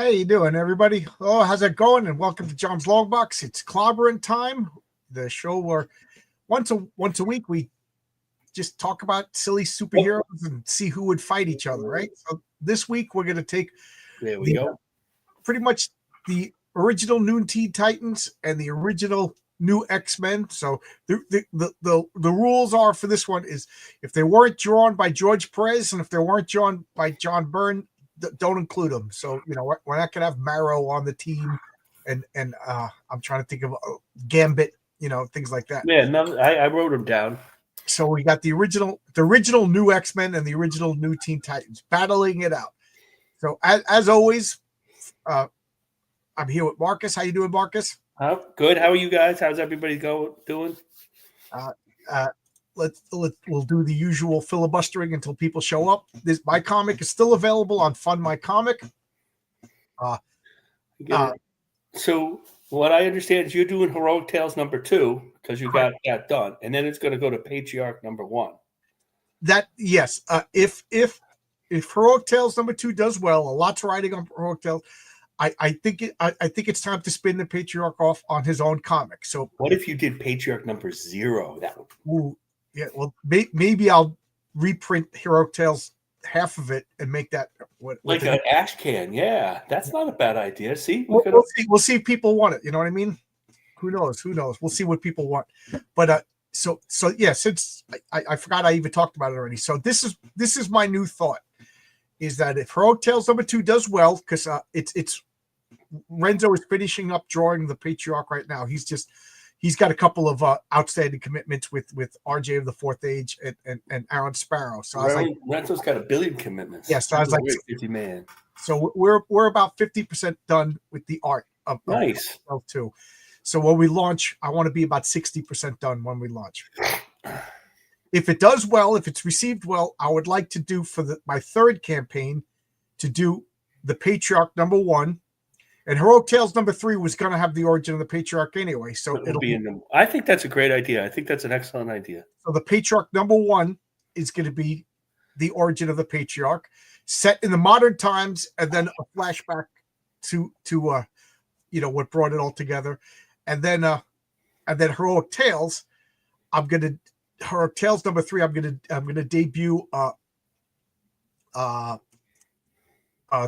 Hey, you doing, everybody? Oh, how's it going? And welcome to John's Long Box. It's clobbering time, the show where once a week we just talk about silly superheroes and see who would fight each other, right? So this week we're going to take There we the go. pretty much the original New Teen Titans and the original New X-Men. So the rules are for this one is if they weren't drawn by George Perez and if they weren't drawn by John Byrne, don't include them. So we're not gonna have Marrow on the team, and I'm trying to think of Gambit, things like that. Yeah, no, I wrote them down. So we got the original New X-Men and the original New Teen Titans battling it out. So as always, I'm here with Marcus. How you doing, Marcus? Good. How are you guys? How's everybody doing? We'll do the usual filibustering until people show up. My comic is still available on Fund My Comic. So what I understand is you're doing Heroic Tales #2 because you got that done, and then it's going to go to Patriarch #1. Yes. If Heroic Tales #2 does well, a lot's riding on Heroic Tales. I think it's time to spin the Patriarch off on his own comic. So what if you did Patriarch #0? That would. Yeah. Well, maybe I'll reprint Heroic Tales, half of it, and make that like an ash can. Yeah, that's not a bad idea. See, we'll see if people want it. You know what I mean? Who knows? We'll see what people want. But so yeah. Since I forgot I even talked about it already. So this is my new thought: is that if Heroic Tales #2 does well, because it's Renzo is finishing up drawing the Patriarch right now. He's got a couple of outstanding commitments with RJ of the Fourth Age and Aaron Sparrow. So Renzo's got a billion commitments. Yes, I was like 50 man. So we're about 50% done with the art of nice too. So when we launch, I want to be about 60% done when we launch. If it does well, if it's received well, I would like to do for my third campaign to do the Patriarch #1. And Heroic Tales #3 was going to have the origin of the Patriarch anyway. So it'll be in them. I think that's a great idea. I think that's an excellent idea. So the Patriarch #1 is going to be the origin of the Patriarch, set in the modern times, and then a flashback to what brought it all together. And then Heroic Tales, Heroic Tales #3, I'm gonna debut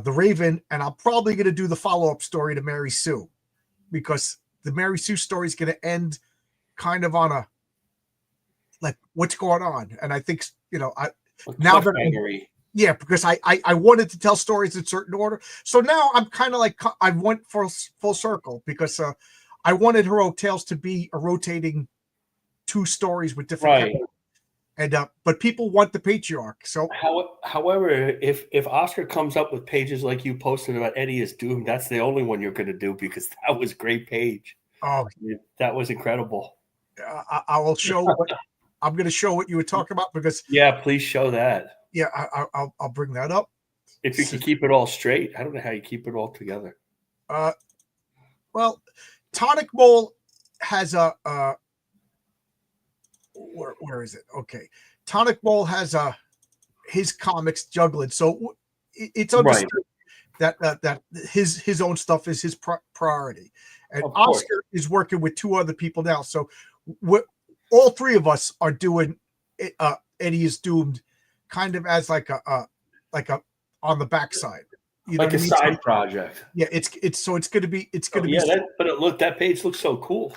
the Raven, and I'm probably going to do the follow-up story to Mary Sue, because the Mary Sue story is going to end kind of on a like what's going on. And I think because I wanted to tell stories in certain order, so now I'm kind of like I went full circle, because I wanted Heroic Tales to be a rotating 2 stories with different characters. And but people want the Patriarch. So however, if Oscar comes up with pages like you posted about Eddie is Doomed, that's the only one you're going to do, because that was a great page. Oh, that was incredible. I will show I'm going to show what you were talking about, because please show that. Yeah, I'll bring that up. If you can keep it all straight. I don't know how you keep it all together. Well, Tonic Mole has a where is it? Okay, Tonic Mole has his comics juggling, so it's understood that his own stuff is his priority, and Oscar is working with 2 other people now. So all 3 of us are doing Eddie is Doomed, kind of as like a on the backside, like a side project. Yeah, it's going to be but that page looks so cool.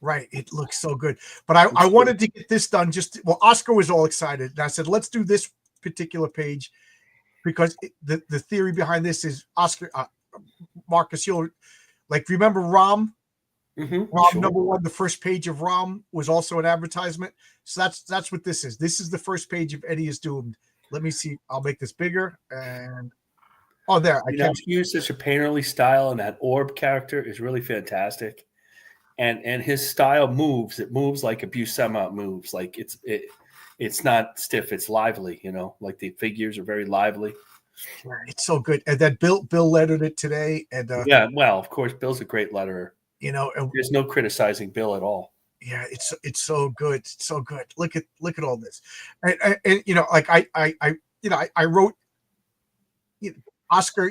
Right, it looks so good. But I wanted to get this done. Oscar was all excited, and I said, let's do this particular page, because the theory behind this is Oscar, Marcus, you'll remember Rom? Mm-hmm, Rom #1, the first page of Rom was also an advertisement. So that's what this is. This is the first page of Eddie is Doomed. Let me see. I'll make this bigger. And there. I can't use such a painterly style, and that orb character is really fantastic. And his style moves. It moves like a Buscema moves. Like it's not stiff. It's lively. Like the figures are very lively. It's so good. And then Bill lettered it today. And well, of course, Bill's a great letterer. There's no criticizing Bill at all. Yeah, it's so good. It's so good. Look at all this. And like I wrote Oscar.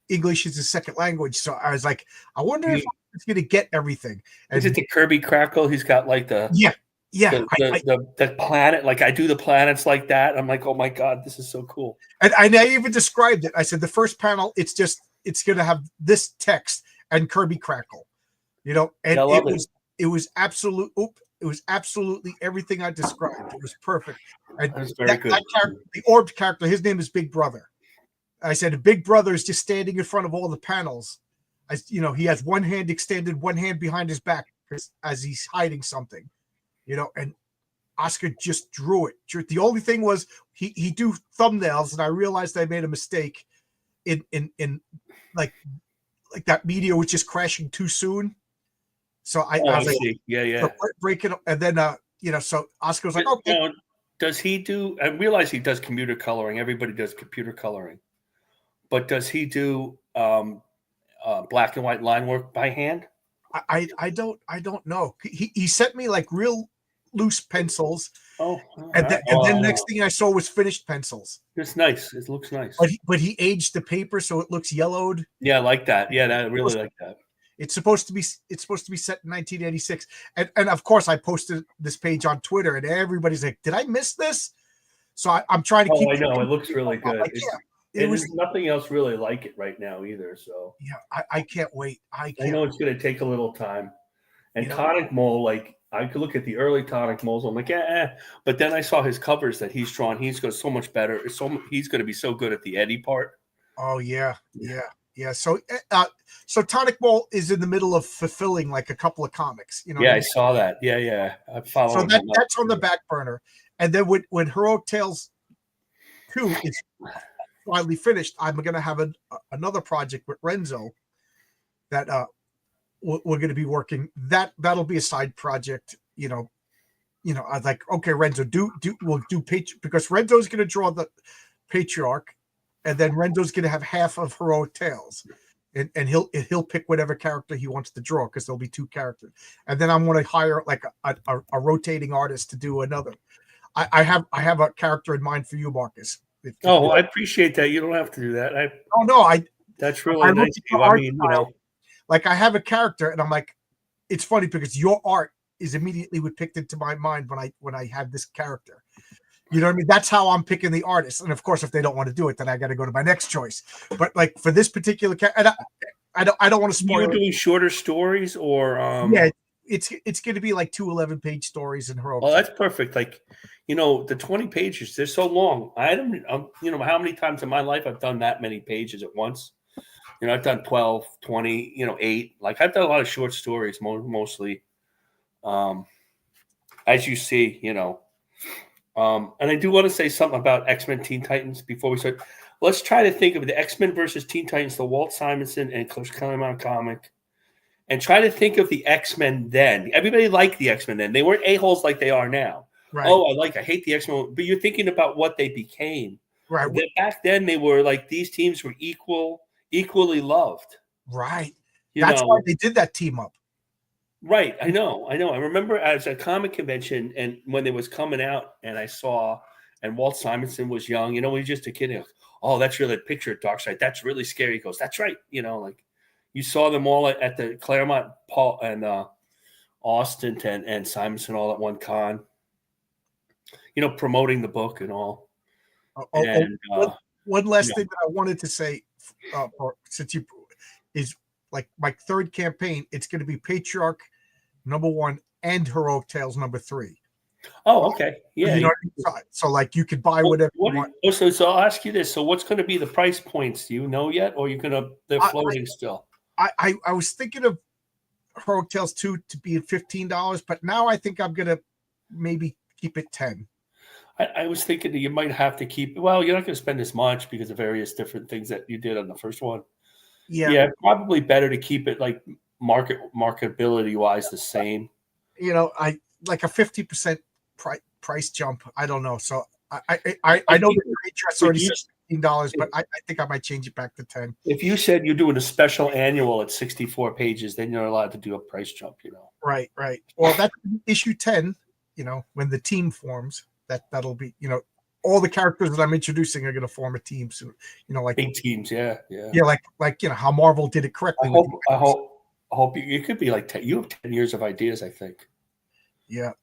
English is his second language. So I was like, I wonder if You- he's going to get everything. Is it And the Kirby Crackle? He's got like the yeah, yeah. the planet. Like I do the planets like that. I'm like, oh my god, this is so cool. And I even described it. I said the first panel, it's going to have this text and Kirby Crackle, you know, and Yeah, I love it was absolute. It was absolutely everything I described. It was perfect. And That's very good. That character, the orb character, his name is Big Brother. I said, Big Brother is just standing in front of all the panels. You know, he has one hand extended, one hand behind his back as he's hiding something, you know, and Oscar just drew it. The only thing was he do thumbnails, and I realized I made a mistake in like that media was just crashing too soon. So I was like, see. Yeah. so break it up, and then you know, so Oscar was like, okay. Now, does he do? I realize he does computer coloring. Everybody does computer coloring, but does he do black and white line work by hand? I don't know. He sent me like real loose pencils. Oh, and then next thing I saw was finished pencils. It's nice. It looks nice. But he aged the paper so it looks yellowed. Yeah, I like that. Yeah, I really like that. It's supposed to be set in 1986, and of course I posted this page on Twitter, and everybody's like, "Did I miss this?" So I'm trying to keep. I know it looks really good. Like, it was nothing else really like it right now either. So yeah, I can't wait. I know it's going to take a little time. And you know, Tonic Mole, like I could look at the early Tonic Moles. I'm like, but then I saw his covers that he's drawn. He's got so much better. He's going to be so good at the Eddie part. Oh yeah. So Tonic Mole is in the middle of fulfilling like a couple of comics. You know. Yeah, I saw that. Yeah. I follow. So that's on the back burner. And then when Heroic Tales 2 is finally finished, I'm going to have another project with Renzo that we're going to be working. That'll be a side project. You know. I was like, okay, Renzo, we'll do because Renzo's going to draw the Patriarch, and then Renzo's going to have half of Heroic Tales, and he'll pick whatever character he wants to draw because there'll be two characters, and then I'm going to hire like a rotating artist to do another. I have a character in mind for you, Marcus. I appreciate that. You don't have to do that. That's really nice of you. I mean, you know, like I have a character, and I'm like, it's funny because your art is immediately would picked into my mind when I have this character. You know what I mean? That's how I'm picking the artist. And of course, if they don't want to do it, then I got to go to my next choice. But like for this particular character, I don't want to spoil. You're doing shorter stories, or yeah, it's going to be like 2 11-page stories in Heroic. Oh, that's perfect. Like, you know, the 20 pages, they're so long. I don't, you know, how many times in my life I've done that many pages at once. You know, I've done 12, 20, 8. Like I've done a lot of short stories, mostly. As you see, you know. And I do want to say something about X-Men Teen Titans before we start. Let's try to think of the X-Men versus Teen Titans, the Walt Simonson and Chris Claremont comic, and try to think of the X-Men then. Everybody liked the X-Men then. They weren't a-holes like they are now. Right. Oh, I hate the X-Men. But you're thinking about what they became. Right. Back then, they were like, these teams were equally loved. Right. That's why they did that team up. Right. I know. I remember I was at a comic convention, and when it was coming out, and I saw, and Walt Simonson was young, you know, he was just a kid. Goes, oh, that's really a picture of Darkseid. That's really scary. He goes, that's right. You know, like you saw them all at the Claremont, Paul and Austin and Simonson all at one con, you know, promoting the book and all. One last thing that I wanted to say, since you is like my third campaign, it's going to be Patriarch #1 and Heroic Tales #3. Oh, okay. Yeah. You know what I mean? So like you could buy whatever you want. So I'll ask you this. So what's going to be the price points? Do you know yet? Or they're floating still? I was thinking of Heroic Tales 2 to be at $15, but now I think I'm going to maybe keep it 10. I was thinking that you might have to keep, well, you're not going to spend as much because of various different things that you did on the first one. Yeah, probably better to keep it like marketability wise the same. You know, I like a 50% price jump. I don't know. So I know the interest already $16, but I think I might change it back to 10. If you said you're doing a special annual at 64 pages, then you're allowed to do a price jump, you know. Right. Well, that's issue 10, you know, when the team forms, that'll be, you know, all the characters that I'm introducing are going to form a team soon. Like big teams. Yeah. like how Marvel did it correctly. I hope you could be like 10, you have 10 years of ideas, I think. Yeah,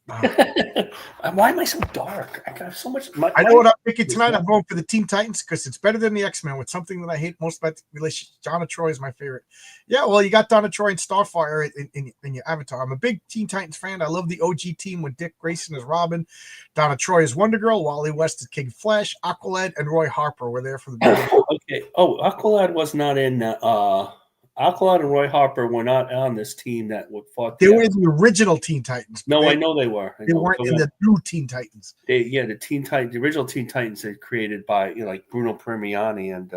Why am I so dark? I got so much. I know what I'm thinking tonight. I'm going for the Teen Titans because it's better than the X-Men. With something that I hate most about the relationship, Donna Troy is my favorite. Yeah, well, you got Donna Troy and Starfire in your Avatar. I'm a big Teen Titans fan. I love the OG team with Dick Grayson as Robin, Donna Troy as Wonder Girl, Wally West as King Flash, Aqualad, and Roy Harper were there for the beginning. Okay. Oh, Aqualad was not in. Aqualad and Roy Harper were not on this team that fought. They were in the original Teen Titans. No, I know they were. They weren't in the new Teen Titans. The original Teen Titans are created by like Bruno Premiani and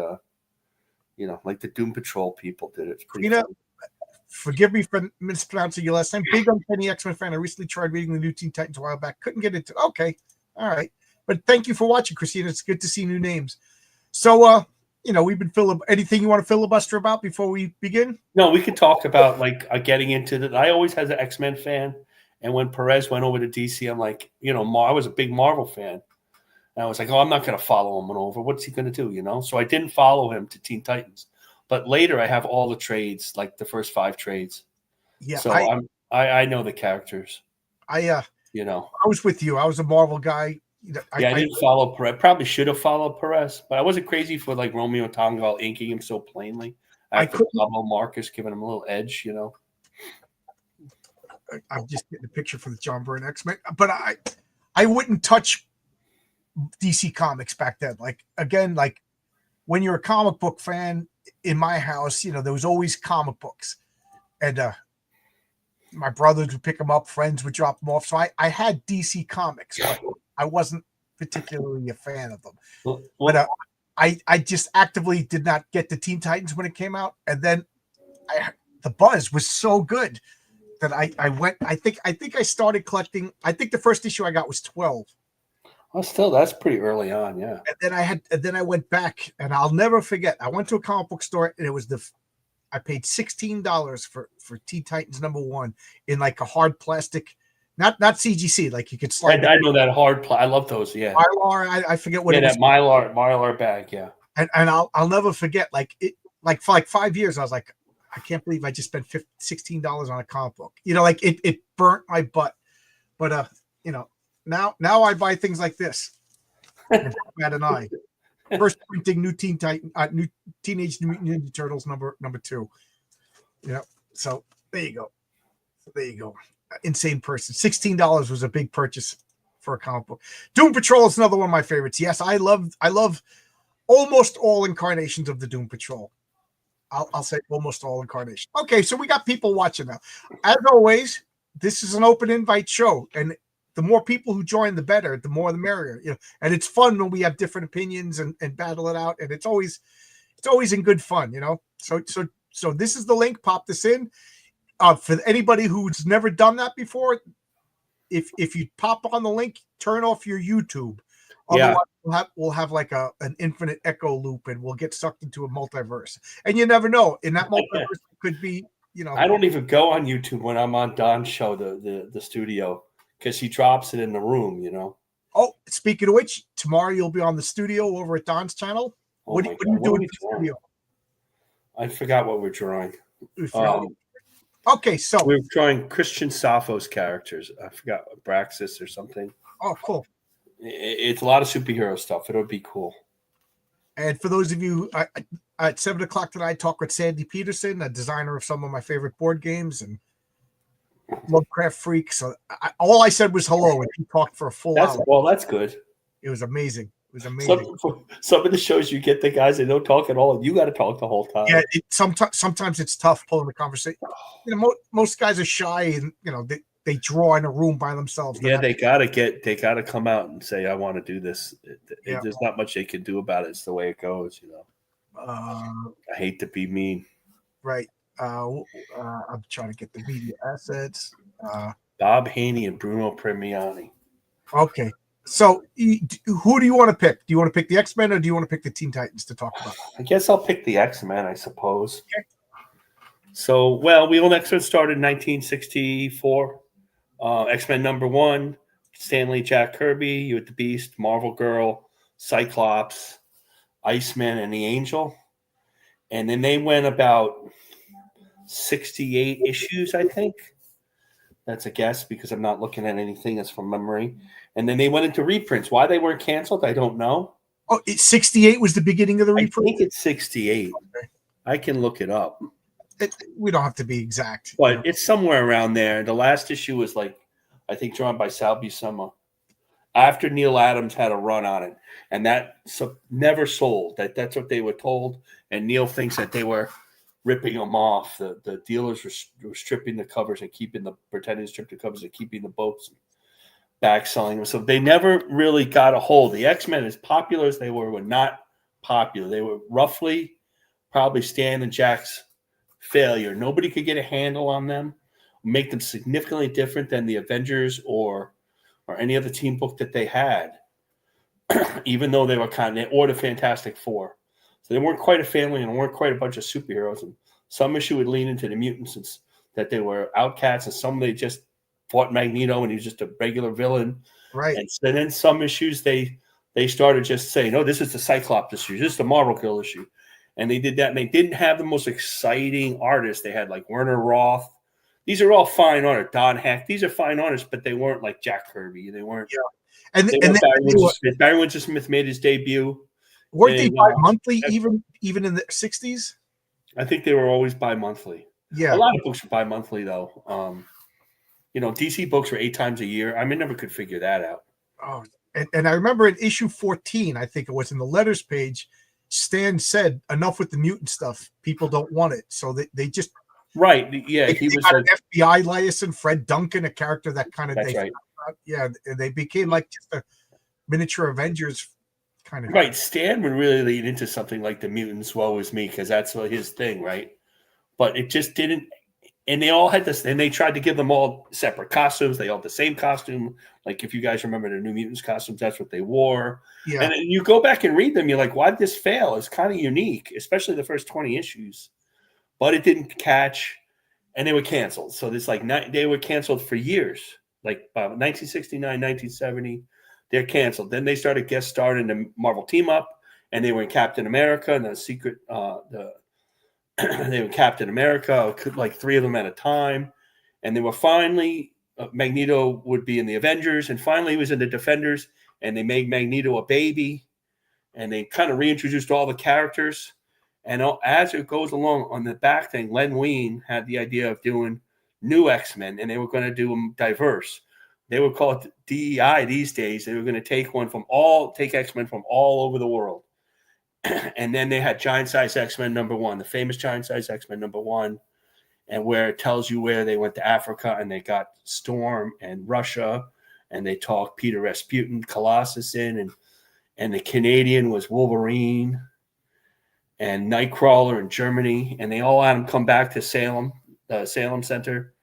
like the Doom Patrol people did it. Forgive me for mispronouncing your last name. Big Uncanny X-Men fan. I recently tried reading the new Teen Titans a while back. Couldn't get into it. Okay. All right. But thank you for watching, Christina. It's good to see new names. So, we've been anything you want to filibuster about before we begin? No, we could talk about getting into that. I always was an X-Men fan. And when Perez went over to DC, I'm like, I was a big Marvel fan. And I was like, oh, I'm not going to follow him over. What's he going to do, So I didn't follow him to Teen Titans. But later I have all the trades, like the first 5 trades. Yeah. So I know the characters. I was with you. I was a Marvel guy. I didn't follow Perez. Probably should have followed Perez, but I wasn't crazy for like Romeo Tongal inking him so plainly. After Pablo Marcus giving him a little edge, I'm just getting a picture for the John Byrne X-Men, but I wouldn't touch DC Comics back then. Like when you're a comic book fan in my house, there was always comic books, and my brothers would pick them up, friends would drop them off. So I had DC Comics, but I wasn't particularly a fan of them. But I just actively did not get the Teen Titans when it came out, and then the buzz was so good that I went. I think I started collecting. I think the first issue I got was 12. Well, still, that's pretty early on, yeah. And then I went back, and I'll never forget. I went to a comic book store, and it was I paid $16 for Teen Titans #1 in like a hard plastic, not CGC, like you could slide. I know that hard. I love those. Yeah, Mylar. I forget what it was. That Mylar bag. Yeah, and I'll never forget. For like 5 years, I was like, I can't believe I just spent $16 on a comic book. It burnt my butt. But now I buy things like this. Matt and I first printing new new Teenage Mutant Ninja Turtles number 2. So there you go. Insane person. $16 was a big purchase for a comic book. Doom Patrol is another one of my favorites. Yes, I love almost all incarnations of the Doom Patrol. I'll say almost all incarnations. Okay, so we got people watching now. As always, this is an open invite show, and the more people who join, the better. The more, the merrier. And it's fun when we have different opinions and battle it out, and it's always in good fun. So this is the link. Pop this in. For anybody who's never done that before, if you pop on the link, turn off your YouTube. Otherwise, we'll have like an infinite echo loop, and we'll get sucked into a multiverse. And you never know. In that multiverse, it could be, I don't even go on YouTube when I'm on Don's show, the studio, because he drops it in the room. Oh, speaking of which, tomorrow you'll be on the studio over at Don's channel. What are you doing in the studio? I forgot what we're drawing. Okay, so we're drawing Christian Sappho's characters. I forgot, Braxis or something. Oh, cool. It's a lot of superhero stuff. It'll be cool. And for those of you at 7:00 tonight, I talk with Sandy Peterson, a designer of some of my favorite board games and Lovecraft freak. So all I said was hello, and he talked for a full hour. Well, that's good. It was amazing. It was amazing. Some of the shows you get the guys that don't talk at all, and you got to talk the whole time. Yeah, sometimes it's tough pulling the conversation. Most guys are shy, and they draw in a room by themselves. Yeah, they gotta come out and say, I want to do this. There's not much they can do about it. It's the way it goes, I hate to be mean. Right. I'm trying to get the media assets. Bob Haney and Bruno Premiani. Okay. So who do you want to pick? Do you want to pick the X-Men, or do you want to pick the Teen Titans to talk about? I guess I'll pick the X-Men, I suppose. Okay. So, we all X-Men started in 1964. X-Men #1 Stanley, Jack Kirby. You had the Beast, Marvel Girl, Cyclops, Iceman, and the Angel. And then they went about 68 issues, I think. That's a guess because I'm not looking at anything that's from memory. And then they went into reprints. Why they weren't canceled, I don't know. Oh, 68 was the beginning of the I reprint? think it's 68. Okay. I can look it up. We don't have to be exact. But it's somewhere around there. The last issue was I think drawn by Sal Buscema. After Neil Adams had a run on it. And that never sold. That's what they were told. And Neil thinks that they were ripping them off. The dealers were stripping the covers and pretending to strip the covers and keeping the books back, selling them. So they never really got a hold. The X-Men, as popular as they were not popular. They were roughly probably Stan and Jack's failure. Nobody could get a handle on them, make them significantly different than the Avengers or any other team book that they had, even though they were or the Fantastic Four. So they weren't quite a family and weren't quite a bunch of superheroes. And some issue would lean into the mutants and that they were outcasts, and some they just fought Magneto and he was just a regular villain. Right. And so then some issues they started just saying, "No, this is the Cyclops issue. This is the Marvel Girl issue." And they did that, and they didn't have the most exciting artists. They had like Werner Roth. These are all fine artists. Don Heck. These are fine artists, but they weren't like Jack Kirby. They weren't. Yeah. And Barry Windsor-Smith made his debut. Weren't they bi-monthly even in the 60s? I think they were always bi-monthly. Yeah. A lot of books were bi-monthly, though. DC books were 8 times a year. I never could figure that out. Oh, and I remember in issue 14, I think it was in the letters page, Stan said, "Enough with the mutant stuff. People don't want it." So they just right. Yeah, he was got an FBI liaison, Fred Duncan, a character that kind of right. Yeah, they became like just a miniature Avengers kind of. Right. Stan would really lead into something like the mutants. Woe is me, because that's his thing, right? But it just didn't. And they all had this, and they tried to give them all separate costumes. They all had the same costume. Like if you guys remember the New Mutants costumes, that's what they wore. Yeah. And you go back and read them, you're like, why did this fail? It's kind of unique, especially the first 20 issues. But it didn't catch, and they were canceled. So they were canceled for years. Like 1969, 1970, they're canceled. Then they started guest starring in the Marvel Team Up, and they were in Captain America and the Secret they were Captain America, like 3 of them at a time. And they were finally, Magneto would be in the Avengers, and finally he was in the Defenders, and they made Magneto a baby, and they kind of reintroduced all the characters. And as it goes along on the back thing, Len Wein had the idea of doing new X-Men, and they were going to do them diverse. They would call it DEI these days. They were going to take X-Men from all over the world. And then they had Giant Size X-Men #1, the famous Giant Size X-Men #1, and where it tells you where they went to Africa and they got Storm and Russia, and they talked Peter Rasputin, Colossus in, and the Canadian was Wolverine and Nightcrawler in Germany, and they all had them come back to Salem Center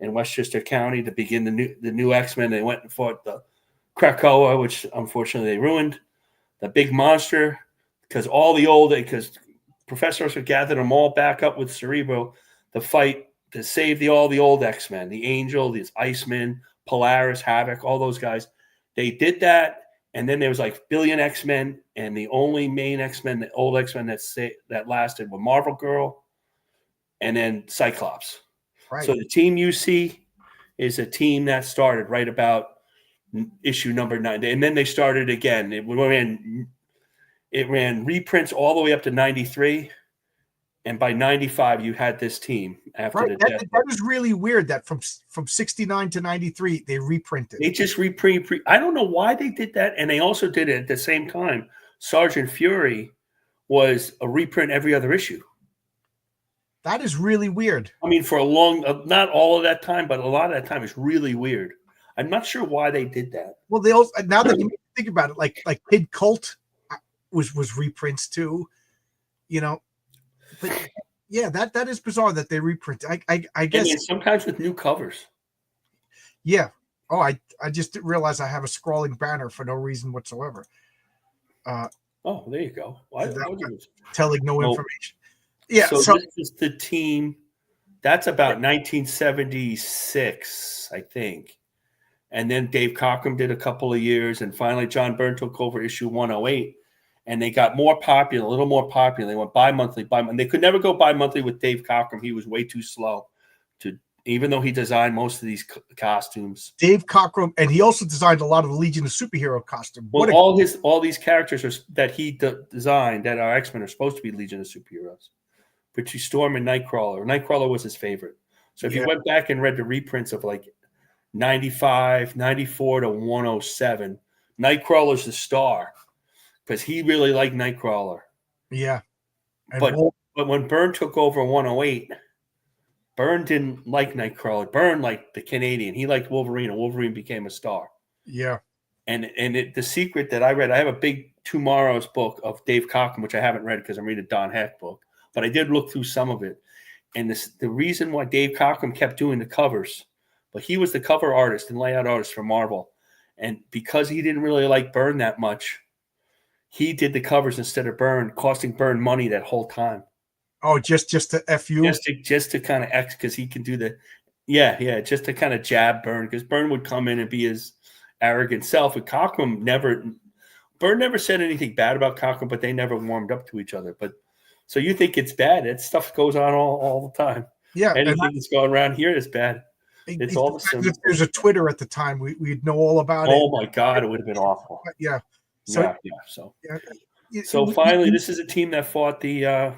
in Westchester County to begin the new X-Men. They went and fought the Krakoa, which unfortunately they ruined, the big monster. Because professors would gather them all back up with Cerebro to fight to save all the old X-Men, the Angel, the Iceman, Polaris, Havoc, all those guys. They did that, and then there was like billion X-Men, and the only main X-Men, the old X-Men that lasted were Marvel Girl and then Cyclops. Right. So the team you see is a team that started right about issue number 9, and then they started again. It ran reprints all the way up to 93, and by 95, you had this team after the death. That is really weird that from 69 to 93, they reprinted. They just reprint. I don't know why they did that, and they also did it at the same time. Sergeant Fury was a reprint every other issue. That is really weird. I mean, for a long, not all of that time, but a lot of that time is really weird. I'm not sure why they did that. Well, they also, now that you think about it, like Kid Colt was reprints too, but yeah, that is bizarre that they reprint. I guess sometimes with new covers. Yeah. Oh, I just didn't realize I have a scrolling banner for no reason whatsoever. There you go. Telling no information. Yeah. So this is the team. That's about 1976, I think. and then Dave Cockrum did a couple of years, and finally John Byrne took over issue 108, and they got more popular, a little more popular. They went bi-monthly. They could never go bi-monthly with Dave Cockrum. He was way too slow to, even though he designed most of these costumes. Dave Cockrum, and he also designed a lot of the Legion of Superhero costume. Well, all these characters that he designed that are X-Men are supposed to be Legion of Superheroes. Between Storm and Nightcrawler. Nightcrawler was his favorite. So if you went back and read the reprints of like 95, 94 to 107, Nightcrawler's the star because he really liked Nightcrawler. Yeah. But when Byrne took over 108, Byrne didn't like Nightcrawler. Byrne liked the Canadian. He liked Wolverine, and Wolverine became a star. Yeah. And the secret that I read, I have a big Tomorrow's book of Dave Cockrum, which I haven't read because I'm reading a Don Heck book. But I did look through some of it. And the reason why Dave Cockrum kept doing the covers, but he was the cover artist and layout artist for Marvel. And because he didn't really like Byrne that much, he did the covers instead of Byrne, costing Byrne money that whole time. Oh, just to F you? Just to kind of because he can do just to kind of jab Byrne, because Byrne would come in and be his arrogant self. And Byrne never said anything bad about Cockrum, but they never warmed up to each other. But so you think it's bad? That stuff goes on all the time. Yeah, anything that's going around here is bad. It's all the same. If there's a Twitter at the time, we'd know all about it. Oh my God, it would have been awful. Yeah. So finally, this is a team that fought the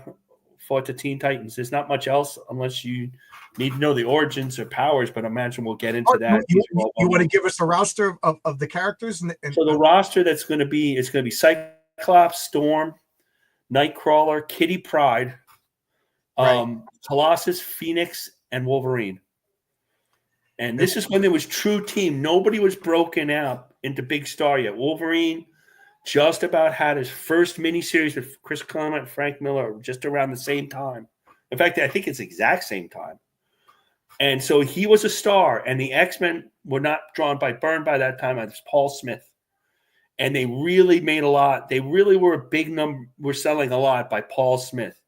Teen Titans. There's not much else unless you need to know the origins or powers, but I imagine we'll get into that. You want to give us a roster of the characters? So the roster that's going to be Cyclops, Storm, Nightcrawler, Kitty Pryde, Colossus, Phoenix, and Wolverine. And this is when there was true team. Nobody was broken out into big star yet. Wolverine just about had his first miniseries with Chris Claremont and Frank Miller just around the same time. In fact, I think it's the exact same time. And so he was a star, and the X-Men were not drawn by Byrne by that time. It was Paul Smith. And they really made a lot. They really were a big number. Were selling a lot by Paul Smith.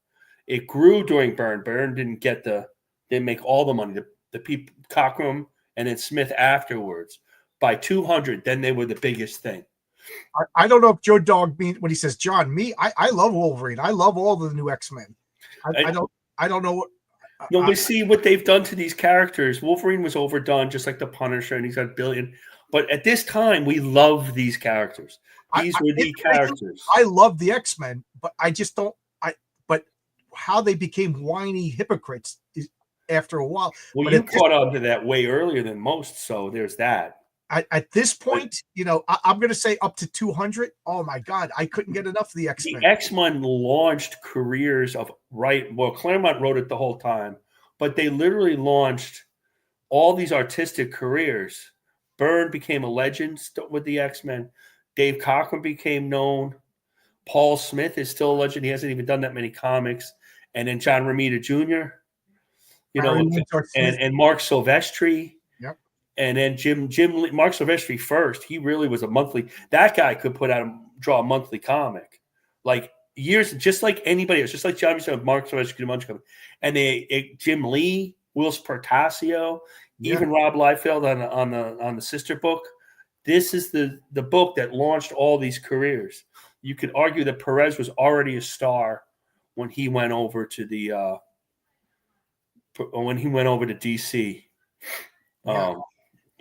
It grew during Byrne. Byrne didn't make all the money. The people, Cockrum and then Smith afterwards. By 200, then they were the biggest thing. I don't know if Joe Dog means when he says John. I love Wolverine. I love all the new X-Men. I don't know what. We see what they've done to these characters. Wolverine was overdone, just like the Punisher, and he's got a billion. But at this time, we love these characters. These were the characters. I love the X-Men, but I just don't. But how they became whiny hypocrites after a while. Well, but you caught on to that way earlier than most, so there's that. At this point, I'm going to say up to 200. Oh my God, I couldn't get enough of the X-Men. The X-Men launched careers of Claremont wrote it the whole time, but they literally launched all these artistic careers. Byrne became a legend with the X-Men. Dave Cockrum became known. Paul Smith is still a legend. He hasn't even done that many comics. And then John Romita Jr., and Mark Silvestri. And then Mark Silvestri first, he really was a monthly. That guy could draw a monthly comic, like years, just like anybody else, just like John said, Mark Silvestri could do a bunch of comics. And Jim Lee, Wills Portacio, even Rob Liefeld on the sister book. This is the book that launched all these careers. You could argue that Perez was already a star when he went over to DC.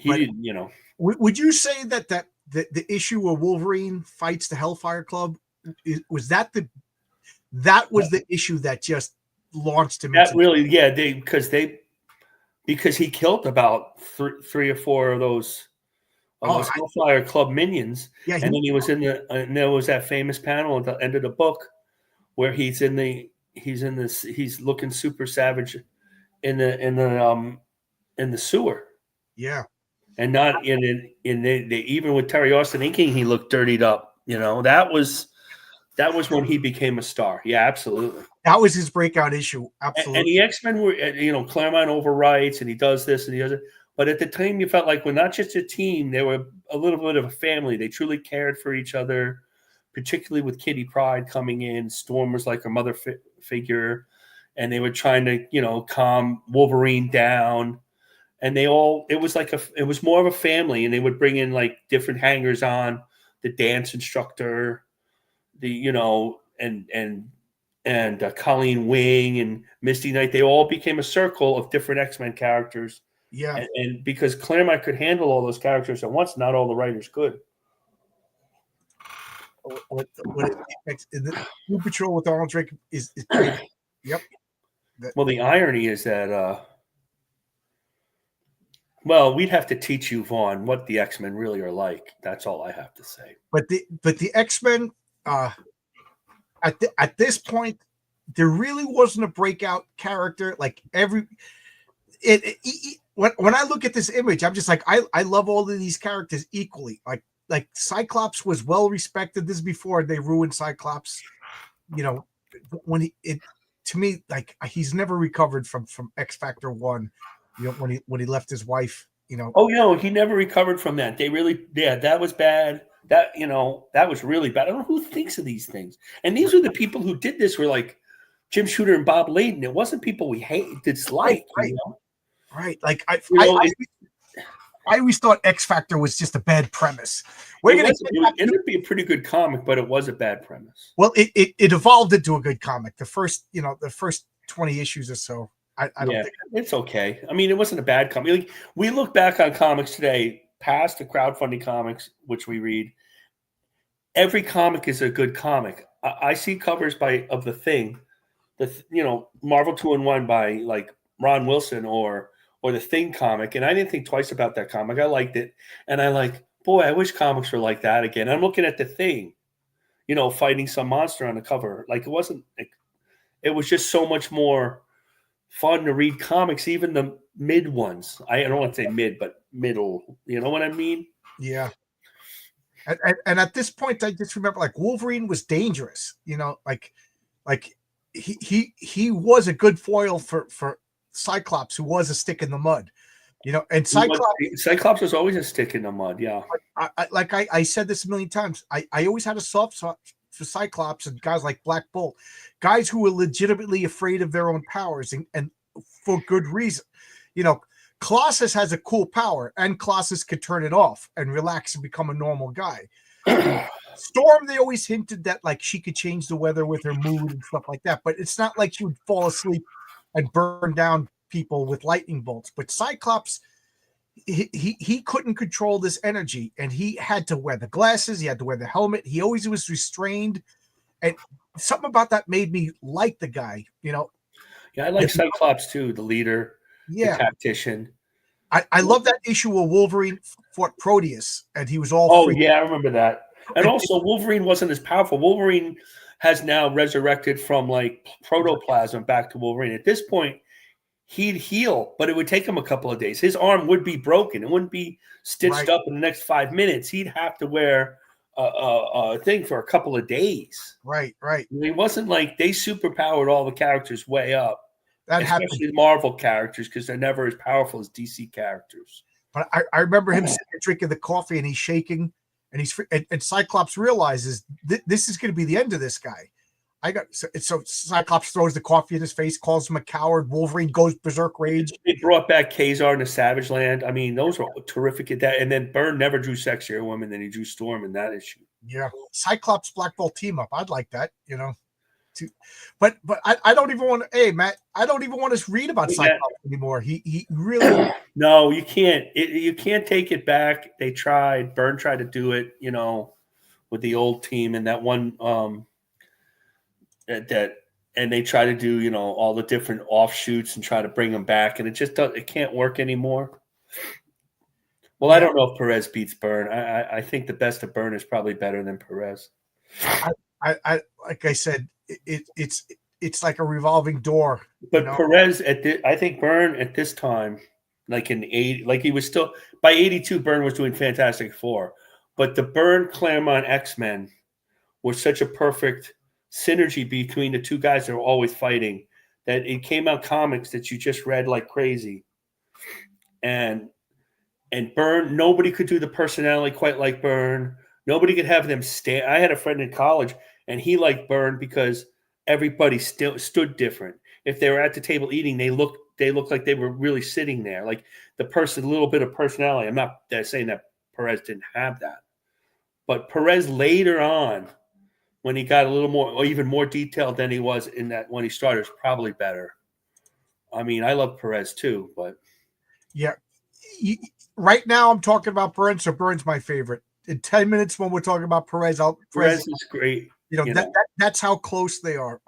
He didn't, Would you say that the issue where Wolverine fights the Hellfire Club was the issue that just launched him? That really, because he killed about three or four of those Hellfire Club minions, and then he was and there was that famous panel at the end of the book where he's looking super savage in the sewer. Yeah. And not they even with Terry Austin inking, he looked dirtied up. That was when he became a star. Yeah, absolutely. That was his breakout issue. Absolutely. And the X-Men were, Claremont overwrites and he does this and he does it. But at the time, you felt like we're not just a team; they were a little bit of a family. They truly cared for each other, particularly with Kitty Pryde coming in. Storm was like her mother figure, and they were trying to, calm Wolverine down. and it was more of a family, and they would bring in like different hangers on, the dance instructor, and Colleen Wing and Misty Knight. They all became a circle of different X-Men characters. Yeah. And because Claremont could handle all those characters at once, not all the writers could. What the New Patrol with Arnold Drake is great. Yep. Well, the irony is that well, we'd have to teach you, Vaughn, what the X-Men really are like. That's all I have to say. But the X-Men at this point, there really wasn't a breakout character. Like when I look at this image, I'm just like, I love all of these characters equally. Like Cyclops was well respected. This is before they ruined Cyclops. When to me, like, he's never recovered from X Factor 1. When he left his wife. Oh no, he never recovered from that. That was bad. That was really bad. I don't know who thinks of these things. And these are the people who did this were like Jim Shooter and Bob Layden. It wasn't people we dislike. Right. Right. Like I always thought X Factor was just a bad premise. It ended up being a pretty good comic, but it was a bad premise. Well, it evolved into a good comic. The first 20 issues or so. I don't think it's okay. I mean, it wasn't a bad comic. Like, we look back on comics today, past the crowdfunding comics, which we read. Every comic is a good comic. I see covers of The Thing, Marvel 2-in-1 by like Ron Wilson or the Thing comic, and I didn't think twice about that comic. I liked it, and boy, I wish comics were like that again. I'm looking at The Thing, fighting some monster on the cover. Like, it wasn't. It was just so much more fun to read comics, even the mid ones. I don't want to say mid, but middle. You know what I mean? Yeah. And at this point, I just remember like Wolverine was dangerous. Like he was a good foil for Cyclops, who was a stick in the mud. And Cyclops was always a stick in the mud. Yeah. I said this a million times. I always had a soft spot for Cyclops and guys like Black Bolt, guys who were legitimately afraid of their own powers and for good reason. Colossus has a cool power, and Colossus could turn it off and relax and become a normal guy. Storm, they always hinted that like she could change the weather with her mood and stuff like that, but it's not like she would fall asleep and burn down people with lightning bolts. But Cyclops, he couldn't control this energy, and he had to wear the glasses, he had to wear the helmet, he always was restrained, and something about that made me like the guy. Yeah, I like Cyclops too, the leader, the tactician. I love that issue where Wolverine fought Proteus, and he was all free. Yeah, I remember that. And also, Wolverine wasn't as powerful. Wolverine has now resurrected from like protoplasm back to Wolverine. At this point, he'd heal, but it would take him a couple of days. His arm would be broken. It wouldn't be stitched up in the next 5 minutes. He'd have to wear a thing for a couple of days. Right. It wasn't like they superpowered all the characters way up. That especially happened. The Marvel characters, because they're never as powerful as DC characters. But I remember him sitting there drinking the coffee, and he's shaking, and Cyclops realizes this is going to be the end of this guy. So Cyclops throws the coffee in his face, calls him a coward. Wolverine goes berserk rage. They brought back Kazar in the Savage Land. I mean, those were terrific at that. And then Byrne never drew sexier women than he drew Storm in that issue. Yeah, Cyclops Black Bolt team up. I'd like that. But I don't even want to. Hey, Matt, I don't even want to read about Cyclops anymore. He really. No, you can't. You can't take it back. They tried. Byrne tried to do it. With the old team and that one. And they try to do all the different offshoots and try to bring them back, and it can't work anymore. Well, I don't know if Perez beats Byrne. I think the best of Byrne is probably better than Perez. I like I said, it's like a revolving door. But Perez I think Byrne at this time, like in 80, like he was still by 82, Byrne was doing Fantastic Four, but the Byrne Claremont X-Men was such a perfect synergy between the two guys that were always fighting that it came out comics that you just read like crazy. And Byrne, nobody could do the personality quite like Byrne. Nobody could have them stand. I had a friend in college, and he liked Byrne because everybody still stood different. If they were at the table eating, they looked they looked like they were really sitting there, like the person, a little bit of personality. I'm not saying that Perez didn't have that, but Perez later on, when he got a little more or even more detailed than he was in that when he started, was probably better. I mean, I love Perez too, but yeah. Right now, I'm talking about Burns, so Burns my favorite. In 10 minutes, when we're talking about Perez, Perez is great. That's how close they are.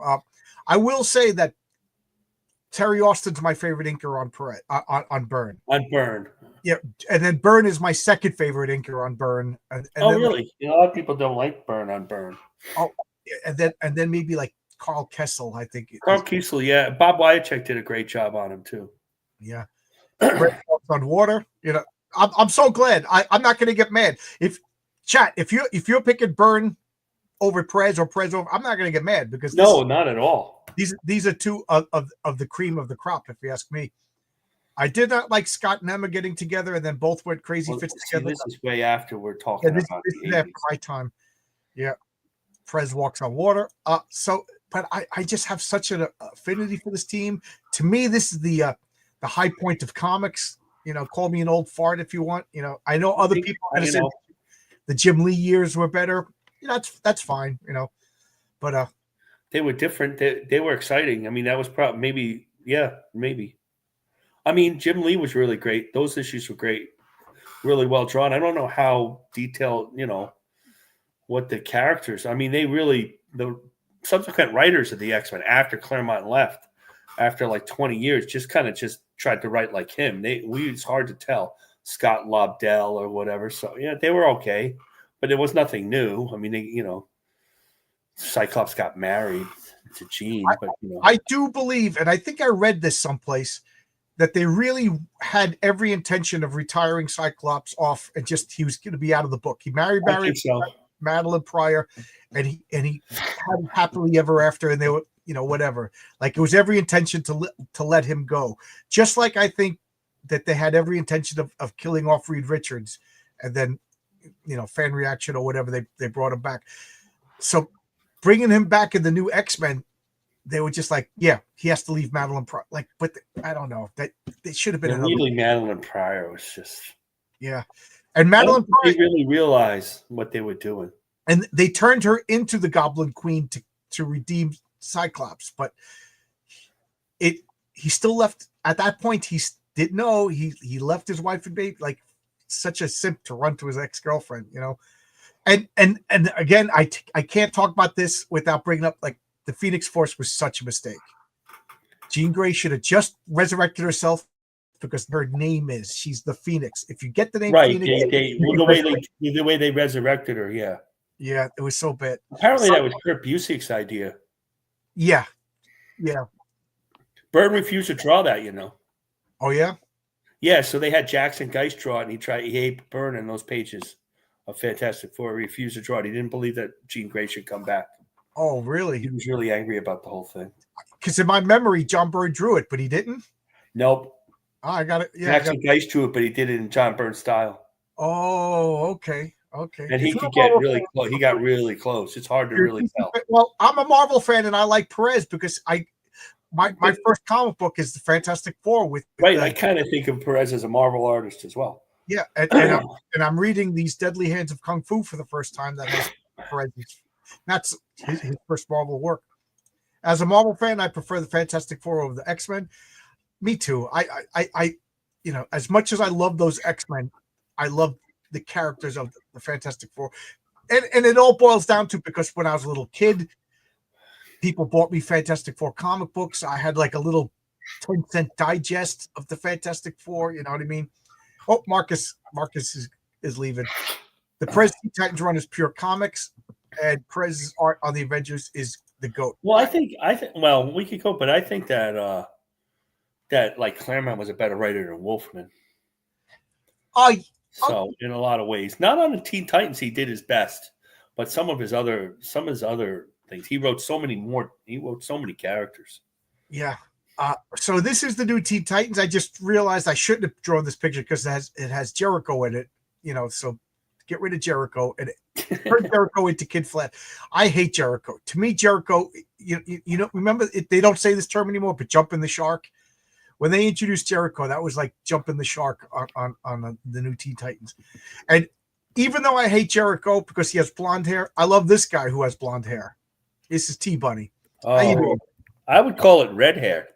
I will say that Terry Austin's my favorite inker on Perez on Byrne. On Byrne, yeah, and then Byrne is my second favorite inker on Byrne. And oh, then, really? A lot of people don't like Byrne on Byrne. Oh, and then maybe like Carl Kessel, I think. Carl Kiesel, yeah. Bob Wyacek did a great job on him too. Yeah, on water. I'm so glad. I'm not going to get mad if you're picking Byrne over Perez or Perez over, I'm not going to get mad because not at all. These are two of the cream of the crop, if you ask me. I did not like Scott and Emma getting together, and then both went crazy fits together. This is way after we're talking about this is after my time. Yeah, Perez walks on water. But I just have such an affinity for this team. To me, this is the high point of comics. Call me an old fart if you want. I know other people are going to say the Jim Lee years were better. That's fine. But they were different. They were exciting. I mean, that was probably maybe. I mean, Jim Lee was really great. Those issues were great, really well drawn. I don't know how detailed, what the characters. I mean, the subsequent writers of the X-Men after Claremont left, after like 20 years, just tried to write like him. It's hard to tell Scott Lobdell or whatever. So yeah, they were okay, but it was nothing new. I mean, Cyclops got married to Jean, but I do believe, and I think I read this someplace, that they really had every intention of retiring Cyclops off, and he was going to be out of the book. He married Madeline Pryor, and he had happily ever after, and they were whatever. Like it was every intention to let him go. Just like I think that they had every intention of killing off Reed Richards, and then fan reaction or whatever, they brought him back. So bringing him back in the new X-Men, they were just like, yeah, he has to leave Madeline Pryor. But I don't know, that it should have been really Madeline Pryor was just and Madeline Pryor, they really realized what they were doing, and they turned her into the Goblin Queen to redeem Cyclops, but he still left at that point. He didn't know he left his wife and baby, like such a simp to run to his ex-girlfriend, and again, I can't talk about this without bringing up like the Phoenix Force was such a mistake. Jean Grey should have just resurrected herself because her name she's the Phoenix. If you get the name right, Phoenix, the way they resurrected her, yeah, it was so bad. Apparently, that was Kurt Busiek's idea. Yeah. Byrne refused to draw that, Oh yeah. Yeah, so they had Jackson Geist draw it, and he ate Byrne in those pages of Fantastic Four. He refused to draw it. He didn't believe that Jean Grey should come back. Oh, really? He was really angry about the whole thing. Because in my memory, John Byrne drew it, but he didn't. Nope. Oh, I got it. Yeah, Jackson Geist drew it, but he did it in John Byrne style. Oh, okay. And he could get really close. He got really close. It's hard to really tell. Well, I'm a Marvel fan, and I like Perez because my first comic book is the Fantastic Four with I kind of think of Perez as a Marvel artist as well. Yeah, and I'm reading these Deadly Hands of Kung Fu for the first time. That has Perez. That's his first Marvel work. As a Marvel fan, I prefer the Fantastic Four over the X-Men. Me too. I as much as I love those X-Men, I love the characters of the Fantastic Four. And it all boils down to, because when I was a little kid, people bought me Fantastic Four comic books. I had like a little 10-cent digest of the Fantastic Four. You know what I mean? Oh, Marcus is leaving. The Perez Titans run is pure comics, and Perez's art on the Avengers is the GOAT. Well, I think well, we could go, but I think that that like Claremont was a better writer than Wolfman. So in a lot of ways, not on the Teen Titans, he did his best, but some of his other things, he wrote so many more. He wrote so many characters. Yeah. So this is the new Teen Titans. I just realized I shouldn't have drawn this picture because it has Jericho in it. So get rid of Jericho and turn Jericho into Kid Flat. I hate Jericho. To me, Jericho, remember they don't say this term anymore, but jumping the shark. when they introduced Jericho, that was like jumping the shark on the new Teen Titans. And even though I hate Jericho because he has blonde hair, I love this guy who has blonde hair. This is T-Bunny. How you doing? I would call it red hair.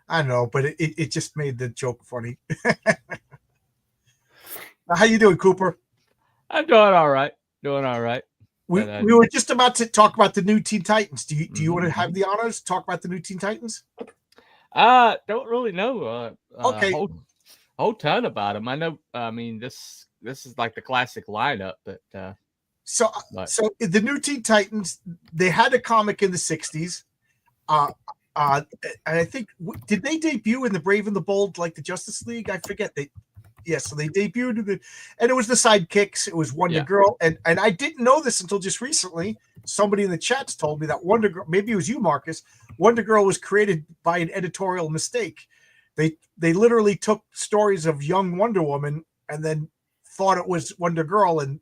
I know, but it just made the joke funny. How you doing, Cooper? I'm doing all right. We were just about to talk about the new Teen Titans. Do you want to have the honors to talk about the new Teen Titans? Don't really know Okay. whole ton about them. I know. I mean, this is like the classic lineup, but so the new Teen Titans, they had a comic in the 60s. And I think, did they debut in the Brave and the Bold like the Justice League? I forget. So they debuted and it was the sidekicks. It was Wonder Girl, and I didn't know this until just recently. Somebody in the chats told me that Wonder Girl, maybe it was you, Marcus. Wonder Girl was created by an editorial mistake. They literally took stories of young Wonder Woman and then thought it was Wonder Girl and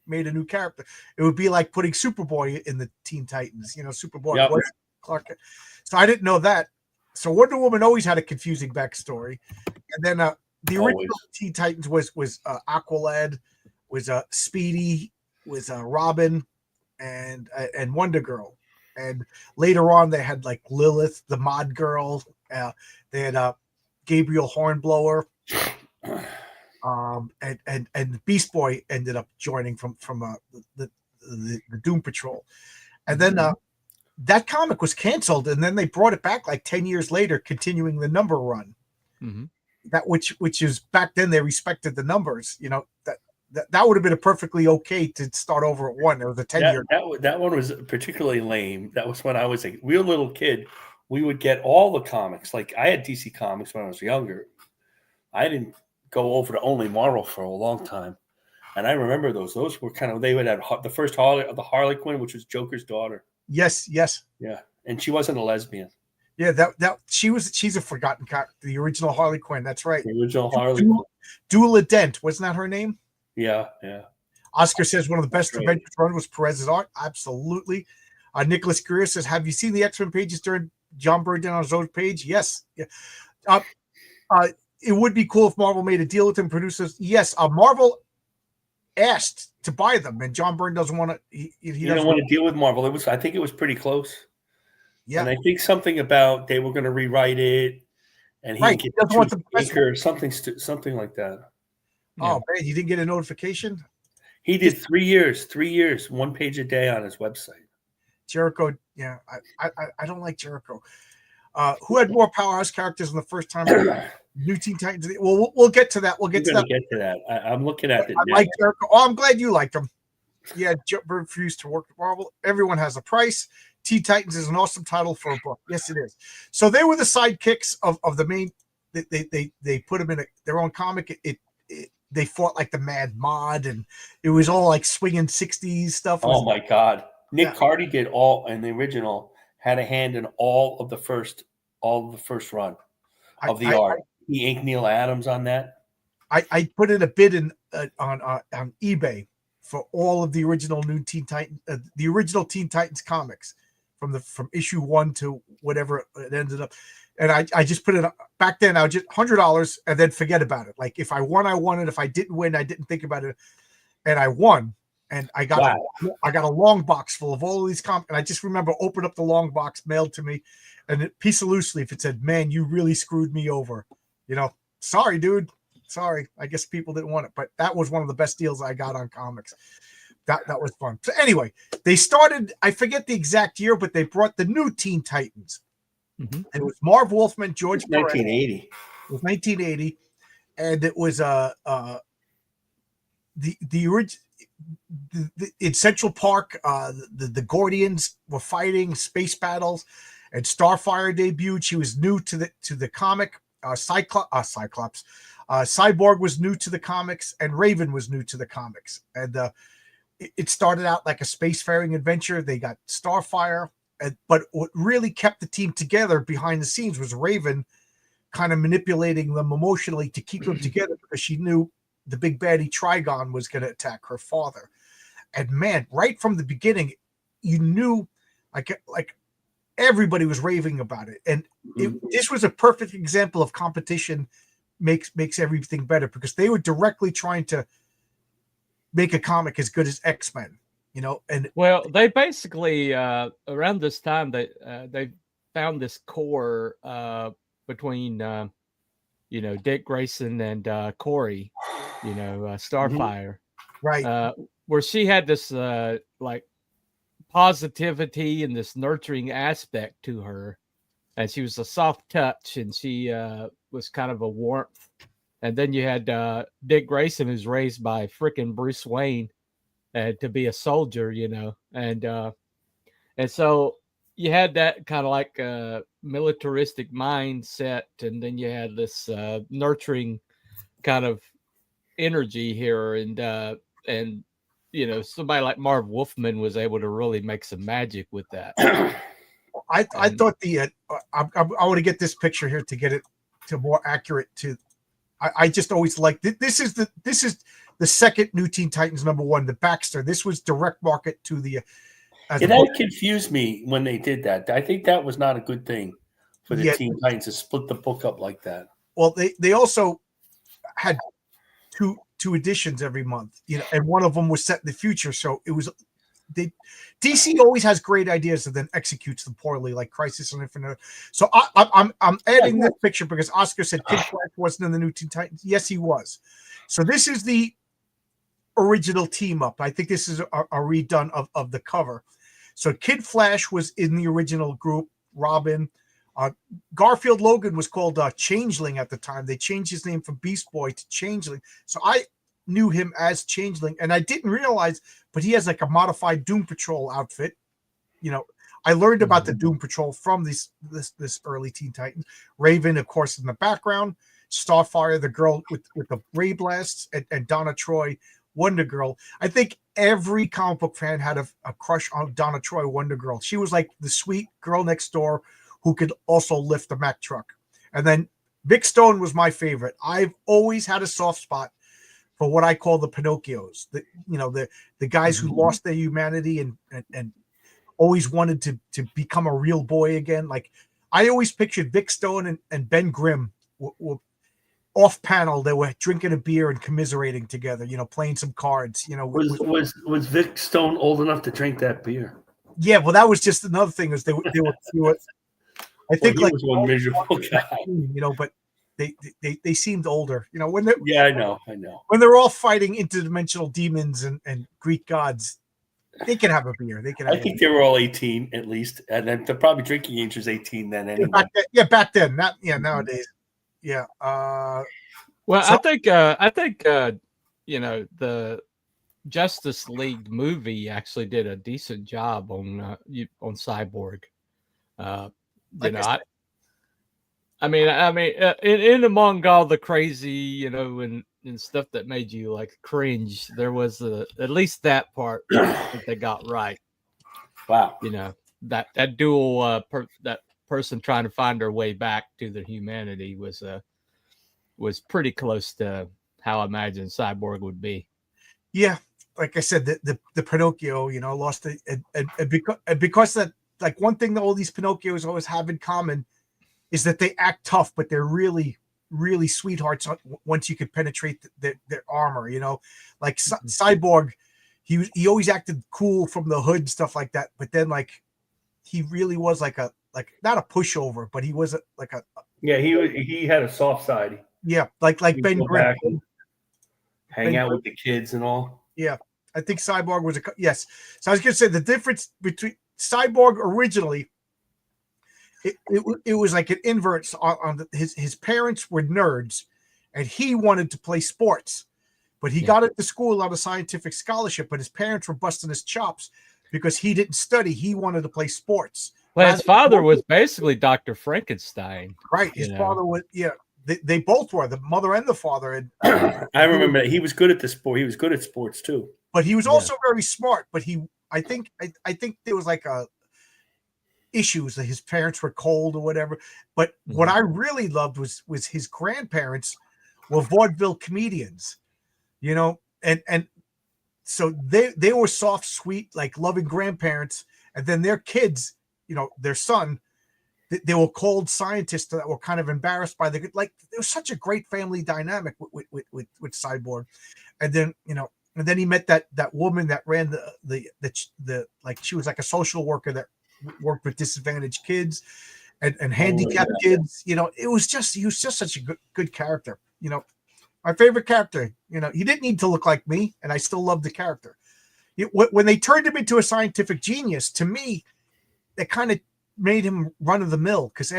made a new character. It would be like putting Superboy in the Teen Titans. Superboy was Clark Kent. So I didn't know that. So Wonder Woman always had a confusing backstory, and then the original Teen Titans was Aqualad, was Speedy, was Robin, and Wonder Girl, and later on they had like Lilith, the Mod Girl. They had Gabriel Hornblower, and Beast Boy ended up joining from the Doom Patrol, and then. That comic was canceled, and then they brought it back like 10 years later, continuing the number run. Mm-hmm. That which is back then they respected the numbers. That would have been a perfectly okay to start over at one. It was a 10-year. That one was particularly lame. That was when I was a real little kid. We would get all the comics. Like I had DC Comics when I was younger. I didn't go over to only Marvel for a long time, and I remember those. Those were they would have the first Harley Quinn, which was Joker's daughter. Yes. Yeah, and she wasn't a lesbian. Yeah, she's a forgotten character. The original Harley Quinn. That's right. The original Harley Quinn. Dula Dent, wasn't that her name? Yeah. Oscar says one of the best Avengers run was Perez's art. Absolutely. Nicholas Greer says, "Have you seen the X-Men pages during John Byrne on his own page?" Yes. Yeah. It would be cool if Marvel made a deal with him. Producers, yes. Marvel asked to buy them, and John Byrne doesn't want to. He doesn't want to deal with Marvel. I think it was pretty close. Yeah, and I think something about they were going to rewrite it, and he doesn't want the anchor, something like that. Oh man, you didn't get a notification? He did 3 years, 1 page a day on his website. Jericho, yeah, I don't like Jericho. Who had more powerhouse characters in the first time? New Teen Titans. Well, we'll get to that. We'll get to that. I'm looking at it. I like Jericho. Oh, I'm glad you liked him. Yeah, refused to work with Marvel. Everyone has a price. Teen Titans is an awesome title for a book. Yes, it is. So they were the sidekicks of the main. They put them in their own comic. They fought like the Mad Mod, and it was all like swinging 60s stuff. Oh my God! Nick Cardy did all, and the original had a hand in all of the first run of the art. He inked Neil Adams on that. I put in a bid on eBay for all of the original new Teen Titans, the original Teen Titans comics from issue 1 to whatever it ended up. And I just put it back then. I would just $100 and then forget about it. Like if I won, I won it. If I didn't win, I didn't think about it. And I won. And I got a long box full of all of these comics. And I just remember opening up the long box mailed to me, and a piece of loose leaf. It said, "Man, you really screwed me over." Sorry, dude. Sorry. I guess people didn't want it, but that was one of the best deals I got on comics. That was fun. So anyway, they started. I forget the exact year, but they brought the new Teen Titans. Mm-hmm. And it was Marv Wolfman, George Perez. 1980. It was 1980, and it was the original. In Central Park, the Gordians were fighting space battles, and Starfire debuted. She was new to the comic. Cyclops, Cyborg was new to the comics, and Raven was new to the comics. And it started out like a spacefaring adventure. They got Starfire, but what really kept the team together behind the scenes was Raven, kind of manipulating them emotionally to keep them together because she knew the big baddie Trigon was going to attack her father. And man, right from the beginning, you knew like everybody was raving about it, and this was a perfect example of competition makes everything better, because they were directly trying to make a comic as good as X-Men, and Well, they basically around this time they found this core between Dick Grayson and Corey, Starfire, right, where she had this like positivity and this nurturing aspect to her, and she was a soft touch, and she was kind of a warmth. And then you had Dick Grayson, who's raised by frickin' Bruce Wayne to be a soldier, and so you had that kind of like militaristic mindset, and then you had this nurturing kind of energy here, and somebody like Marv Wolfman was able to really make some magic with that. I thought I want to get this picture here to get it to more accurate to. I just always like this is the second New Teen Titans #1, the Baxter. This was direct market to the. That confused me when they did that. I think that was not a good thing for the Teen Titans to split the book up like that. Well, they also had two editions every month, and one of them was set in the future. So it was DC always has great ideas and then executes them poorly, like Crisis on Infinite Earth. So I'm adding this picture because Oscar said Kid Flash wasn't in the New Teen Titans. Yes, he was. So this is the original team up. I think this is a redone of the cover. So Kid Flash was in the original group. Robin, Garfield Logan was called Changeling at the time. They changed his name from Beast Boy to Changeling. So I knew him as Changeling, and I didn't realize, but he has like a modified Doom Patrol outfit. I learned about the Doom Patrol from this early Teen Titans. Raven, of course, in the background. Starfire, the girl with the ray blasts, and Donna Troy, Wonder Girl. I think every comic book fan had a crush on Donna Troy, Wonder Girl. She was like the sweet girl next door who could also lift the Mack truck. And then Vic Stone was my favorite. I've always had a soft spot for what I call the Pinocchios, the guys who lost their humanity and always wanted to become a real boy again. Like I always pictured Vic Stone and Ben Grimm were off panel. They were drinking a beer and commiserating together, playing some cards. Was Vic Stone old enough to drink that beer? Yeah, well, that was just another thing. Is they were I think he was one miserable guy, but they seemed older, when they I know when they're all fighting interdimensional demons and Greek gods, they can have a beer. I think they were all 18 at least, and then they're probably drinking age was 18 then anyway. Back then, not nowadays. Yeah. Well, so, I think the Justice League movie actually did a decent job on Cyborg. I mean, in among all the crazy, and stuff that made you like cringe, there was at least that part that they got right. Wow. That dual that person trying to find their way back to their humanity was pretty close to how I imagined Cyborg would be. Yeah, like I said, the Pinocchio, lost it, and because that, like, one thing that all these Pinocchios always have in common is that they act tough, but they're really, really sweethearts once you could penetrate their armor. Like Cyborg, he always acted cool from the hood and stuff like that, but then like he really was like not a pushover, but he was he had a soft side. Yeah, like Ben Grimm. Hang out with the kids and all. Yeah, I think Cyborg was yes. So I was going to say the difference between Cyborg originally, it was like an inverse on his parents were nerds, and he wanted to play sports, but he got into school on a scientific scholarship, but his parents were busting his chops because he didn't study. He wanted to play sports. Well, his father was basically Dr. Frankenstein. Right. His father was, they both were, the mother and the father. And I remember that he was good at the sport. He was good at sports too. But he was also very smart. But I think there was like issues that his parents were cold or whatever. But what I really loved was his grandparents were vaudeville comedians, and so they were soft, sweet, like loving grandparents, and then their kids their son. They were cold scientists that were kind of embarrassed by there was such a great family dynamic with Cyborg, and then he met that woman that ran the like, she was like a social worker that worked with disadvantaged kids and handicapped kids. He was just such a good character. My favorite character. He didn't need to look like me, and I still love the character. When they turned him into a scientific genius, to me, that kind of made him run of the mill, because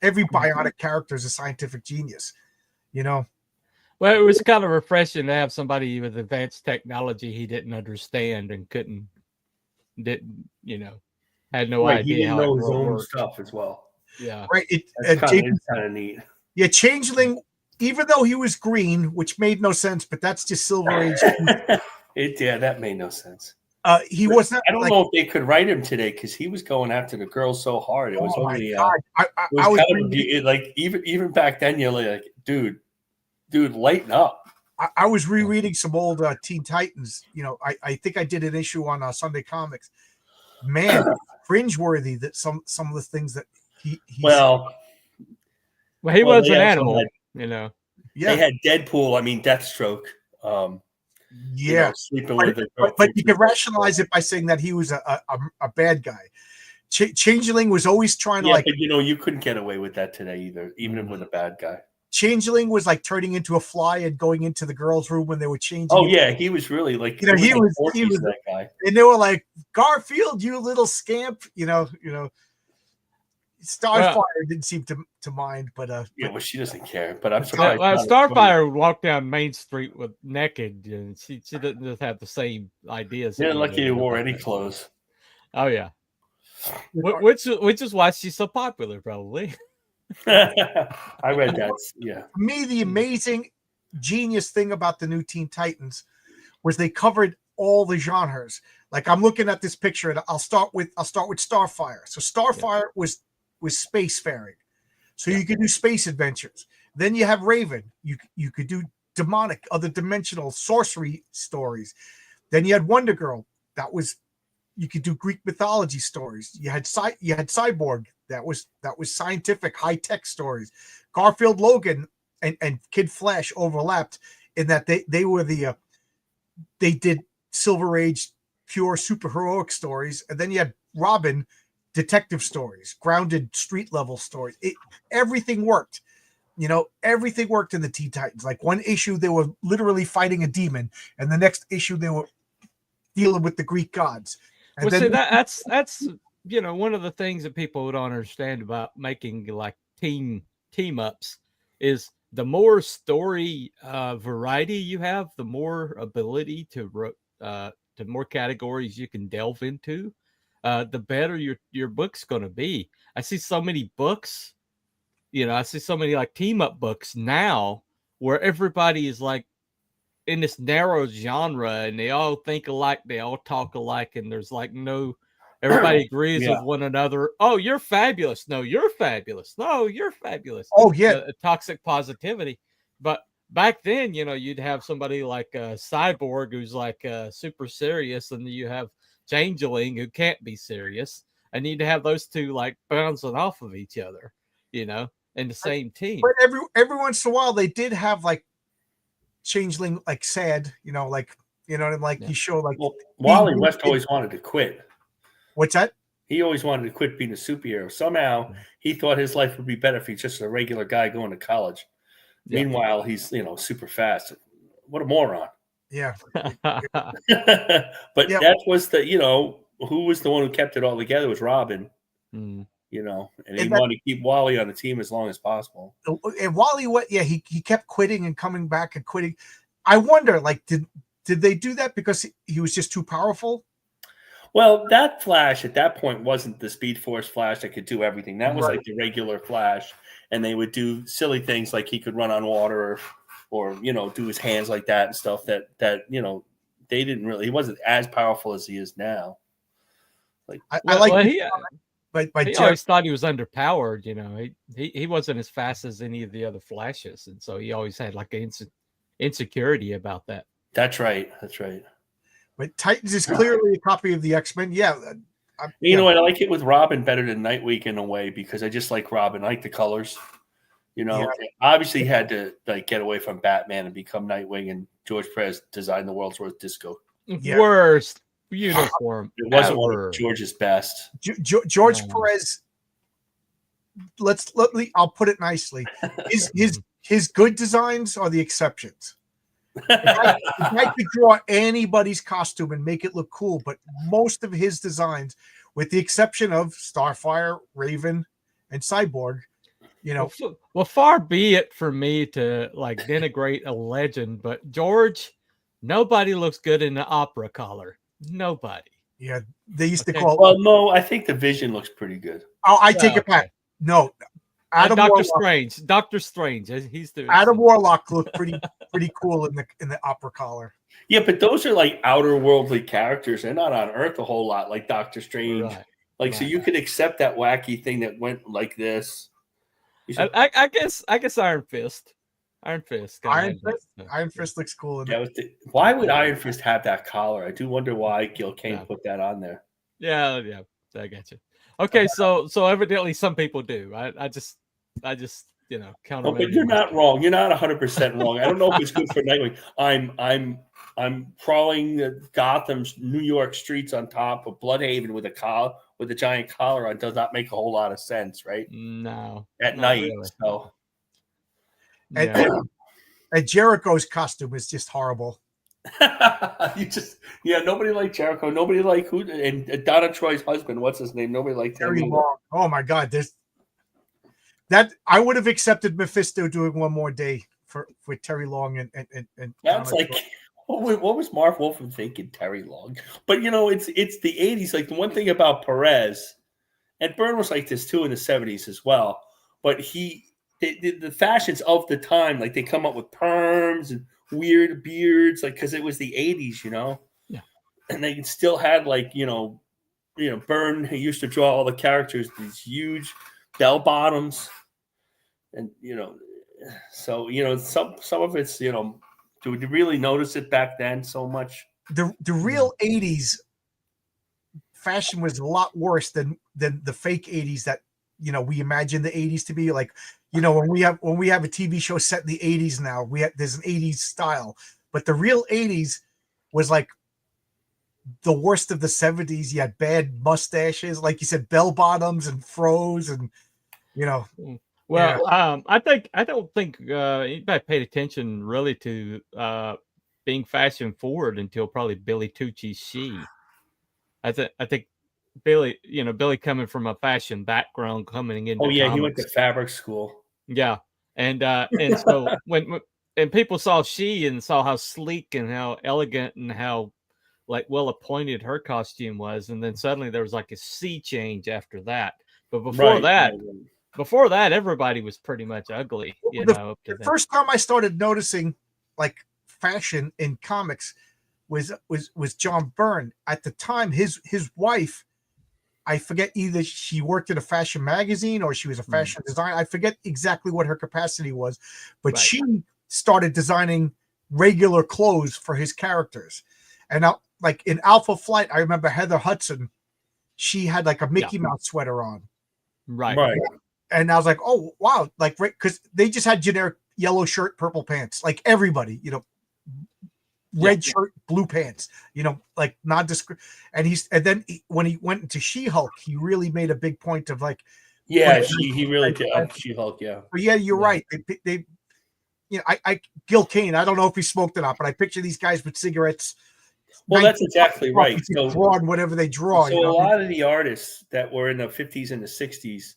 every bionic character is a scientific genius. Well, it was kind of refreshing to have somebody with advanced technology he didn't understand and had no idea. He didn't how know it his own worked. stuff as well. Yeah, right. It's kind of neat. Yeah, Changeling, even though he was green, which made no sense, but that's just Silver Age. That made no sense. He was not. I don't know if they could write him today, because he was going after the girls so hard. It was only. Even back then, you're like, dude, lighten up. I was rereading some old Teen Titans. I think I did an issue on Sunday Comics. Man, cringeworthy that some of the things that he well, he was an animal. Yeah, they had Deadpool. I mean, Deathstroke. Sleeping with it. But you can rationalize it by saying that he was a bad guy. Changeling was always trying to but you couldn't get away with that today either, even with a bad guy. Changeling was like turning into a fly and going into the girls' room when they were changing. Oh yeah, he was really like he was that guy. And they were like, Garfield, you little scamp. Starfire didn't seem to mind, but well, she doesn't care. But I'm surprised. Starfire would walk down Main Street with naked, and she didn't just have the same ideas. She didn't look like he wore any clothes. Oh yeah, which is why she's so popular, probably. I read that. Yeah. For me, the amazing genius thing about the new Teen Titans was they covered all the genres. Like, I'm looking at this picture, and I'll start with Starfire. So Starfire was spacefaring, so you could do space adventures. Then you have Raven. You could do demonic, other dimensional sorcery stories. Then you had Wonder Girl. You could do Greek mythology stories. You had Cyborg. That was scientific, high tech stories. Garfield, Logan, and Kid Flash overlapped in that they did Silver Age pure superheroic stories, and then you had Robin, detective stories, grounded street level stories. Everything worked. Everything worked in the Teen Titans. Like, one issue they were literally fighting a demon, and the next issue they were dealing with the Greek gods. And that's one of the things that people don't understand about making like team ups is the more story variety you have, the more ability to more categories you can delve into, the better your book's going to be. I see so many books, I see so many like team up books now where everybody is like in this narrow genre and they all think alike, they all talk alike, and there's like everybody agrees with one another. Oh, you're fabulous. No, you're fabulous. No, you're fabulous. Oh, yeah. Toxic positivity. But back then, you'd have somebody like Cyborg who's like super serious, and you have Changeling who can't be serious, and you'd have those two like bouncing off of each other, in the same team. But every once in a while, they did have like Changeling like sad, you show like. Well, Wally West always wanted to quit. What's that? He always wanted to quit being a superhero. Somehow he thought his life would be better if he's just a regular guy going to college. Yeah. Meanwhile, he's super fast. What a moron. Yeah. But that was who was the one who kept it all together was Robin. And he wanted to keep Wally on the team as long as possible. And Wally, he kept quitting and coming back and quitting. I wonder, like, did they do that because he was just too powerful? Well, that Flash at that point wasn't the Speed Force Flash that could do everything. That was like the regular Flash, and they would do silly things like he could run on water or do his hands like that and stuff that they didn't really. He wasn't as powerful as he is now. Like I like. He always thought he was underpowered. He wasn't as fast as any of the other Flashes, and so he always had like an insecurity about that. That's right. But Titans is clearly a copy of the X-Men. Yeah, You know, I like it with Robin better than Nightwing in a way because I just like Robin. I like the colors. You know, obviously he had to like get away from Batman and become Nightwing, and George Perez designed the world's worst disco. Worst uniform. It wasn't one of George's best. George Perez. I'll put it nicely. His good designs are the exceptions. If I could draw anybody's costume and make it look cool, but most of his designs, with the exception of Starfire, Raven, and Cyborg, you know. Well, far be it for me to like denigrate a legend, but George, nobody looks good in the opera collar. Nobody. Yeah, they used to call. Well, no, I think the Vision looks pretty good. Oh, I take it back. No, Doctor Strange. He's the Adam Warlock looked pretty cool in the opera collar. Yeah, but those are like outer worldly characters. They're not on Earth a whole lot, like Doctor Strange. Right. So you could accept that wacky thing that went like this. I guess Iron Fist. Iron Fist looks cool. Why would Iron Fist have that collar? I do wonder why Gil Kane put that on there. Yeah, I get you. Okay, so evidently some people do. I just count. Oh, but you're not wrong. You're not 100% wrong. I don't know if it's good for Nightwing. I'm crawling Gotham's New York streets on top of Bloodhaven with a giant collar on. Does not make a whole lot of sense, right? No. At night. Really. So. And Jericho's costume is just horrible. Nobody liked Jericho. Nobody liked and Donna Troy's husband. What's his name? Nobody liked Terry Long. Oh my God, that I would have accepted Mephisto doing one more day with Terry Long and that's like what was Marv Wolfman thinking? Terry Long, but it's the 80s. Like the one thing about Perez, and Byrne was like this too in the 70s as well. But the fashions of the time, like they come up with perms and weird beards, like because it was the 80s, Yeah. And they still had like Byrne, who used to draw all the characters, these huge bell bottoms, and so some of it's do we really notice it back then so much? The real 80s fashion was a lot worse than the fake 80s that we imagine the 80s to be. Like when we have a TV show set in the 80s now, there's an 80s style, but the real 80s was like the worst of the 70s. You had bad mustaches, like you said, bell bottoms and fros, and Well, I don't think anybody paid attention really to being fashion forward until probably Billy Tucci's She. I think Billy coming from a fashion background, coming into comics, he went to fabric school. Yeah, and so when people saw She and saw how sleek and how elegant and how like well appointed her costume was, and then suddenly there was like a sea change after that. But before that, everybody was pretty much ugly. The first time I started noticing like fashion in comics was John Byrne. At the time, his wife, I forget, either she worked at a fashion magazine or she was a fashion designer. I forget exactly what her capacity was, but she started designing regular clothes for his characters. And now, like in Alpha Flight, I remember Heather Hudson. She had like a Mickey Mouse sweater on. Right. And I was like, oh, wow. Like, because they just had generic yellow shirt, purple pants, like everybody, red shirt, blue pants, like nondescript. And then when he went into She-Hulk, he really made a big point of like, he really did. She-Hulk, yeah. But you're right. They Gil Kane, I don't know if he smoked or not, but I picture these guys with cigarettes. Well, that's exactly right. So drawing whatever they draw. So a lot of the artists that were in the 50s and the 60s,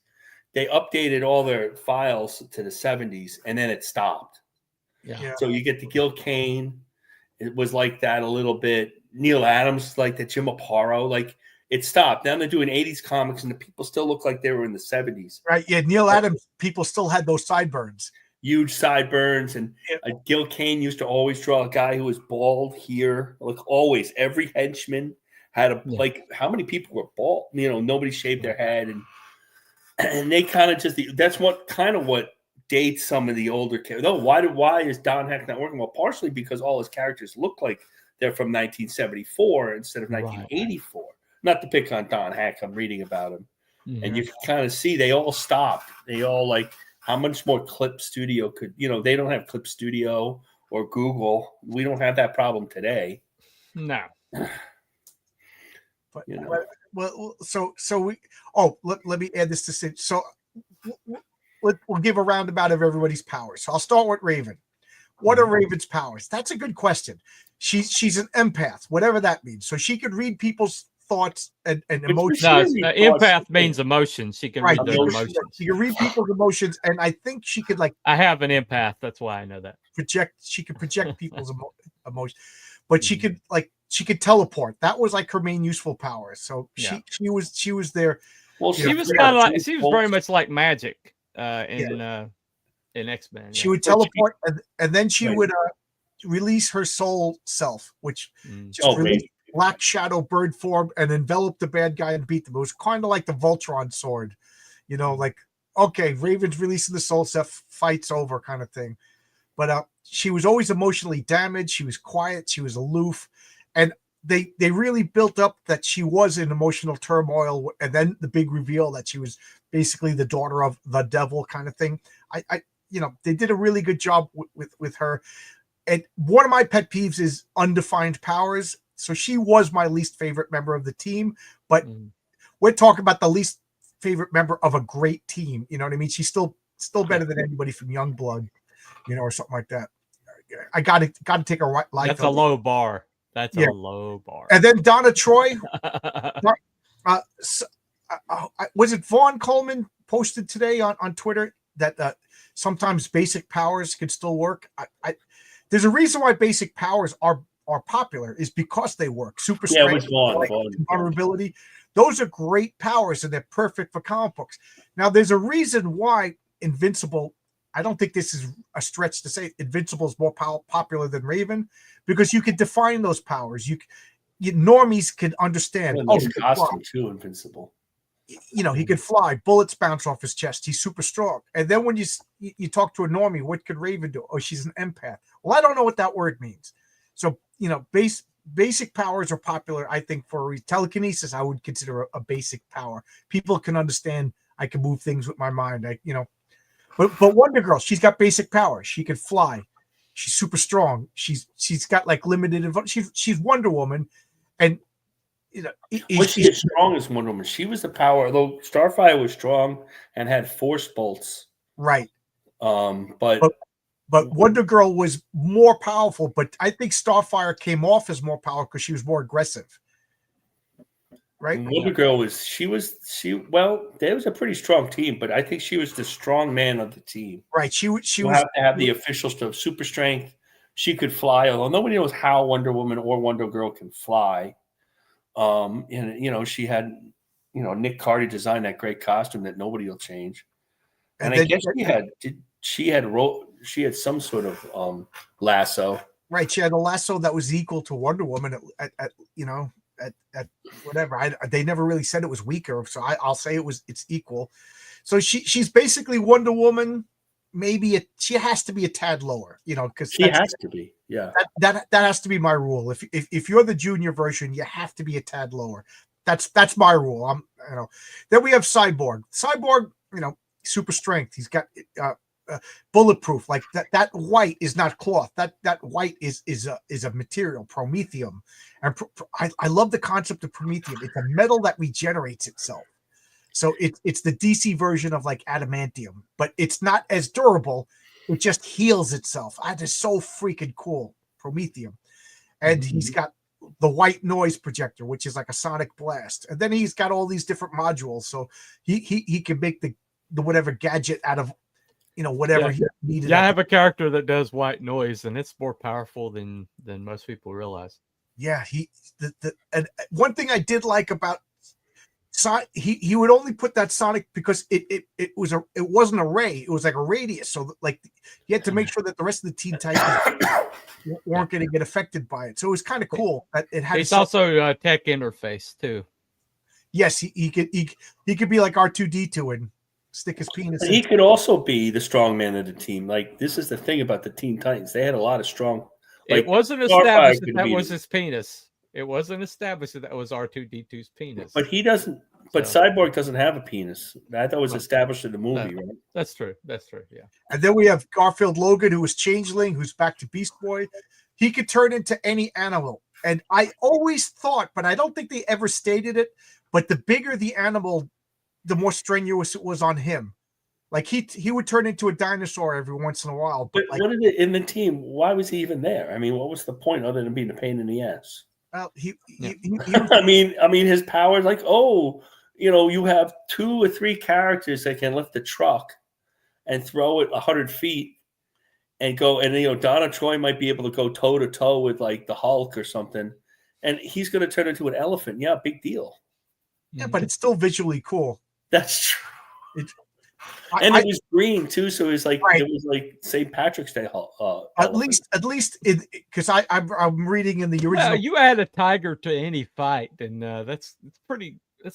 they updated all their files to the 70s, and then it stopped. Yeah. So you get the Gil Kane. It was like that a little bit. Neil Adams, like the Jim Aparo, like it stopped. Now they're doing 80s comics, and the people still look like they were in the 70s. Right. Yeah. Neil Adams, people still had those sideburns. Huge sideburns. And Gil Kane used to always draw a guy who was bald here. Like always, every henchman had like how many people were bald? Nobody shaved their head. And they kind of that's what dates some of the older characters. No, why is Don Heck not working? Well, partially because all his characters look like they're from 1974 instead of 1984. not to pick on Don Hack, I'm reading about him. Mhm. And you can kind of see they all stopped. They all like, how much more Clip Studio could, they don't have Clip Studio or Google. We don't have that problem today. No. But, You know. well, so we. Let me add this to say. So we'll give a roundabout of everybody's powers. So I'll start with Raven. What are Raven's powers? That's a good question. She's an empath, whatever that means. So she could read people's thoughts and emotions. No, Really empath means emotions. She can read those emotions. She can read people's emotions, and I think she could I have an empath. That's why I know that. She could project people's emotions, but she could teleport. That was like her main useful power. So she was there. Well, she was kind of like, she was very much like Magic in X-Men. She would teleport, and then she would release her soul self, which just released Black Shadow bird form and enveloped the bad guy and beat them. It was kind of like the Voltron sword, like, okay, Raven's releasing the soul self, fight's over kind of thing. But she was always emotionally damaged. She was quiet. She was aloof. And they really built up that she was in emotional turmoil. And then the big reveal that she was basically the daughter of the devil kind of thing. They did a really good job with her. And one of my pet peeves is undefined powers. So she was my least favorite member of the team, but we're talking about the least favorite member of a great team. You know what I mean? She's still better than anybody from Youngblood, or something like that. I got to take a right. That's a low bar. That's a low bar. And then Donna Troy. Was it Vaughn Coleman posted today on Twitter that sometimes basic powers can still work? There's a reason why basic powers are popular is because they work. Super strength, vulnerability. Those are great powers and they're perfect for comic books. Now, there's a reason why Invincible, I don't think this is a stretch to say Invincible is more popular than Raven, because you can define those powers. You normies can understand. His costume too, Invincible. He could fly. Bullets bounce off his chest. He's super strong. And then when you talk to a normie, what could Raven do? Oh, she's an empath. Well, I don't know what that word means. So, basic powers are popular. I think for telekinesis, I would consider a basic power. People can understand. I can move things with my mind. But Wonder Girl, she's got basic powers. She can fly. She's super strong. She's got like limited. She's Wonder Woman, and was she as strong as Wonder Woman? She was the power. Although Starfire was strong and had force bolts, right? But Wonder Girl was more powerful. But I think Starfire came off as more powerful because she was more aggressive. Right. Wonder Girl was there was a pretty strong team, but I think she was the strong man of the team. Right. She was have to have the official stuff, super strength. She could fly, although nobody knows how Wonder Woman or Wonder Girl can fly. And she had, Nick Cardy designed that great costume that nobody will change. And I guess she had some sort of lasso. Right. She had a lasso that was equal to Wonder Woman at whatever. They never really said it was weaker, so I'll say it's equal. So she's basically Wonder Woman. Maybe she has to be a tad lower, because she has to be. Yeah, that has to be my rule. If you're the junior version, you have to be a tad lower. That's my rule. Then we have Cyborg. Cyborg, super strength. He's got bulletproof. Like that white is not cloth. That white is a material, promethium. And I love the concept of promethium. It's a metal that regenerates itself. So it's the DC version of like adamantium, but it's not as durable. It just heals itself. That is so freaking cool. Promethium. And he's got the white noise projector, which is like a sonic blast. And then he's got all these different modules. So he can make the whatever gadget out of whatever he needed. Yeah, I have a character that does white noise, and it's more powerful than most people realize. Yeah, and one thing I did like about he would only put that sonic because it wasn't a ray, it was like a radius. So like he had to make sure that the rest of the Teen Titans weren't going to get affected by it. So it was kind of cool that it had. It's also a tech interface too. Yes, he could be like R2-D2 and stick his penis. He could also be the strong man of the team. Like, this is the thing about the Teen Titans. They had a lot of strong. It wasn't established that was his penis. It wasn't established that was R2D2's penis. But he doesn't. But So- Cyborg doesn't have a penis. That was No. established in the movie, right? That's true. That's true. Yeah. And then we have Garfield Logan, who was Changeling, who's back to Beast Boy. He could turn into any animal. And I always thought, but I don't think they ever stated it, but the bigger the animal, the more strenuous it was on him. Like he would turn into a dinosaur every once in a while. But But like, what did it in the team? Why was he even there? I mean, what was the point other than being a pain in the ass? well, he I mean, his powers, like, oh, you have 2 or 3 characters that can lift a truck and throw it 100 feet and go, and Donna Troy might be able to go toe to toe with like the Hulk or something, and he's going to turn into an elephant. Yeah, big deal. yeah, but it's still visually cool. That's true. It It was green too, so it was like Right. it was like St. Patrick's Day. at least because I'm reading in the original. Well, you add a tiger to any fight, and that's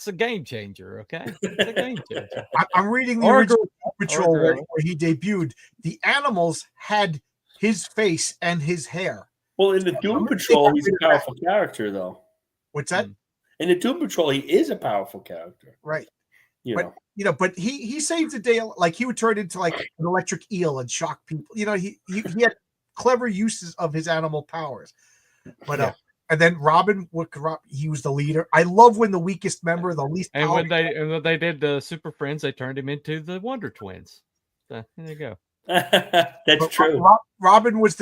a game changer. Okay, it's a game changer. I'm reading the Or original Patrol or where girl. he debuted. The animals had his face and his hair. Well, in the Doom Patrol, he's a powerful character, though. What's that? In the Doom Patrol, he is a powerful character. Right. You But- know. But he saved the day. Like he would turn into like an electric eel and shock people. He had clever uses of his animal powers. But and then Robin, he was the leader. I love when the weakest member, the least. And when they did the Super Friends, they turned him into the Wonder Twins. So there you go. That's true. Robin was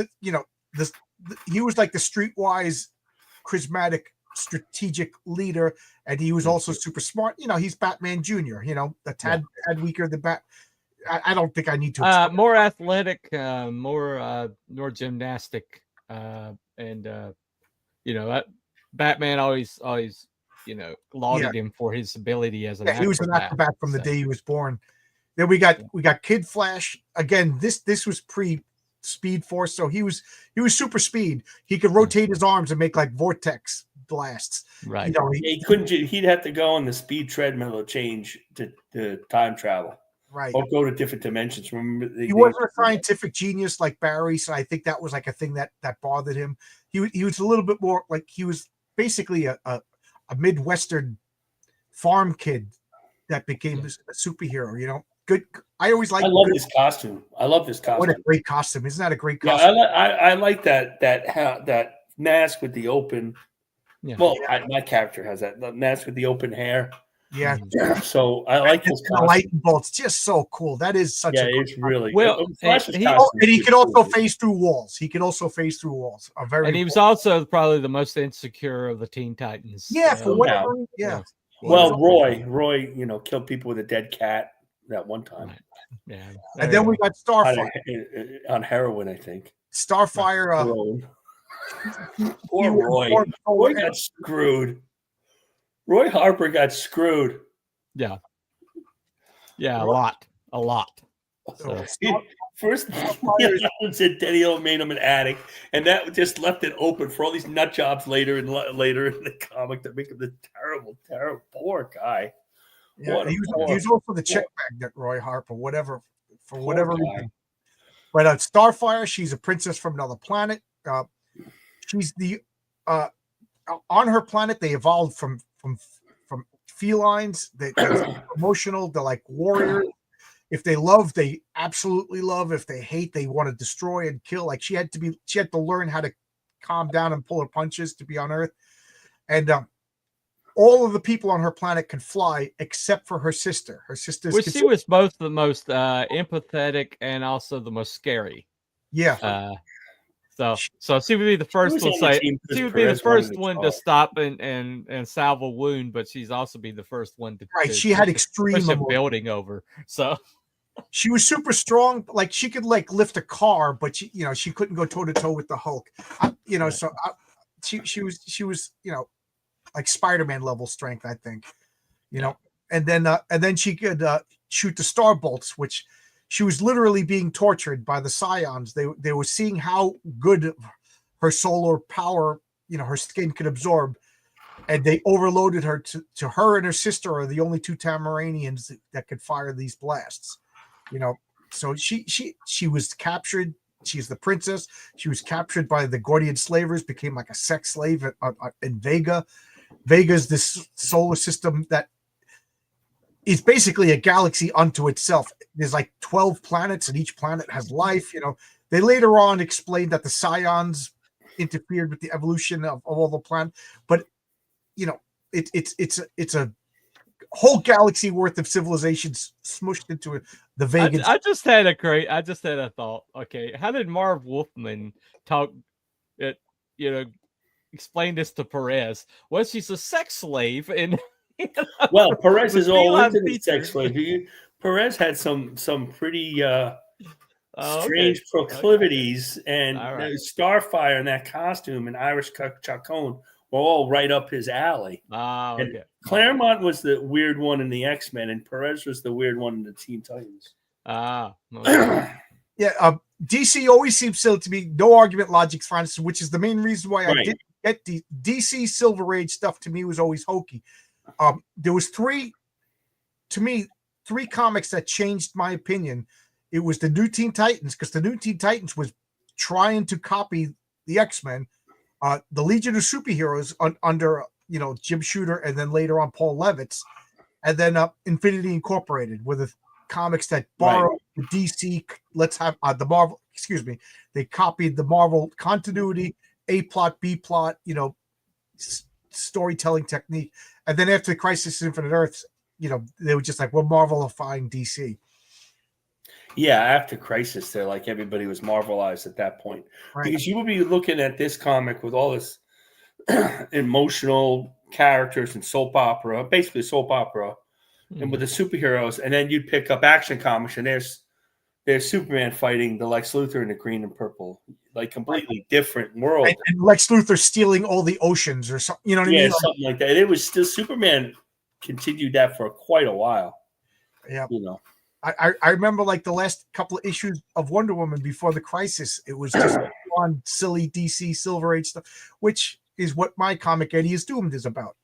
he was like the streetwise, charismatic, strategic leader, and he was also super smart. He's Batman Jr. A tad weaker than Bat. I don't think I need to. explain. More athletic, more gymnastic, and Batman always lauded him for his ability as an he was an acrobat from the day he was born. Then we got Kid Flash again. This was pre Speed Force, so he was super speed. He could rotate his arms and make like vortex blasts. Right. He couldn't. He'd have to go on the speed treadmill to change to time travel. Right. Or go to different dimensions. Remember, He wasn't a scientific genius like Barry, so I think that was like a thing that bothered him. He was a little bit more like he was basically a Midwestern farm kid that became a superhero. Good. I always like. I love this costume. What a great costume! Isn't that a great Yeah, costume? I like that mask with the open. Yeah. Well, my character has that the mask with the open hair. Yeah. So I like this The costume. lightning bolts, just so cool. That is such a. It's really Well, Flash's he- costume And he is could also cool. phase through walls. A very. And he was also probably the most insecure of the Teen Titans. Yeah, for whatever. yeah. Yeah. Well, Roy, killed people with a dead cat that one time. Right. Yeah. And then we got Starfire. On heroin, I think. Starfire. Heroin. Poor Roy. Roy got screwed. Roy Harper got screwed. Yeah. Yeah, a lot. So, First, said Denny made him an addict, and that just left it open for all these nut jobs later in the comic that make him the terrible poor guy. yeah, he was also the check magnet, Roy Harper, for whatever guy. reason. But Starfire, she's a princess from another planet. She's the on her planet. They evolved from felines. They're emotional. They're like warriors. If they love, they absolutely love. If they hate, they want to destroy and kill. Like she had to learn how to calm down and pull her punches to be on Earth. And all of the people on her planet can fly except for her sister. Her sister's Which she was both the most empathetic and also the most scary. yeah. So she would be the first was one on the say team 'cause she would be the Perez wanted first to one to talk. stop and salve a wound, but she's also be the first one to Right. She had push extreme a emotion. building over. So She was super strong. Like she could like lift a car, but she couldn't go toe to toe with the Hulk. She was like Spider-Man level strength, I think. And then she could shoot the star bolts, which she was literally being tortured by the Scions. They were seeing how good her solar power, her skin could absorb, and they overloaded her to her and her sister are the only two Tamaranians that could fire these blasts. So she was captured. she's the princess. She was captured by the Gordian slavers, became like a sex slave in Vega. Vega's this solar system that is basically a galaxy unto itself. There's like 12 planets, and each planet has life. They later on explained that the Scions interfered with the evolution of all the planets, but it's a whole galaxy worth of civilizations smushed into the Vegas. I just had a thought. Okay, how did Marv Wolfman talk it? Explain this to Perez. Well, she's a sex slave, and well, Perez is all into the featured. sex slave. Perez had some pretty strange okay. proclivities, and All right. Starfire in that costume and Irish Chacon were all right up his alley. Ah, And okay. Claremont was the weird one in the X-Men, and Perez was the weird one in the Teen Titans. Ah, okay. Yeah, DC always seems silly to me. No argument, logic's fine, which is the main reason why I didn't get the DC Silver Age stuff. To me, was always hokey. There was three comics that changed my opinion. It was the New Teen Titans, because the New Teen Titans was trying to copy the X-Men. The Legion of Superheroes under Jim Shooter, and then later on Paul Levitz, and then Infinity Incorporated were the comics that borrowed the DC. Let's have the Marvel. Excuse me. They copied the Marvel continuity, A plot, B plot, storytelling technique, and then after Crisis Infinite Earths, they were just like, we're Marvelifying DC. Yeah, after Crisis, they're like everybody was Marvelized at that point. Right. Because you would be looking at this comic with all this emotional characters and soap opera, basically soap opera, and with the superheroes, and then you'd pick up Action Comics, and there's Superman fighting the Lex Luthor in the green and purple, like completely different world. And Lex Luthor stealing all the oceans or something, you know what I mean? Yeah, something like that. And it was still Superman continued that for quite a while. Yeah. I remember like the last couple of issues of Wonder Woman before the Crisis, it was just on silly DC Silver Age stuff, which is what my comic Eddie is Doomed is about.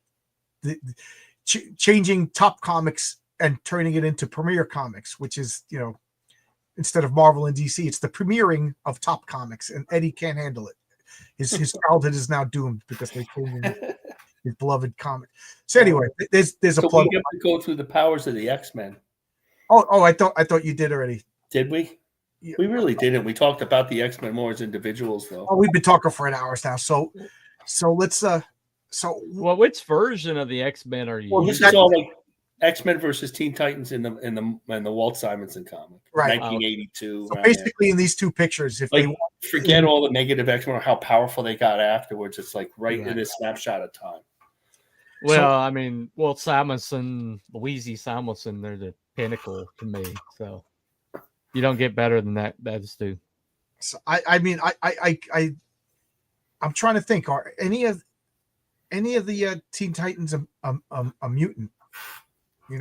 Changing Top Comics and turning it into Premier Comics, which is, instead of Marvel and DC, it's the premiering of Top Comics, and Eddie can't handle it. His childhood is now doomed because they changed his beloved comic. So anyway, there's a plug. We have to go through the powers of the X-Men. Oh, I thought you did already. Did we? Yeah. We really didn't. We talked about the X-Men more as individuals, though. Oh, we've been talking for an hour now. So let's well, which version of the X-Men are you? Well, this is all like X-Men versus Teen Titans in the Walt Simonson comic, right? 1982. So basically, in these two pictures, if they forget all the negative X-Men or how powerful they got afterwards, it's like right in a snapshot of time. Well, I mean, Walt Simonson, Louise Simonson, they're the pinnacle to me. So you don't get better than that. That's due. So I'm trying to think. Are any of the Teen Titans a mutant? Would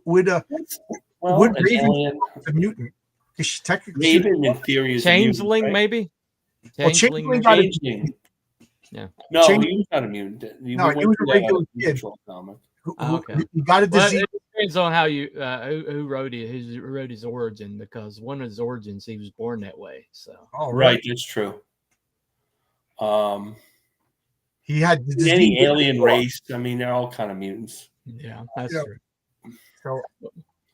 Raven be a mutant? Because she technically Raven in theory is Changeling, mutant, right? maybe. Changeling got a yeah. No, he was not a mutant. He was a regular kid. Okay. He got a disease. It depends on how you who wrote his origin, because one of his origins he was born that way. So right, that's true. He had any alien race. I mean, they're all kind of mutants. Yeah, that's true. So,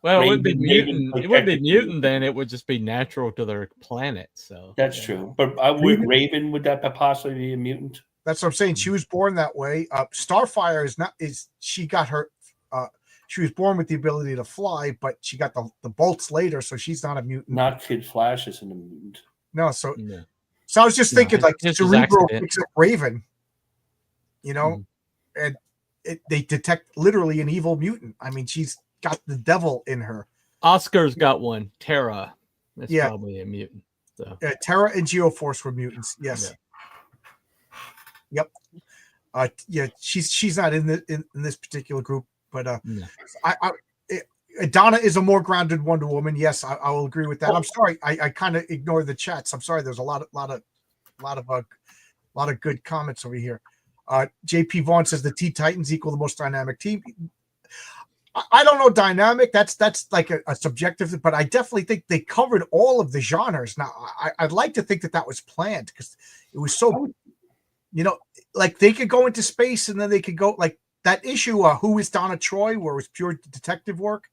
well, it would be mutant. It would be mutant. Then it would just be natural to their planet. So that's true. But Raven, would that possibly be a mutant? That's what I'm saying. She was born that way. Starfire is not. She got her? She was born with the ability to fly, but she got the bolts later, so she's not a mutant. Not Kid Flash isn't a mutant. No. So I was just thinking, like Cerebro picks up Raven, and they detect literally an evil mutant. I mean, she's got the devil in her. Oscar's got one. Terra. That's probably a mutant. So. Terra and Geoforce were mutants. Yes. Yep. She's not in this particular group, but Donna is a more grounded Wonder Woman. Yes, I will agree with that. I'm sorry, I kind of ignored the chats. I'm sorry. There's a lot of good comments over here. JP Vaughn says the Teen Titans equal the most dynamic team. I don't know dynamic. That's like a subjective, but I definitely think they covered all of the genres. Now, I'd like to think that that was planned because it was so, like they could go into space and then they could go like that issue. Who is Donna Troy, where it was pure detective work.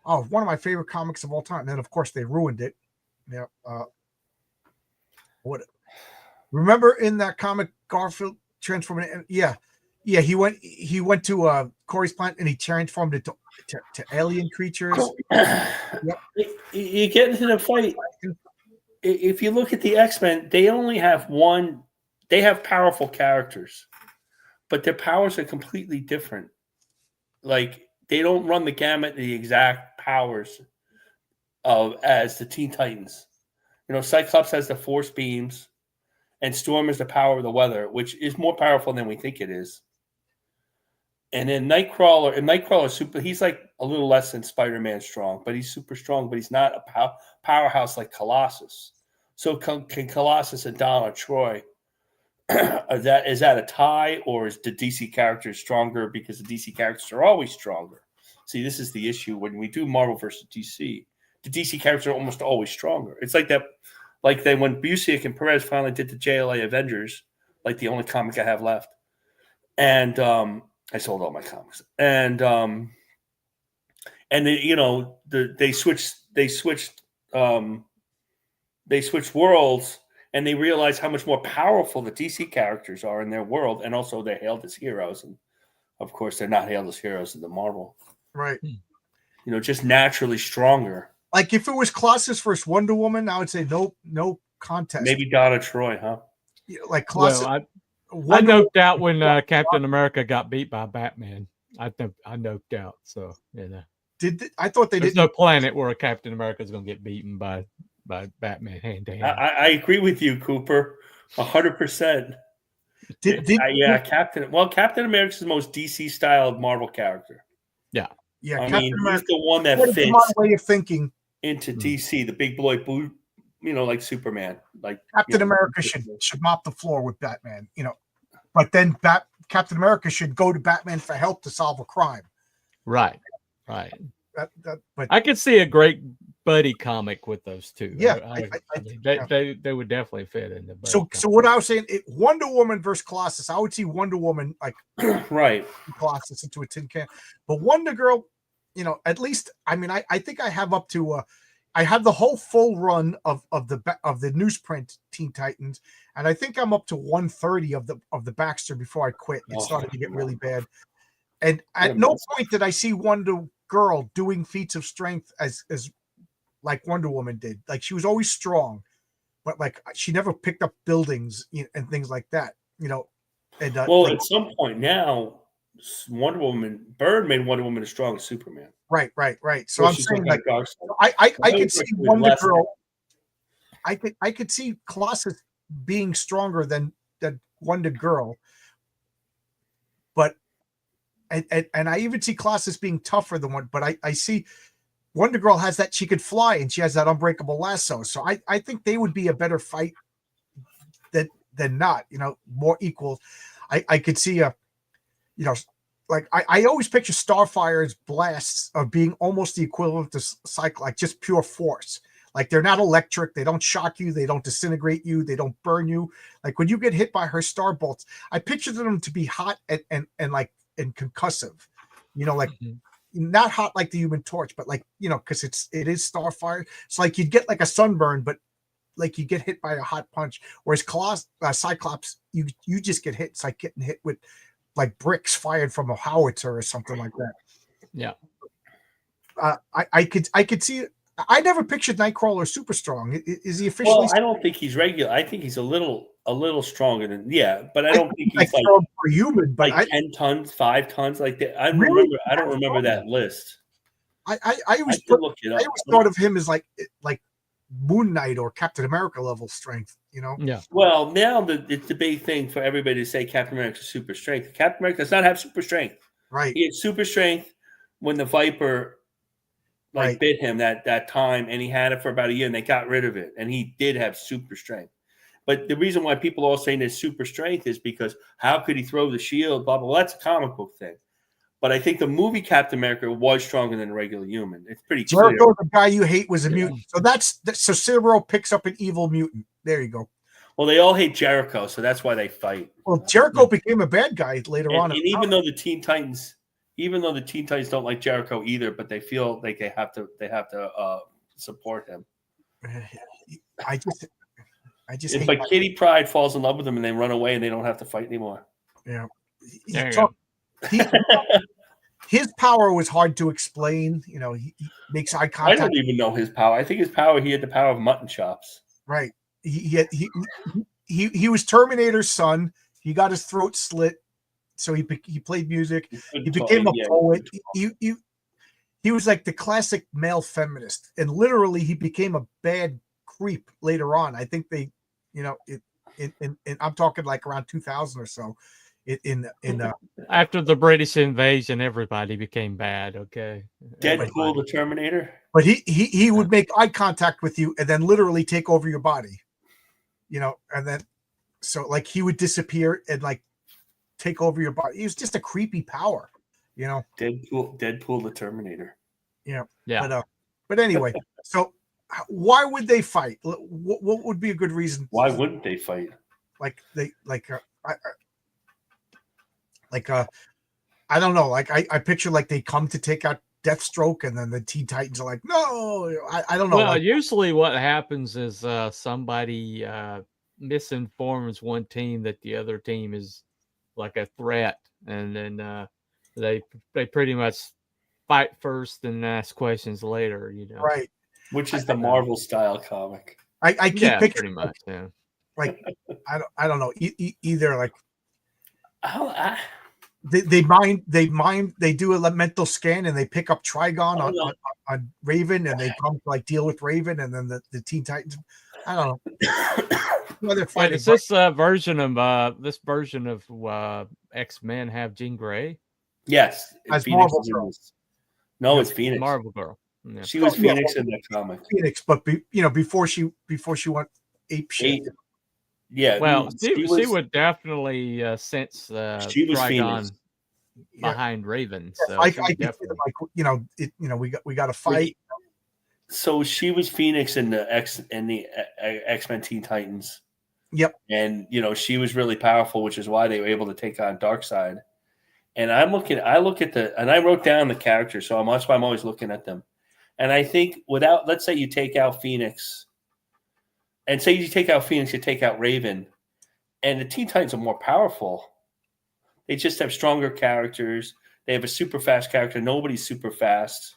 Oh, one of my favorite comics of all time. And then of course they ruined it. Yeah. What? Remember in that comic Garfield transforming? Yeah. He went to Corey's plant and he transformed it to alien creatures. Yep. You get into the fight. If you look at the X-Men, they only have one. They have powerful characters, but their powers are completely different. Like they don't run the gamut, the exact powers as the Teen Titans. Cyclops has the force beams, and Storm is the power of the weather, which is more powerful than we think it is. And then Nightcrawler super. He's like a little less than Spider-Man strong, but he's super strong. But he's not a powerhouse like Colossus. So can Colossus and Donna Troy? Is that a tie, or is the DC characters stronger because the DC characters are always stronger? See, this is the issue when we do Marvel versus DC. The DC characters are almost always stronger. It's like that, like when Busiek and Perez finally did the JLA Avengers, like the only comic I have left, and I sold all my comics, and they switched worlds. And they realize how much more powerful the DC characters are in their world, and also they're hailed as heroes. And of course, they're not hailed as heroes in the Marvel, right? Just naturally stronger. Like if it was Colossus versus Wonder Woman, I would say no contest. Maybe Donna Troy, huh? Like Colossus. Well, I noped out when Captain America got beat by Batman. I noped out. So I thought they There's no planet where Captain America is going to get beaten by Batman hand to hand. I agree with you, Cooper, 100%. Captain America's the most DC styled Marvel character. Yeah. I mean, he's the one that fits my way of thinking into DC, the big boy boot, like Superman. Like Captain America should mop the floor with Batman, but then Captain America should go to Batman for help to solve a crime. Right. But I could see a great buddy comic with those two. Yeah, they would definitely fit in the. So what I was saying, Wonder Woman versus Colossus, I would see Wonder Woman like right Colossus into a tin can, but Wonder Girl, at least I mean I think I have up to I have the whole full run of the newsprint Teen Titans, and I think I'm up to 130 of the Baxter before I quit. It started to get really bad, and at no point did I see Wonder Girl doing feats of strength as like Wonder Woman did. Like she was always strong, but like she never picked up buildings and things like that. And at some point now, Bird made Wonder Woman as strong as Superman. Right. So I'm saying like I could see Wonder Girl. I could see Colossus being stronger than Wonder Girl, but and I even see Colossus being tougher than one. But I see Wonder Girl has that she could fly and she has that unbreakable lasso. So I think they would be a better fight than not. More equal. I could see like I always picture Starfire's blasts of being almost the equivalent to Cyclops, like just pure force. Like they're not electric, they don't shock you, they don't disintegrate you, they don't burn you. Like when you get hit by her star bolts, I picture them to be hot and concussive. Like not hot like the Human Torch, but like because it is Starfire. It's like you'd get like a sunburn, but like you get hit by a hot punch. Whereas Cyclops, you just get hit. It's like getting hit with like bricks fired from a howitzer or something like that. Yeah. I could see it. I never pictured Nightcrawler super strong. Is he officially? Well, I don't think he's regular. I think he's a little stronger than but I don't think he's like for human, but like 10 tons, 5 tons, like that. I don't remember that list. I always thought of him as like Moon Knight or Captain America level strength. Yeah. Well, now it's the big thing for everybody to say Captain America's super strength. Captain America does not have super strength. Right. He had super strength when the Viper bit him that time, and he had it for about a year, and they got rid of it, and he did have super strength. But the reason why people are saying there's super strength is because how could he throw the shield? Blah blah. Well, that's a comic book thing. But I think the movie Captain America was stronger than a regular human. It's pretty Jericho, clear. the guy you hate, was a mutant. So Cyril picks up an evil mutant. There you go. Well, they all hate Jericho, so that's why they fight. Well, Jericho became a bad guy later on. And even though the Teen Titans don't like Jericho either, but they feel like they have to support him. I just It's hate like Kitty Pryde falls in love with him and they run away and they don't have to fight anymore. Yeah. There you go. His power was hard to explain. You know, he makes eye I contact. don't even know his power. I think his power, he had the power of mutton chops. Right. He was Terminator's son. He got his throat slit, so he played music. He became a poet. He was like the classic male feminist, and literally he became a bad creep later on. I think they, you know, I'm talking like around 2000 or so. After the British invasion, everybody became bad. Okay, Deadpool the Terminator. But he would make eye contact with you and then literally take over your body, you know, and then so like he would disappear and like take over your body. He was just a creepy power, you know. Deadpool the Terminator. Yeah. yeah. But anyway, so why would they fight? What would be a good reason? Why wouldn't they fight? I don't know. Like I picture like they come to take out Deathstroke, and then the Teen Titans are like, no, I don't know. Well, like, usually what happens is somebody misinforms one team that the other team is like a threat, and then they pretty much fight first and ask questions later. You know, right? Which is the Marvel style comic. I keep picturing pretty much. Yeah. Like I don't know either. Like Oh, they do a mental scan and they pick up Trigon on Raven, and they come to like deal with Raven, and then the Teen Titans. I don't know. They're fighting. Is this version of X-Men have Jean Grey? yes. As Phoenix Marvel is in Girl. this. No, it's Phoenix. Marvel Girl. Yeah. She was Phoenix in that comic. Phoenix, but before she went ape shit. Yeah. Well, she would definitely sense she was Trigon Phoenix. behind Raven. So I she would can see them, like, we got to fight. So she was Phoenix in the X-Men Teen Titans. Yep. And she was really powerful, which is why they were able to take on Darkseid. And I look at and I wrote down the characters, so that's why I'm always looking at them. And I think let's say you take out Phoenix, and say you take out Phoenix, you take out Raven, and the Teen Titans are more powerful. They just have stronger characters. They have a super fast character. Nobody's super fast.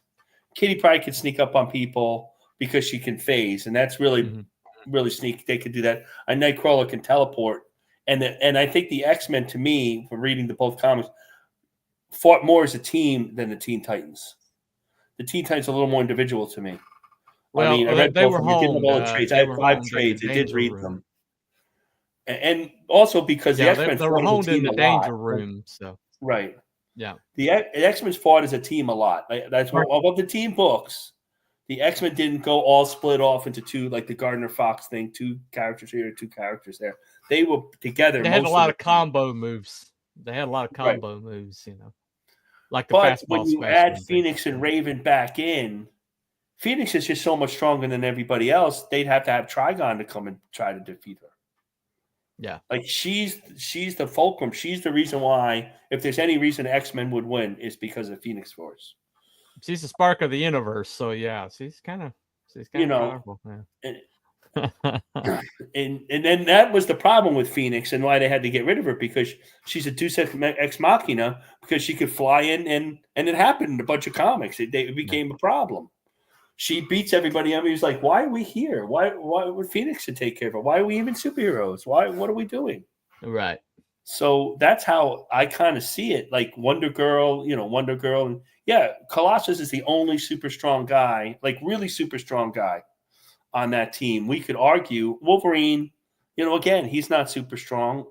Kitty Pryde can sneak up on people because she can phase, and that's really, really sneaky. They could do that. A Nightcrawler can teleport, and I think the X-Men, to me, from reading both comics, fought more as a team than the Teen Titans. The Teen Titans are a little more individual to me. Well, I mean, I read they both were of them. I didn't have all the honed, trades. they I had were 5 honed in trades. the I did danger read room. them. And also because the X-Men they were fought as honed a in team the a danger lot. room. So Right. yeah, The X-Men fought as a team a lot. That's what of the team books. The X-Men didn't go all split off into two, like the Gardner Fox thing, 2 characters here, 2 characters there. They were together. they had a lot of combo moves. They had a lot of combo moves, like the but fastball when you special add and Phoenix things. and Raven back in, Phoenix is just so much stronger than everybody else. They'd have to have Trigon to come and try to defeat her. Yeah, like she's the fulcrum. She's the reason why, if there's any reason X-Men would win, is because of Phoenix Force. she's the spark of the universe. So yeah, she's kind of powerful. Yeah. And then that was the problem with Phoenix and why they had to get rid of her, because she's a Deus Ex Machina, because she could fly in, and it happened in a bunch of comics. It became a problem. She beats everybody. I mean, he's like, why are we here? Why would Phoenix to take care of her? Why are we even superheroes? What are we doing? Right. So that's how I kind of see it. Like Wonder Girl, and yeah, Colossus is the only super strong guy, like really super strong guy on that team. We could argue Wolverine, again, he's not super strong.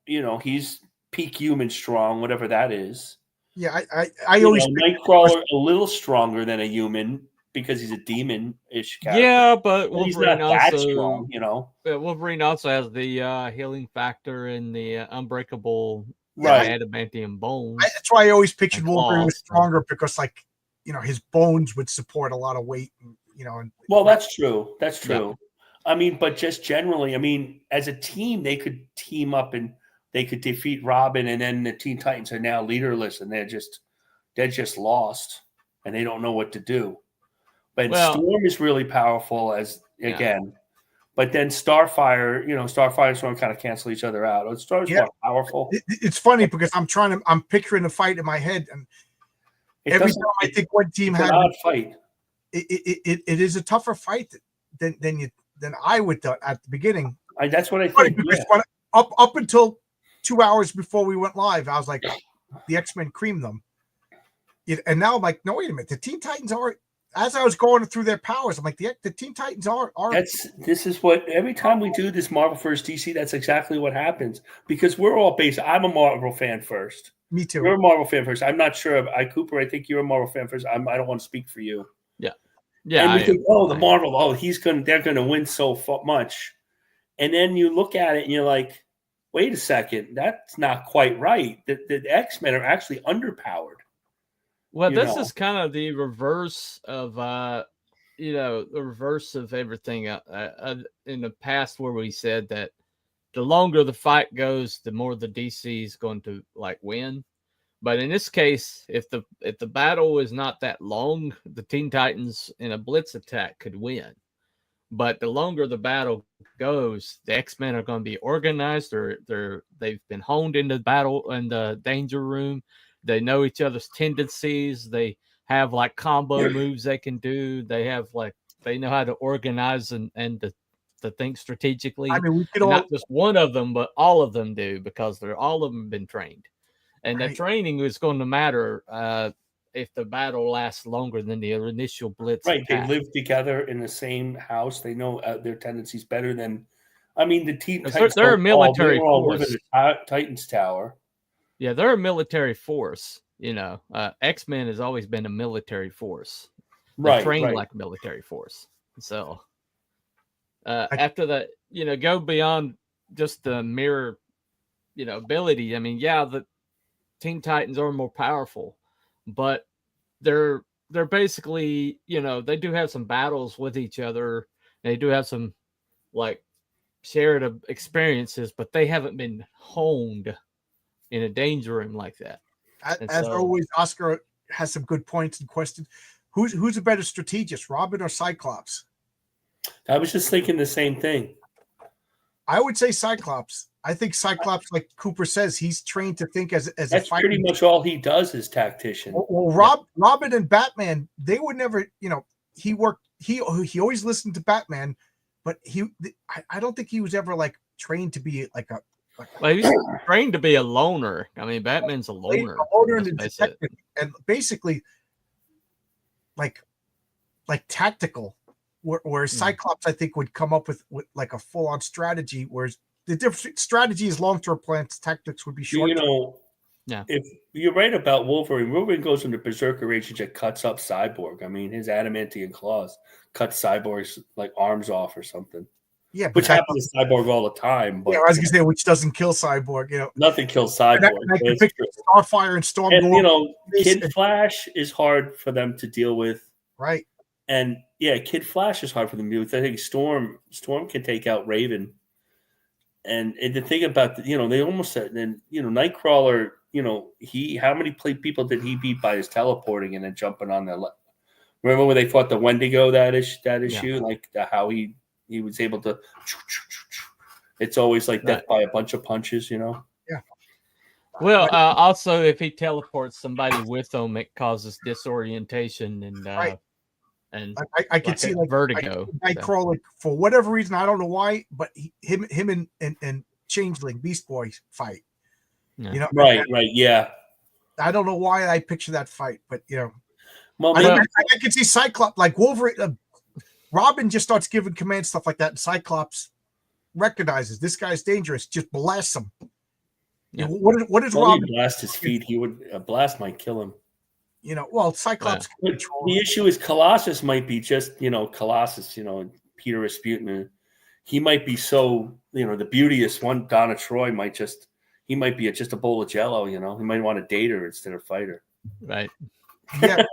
He's peak human strong, whatever that is. Yeah, I always Nightcrawler a little stronger than a human because he's a demon-ish character. Yeah, but Wolverine Wolverine not that also strong, Wolverine also has the healing factor and the unbreakable Right. adamantium bones. That's why I always pictured And Wolverine was claws. stronger because, like, his bones would support a lot of weight. And, and Well, that's true. That's Yeah. true. I mean, but just generally, I mean, as a team, they could team up and they could defeat Robin, and then the Teen Titans are now leaderless, and they're just lost, and they don't know what to do. But Storm is really powerful again. But then Starfire, Starfire and Storm kind of cancel each other out. Star's more powerful. It's funny because I'm picturing a fight in my head, and every time I think one team had an odd fight. It is a tougher fight than I would at the beginning. That's what I think. Because up until 2 hours before we went live, I was like, the X-Men creamed them. And now I'm like, no, wait a minute. The Teen Titans are, as I was going through their powers, I'm like, the Teen Titans are. This is what, every time we do this Marvel versus DC, that's exactly what happens. Because we're all I'm a Marvel fan first. Me too. You're a Marvel fan first. I'm not sure. Cooper, I think you're a Marvel fan first. I don't want to speak for you. Yeah. Yeah. And we think, they're going to win so much. And then you look at it and you're like, wait a second, that's not quite right. The X-Men are actually underpowered. Well, this is kind of the reverse of, the reverse of everything in the past, where we said that the longer the fight goes, the more the DC is going to win. But in this case, if the battle is not that long, the Teen Titans in a blitz attack could win. But the longer the battle goes, the X-Men are going to be organized. They've been honed into the battle in the danger room. They know each other's tendencies. They have combo moves they can do. They have they know how to organize and to think strategically. I mean, not just one of them, but all of them do, because all of them have been trained. And the training is going to matter if the battle lasts longer than the initial blitz. Right. Attack. They live together in the same house. They know their tendencies better than, the Teen Titans. They're a military force. Live in the Titans Tower. Yeah, they're a military force. X-Men has always been a military force. They train like a military force. So after that, go beyond just the mere, ability. I mean, the Teen Titans are more powerful, but they're basically, they do have some battles with each other. They do have some shared experiences, but they haven't been honed in a danger room like that. As always, Oscar has some good points and questions. Who's a better strategist, Robin or Cyclops? I was just thinking the same thing. I would say Cyclops. I think Cyclops, like Cooper says, he's trained to think as That's a fighter. Pretty much all he does is tactician. Well, Robin and Batman, they would never, he always listened to Batman, but I don't think he was ever trained to be well, he's trained to be a loner. I mean, Batman's a loner. A loner and a detective, and basically tactical. Whereas Cyclops, I think, would come up with a full-on strategy, whereas the different strategy is long-term plans, tactics would be short-term. If you're right about Wolverine, Wolverine goes into Berserker Rage and just cuts up Cyborg. I mean, his adamantium claws cut Cyborg's arms off or something. Yeah, which happens to Cyborg all the time. But, I was gonna say, which doesn't kill Cyborg. Nothing kills Cyborg. And I can picture Starfire and Storm. And Kid Flash is hard for them to deal with, right? And Kid Flash is hard for them to deal with. I think Storm can take out Raven. And the thing about they almost said then Nightcrawler. How many people did he beat by his teleporting and then jumping on the? Remember when they fought the Wendigo that issue, how he was able to. It's always death by a bunch of punches, Yeah. Well, also if he teleports somebody with him, it causes disorientation and and I could see vertigo. Nightcrawler, for whatever reason, I don't know why, but him and Changeling Beast Boy fight. Yeah. Right, yeah. I don't know why I picture that fight, but well, I could see Cyclops Wolverine. Robin just starts giving command stuff like that, and Cyclops recognizes this guy's dangerous, just blasts him. Yeah. What is Robin? Blast his feet. He would a blast might kill him. Cyclops. Yeah. The issue is Colossus might be just Colossus. Peter Rasputin. He might be so the beauteous one. Donna Troy might just he might be just a bowl of Jello. He might want to date her instead of fight her. Right. Yeah,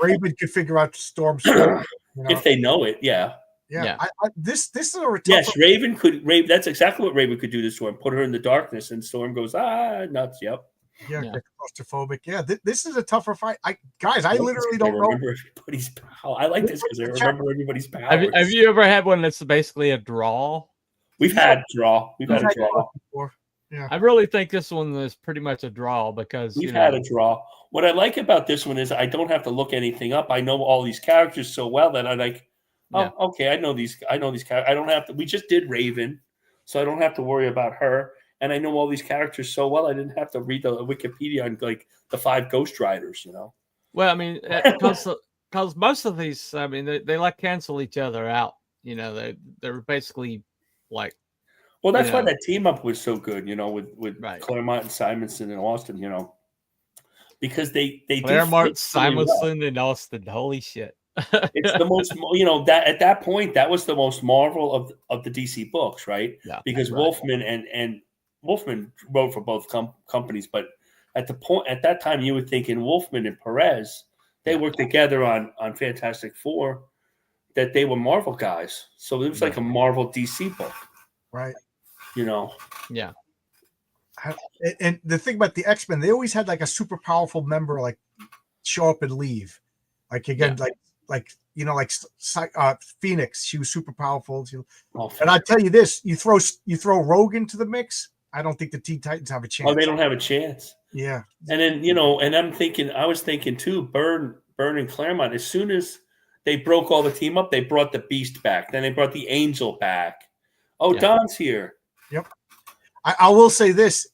Raven could figure out Storm's phone, if they know it. Yeah. Yeah. This is a tough. Yes, Raven could. That's exactly what Raven could do to Storm. Put her in the darkness, and Storm goes nuts. Yep. Yeah. Claustrophobic. Yeah, this is a tougher fight. I literally don't know. Remember everybody's power. I like this because I remember everybody's powers. Have you ever had one that's basically a draw? We've had draw. We've had a draw before. Yeah. I really think this one is pretty much a draw because we've had a draw. What I like about this one is I don't have to look anything up. I know all these characters so well that I like. Oh, okay. I know these characters. I don't have to. We just did Raven, so I don't have to worry about her. And I know all these characters so well. I didn't have to read the Wikipedia on like the 5 Ghost Riders. Well, I mean, because most of these, I mean, they like cancel each other out. They're basically like. Well, that's why that team up was so good. With right. Claremont and Simonson and Austin. Because they Claremont, Simonson, and Austin. Holy shit. It's the most, that at that point, that was the most Marvel of the DC books, right? Yeah, because Wolfman and Wolfman wrote for both companies, but at that time, you were thinking Wolfman and Perez, they worked together on Fantastic Four, that they were Marvel guys. So it was like a Marvel DC book, right? Yeah. And the thing about the X-Men, they always had like a super powerful member like show up and leave, like again, like Phoenix, she was super powerful. And I tell you this, you throw Rogue into the mix, I don't think the Teen Titans have a chance. Oh, they don't have a chance. Yeah. And then, and I was thinking too, Byrne and Claremont, as soon as they broke all the team up, they brought the Beast back. Then they brought the Angel back. Oh, Don's here. Yep. I will say this.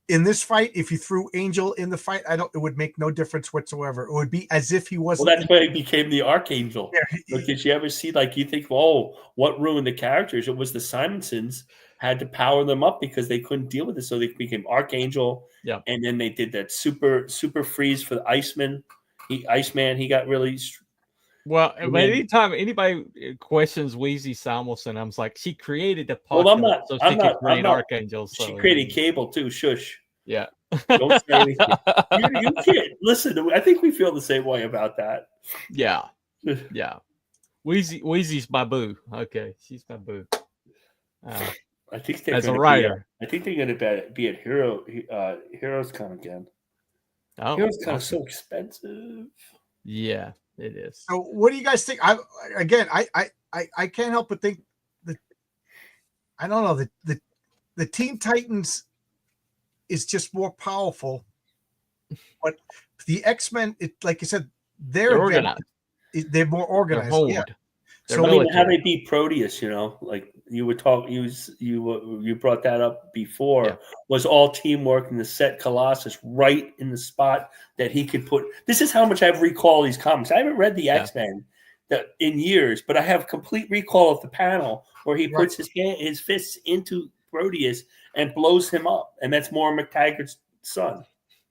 In this fight, if you threw Angel in the fight, it would make no difference whatsoever. It would be as if he wasn't. Well, that's why he became the Archangel. Yeah. Did you ever see, you think, what ruined the characters? It was the Simonsons had to power them up because they couldn't deal with it. So they became Archangel. Yeah. And then they did that super freeze for the Iceman. He got really. Well, anytime anybody questions Wheezy Samuelson, I'm like, she created the puppet so she could create Archangel. So, she created Cable too. Shush. Yeah. Don't say anything. You can't listen. I think we feel the same way about that. Yeah. Yeah. Wheezy's my boo. Okay, she's my boo. I think they're as a writer. I think they're going to be at Heroes Con again. Oh, Heroes Con is so expensive. Yeah. It is. So, what do you guys think? I can't help but think that I don't know the Teen Titans is just more powerful, but the X-Men, like you said, they're organized. They're more organized. Yeah. So how they beat Proteus, like you would talk, you brought that up before, was all teamwork and to set Colossus right in the spot that he could put. This is how much I have recall these comics. I haven't read the X-Men in years, but I have complete recall of the panel where he puts his fists into Proteus and blows him up, and that's Maura McTaggart's son.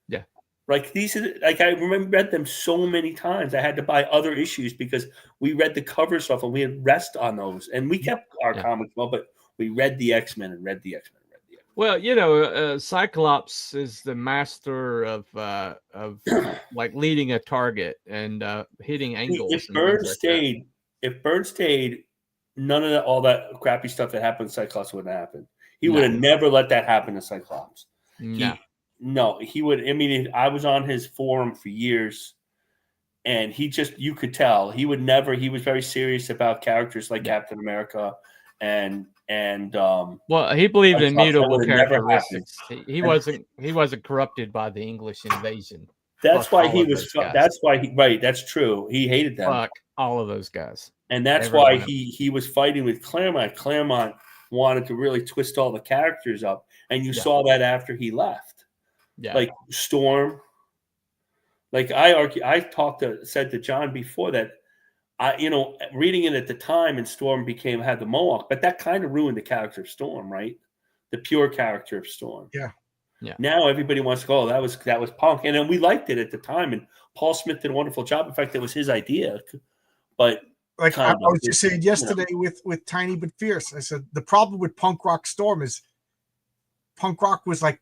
Yeah. Like I read them so many times. I had to buy other issues because we read the cover stuff and we had rest on those, and we kept our comics well, but we read the X-Men and read the X-Men. Well, Cyclops is the master of like leading a target and hitting angles. If Byrne stayed, none of all that crappy stuff that happened to Cyclops wouldn't happen. He would have never let that happen to Cyclops. No, he would. I mean, I was on his forum for years, and you could tell he would never. He was very serious about characters like Captain America, and well, he believed in mutable characteristics. He wasn't corrupted by the English invasion. That's why he was. That's why he. Right. That's true. He hated them. Fuck all of those guys. And that's why he was fighting with Claremont. Claremont wanted to really twist all the characters up, and you saw that after he left. Yeah. Like Storm. Like said to John before that, reading it at the time, and Storm had the Mohawk, but that kind of ruined the character of Storm, right? The pure character of Storm. Yeah. Yeah. Now everybody wants to go, that was Punk. And then we liked it at the time, and Paul Smith did a wonderful job. In fact, it was his idea. But like I was just saying yesterday with Tiny but Fierce, I said the problem with Punk Rock Storm is Punk Rock was like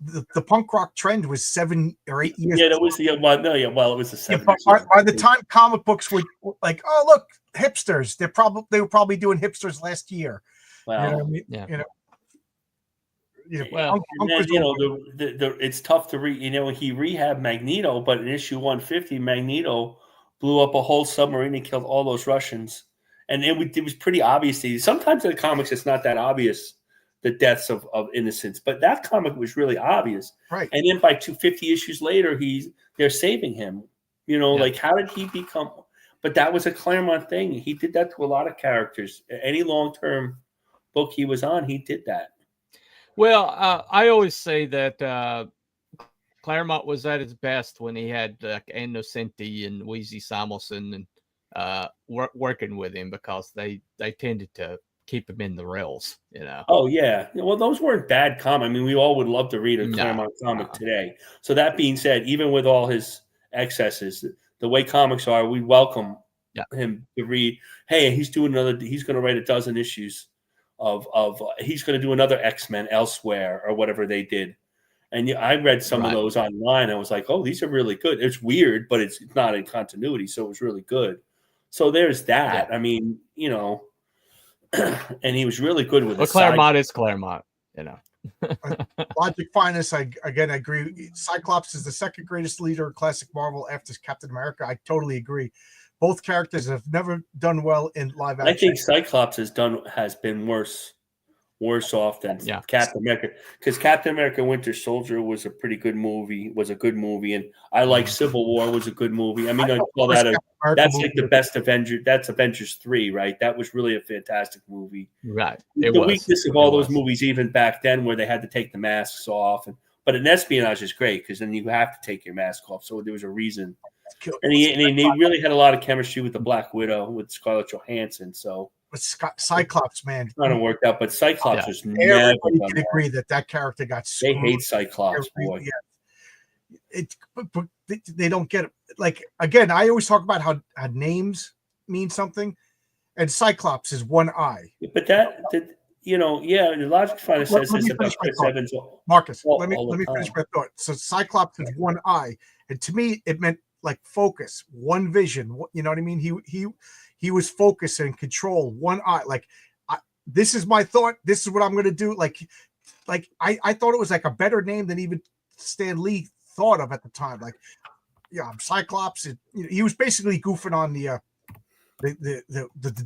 the punk rock trend was 7 or 8 years. Yeah, that was the well, no, yeah, well, it was the Yeah, 70s. but by the time comic books were like, oh look, hipsters, they were probably doing hipsters last year. Wow. You know what I mean? Yeah. Well, and then, it's tough to read. He rehabbed Magneto, but in issue 150, Magneto blew up a whole submarine and killed all those Russians. And it was pretty obvious. Sometimes in the comics, it's not that obvious, the deaths of innocents. But that comic was really obvious. Right. And then by 250 issues later, they're saving him. Like, how did he become? But that was a Claremont thing. He did that to a lot of characters. Any long-term book he was on, he did that. Well, I always say that Claremont was at his best when he had Ann Nocenti and Weezy Samuelson and working with him, because they tended to keep him in the rails, Oh, yeah. Well, those weren't bad comics. I mean, we all would love to read a Claremont comic today. So that being said, even with all his excesses, the way comics are, we welcome him to read, hey, he's going to write a dozen issues he's going to do another X-Men elsewhere or whatever they did. And I read some of those online. I was like, oh, these are really good. It's weird, but it's not in continuity, so it was really good. So there's that. Yeah. I mean, and he was really good with it. Claremont is Claremont, Logic Finest, I agree. Cyclops is the second greatest leader of classic Marvel after Captain America. I totally agree. Both characters have never done well in live action. I think Cyclops has been worse off than Captain America, because Captain America Winter Soldier was a pretty good movie. And I like Civil War was a good movie. I mean, that's like the best Avenger. That's Avengers 3, right? That was really a fantastic movie. Right. The weakness of all those movies, even back then, where they had to take the masks off, but an espionage is great because then you have to take your mask off. So there was a reason. And they really had a lot of chemistry with the Black Widow, with Scarlett Johansson. So, but Cyclops, man, kind of worked out. But Cyclops was never. Everybody can agree that character got screwed. They hate Cyclops, boy. Yeah. But they don't get it. Like, again, I always talk about how names mean something, and Cyclops is one eye. But the Logic Finest says this about Chris Evans. Marcus, let me finish my thought. So Cyclops is one eye, and to me, it meant like focus, one vision. You know what I mean? He was focused and control, one eye. Like, this is my thought. This is what I'm going to do. Like I thought it was like a better name than even Stan Lee thought of at the time. Like, Cyclops. He was basically goofing on the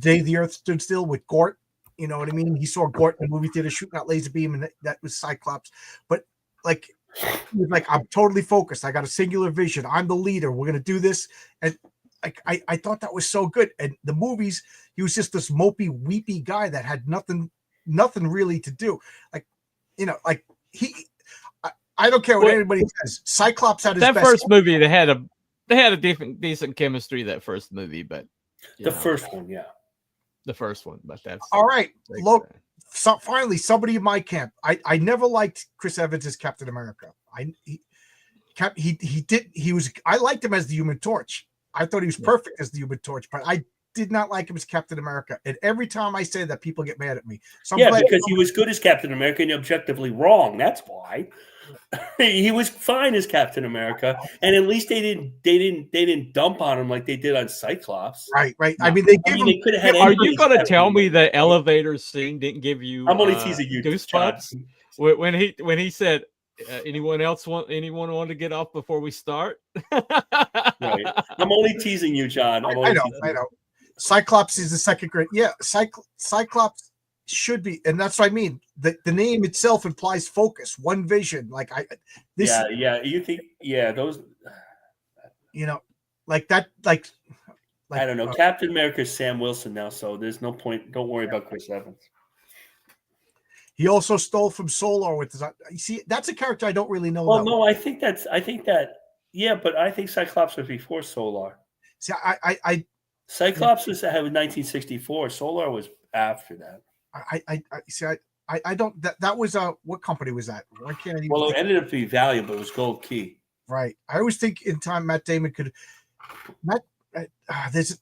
day the Earth stood still with Gort. You know what I mean? He saw Gort in the movie theater shooting out laser beam, and that was Cyclops. But like, he was like, I'm totally focused. I got a singular vision. I'm the leader. We're gonna do this. And like, I thought that was so good. And the movies, he was just this mopey, weepy guy that had nothing really to do. Like, like I don't care what anybody says. Cyclops had his that best first movie. They had a decent chemistry that first movie, but first one, yeah. The first one, but that's all right. Look, so finally, somebody in my camp. I never liked Chris Evans as Captain America. I liked him as the Human Torch. I thought he was perfect as the Human Torch, but I did not like him as Captain America. And every time I say that, people get mad at me. So because he was good as Captain America and objectively wrong. That's why. He was fine as Captain America, and at least they didn't dump on him like they did on Cyclops. Right. No. I mean, they could have had. Are you going to tell me the elevator scene didn't give you? I'm only teasing you, goosebumps when he said, "Anyone want to get off before we start?" Right. I'm only teasing you, John. I know. Cyclops is the second grade. Yeah, Cyclops should be, and that's what I mean. The name itself implies focus, one vision. Like you think those, like that, like I don't know. Captain America is Sam Wilson now, so there's no point. Don't worry about Chris Evans. He also stole from Solar with his. You see, that's a character I don't really know. Well, no, I think that but I think Cyclops was before Solar. See, Cyclops was 1964. Solar was after that. I don't. That was what company was that? Why can't I even it ended up being Valiant, but it was Gold Key. Right. I always think in time Matt Damon could. There's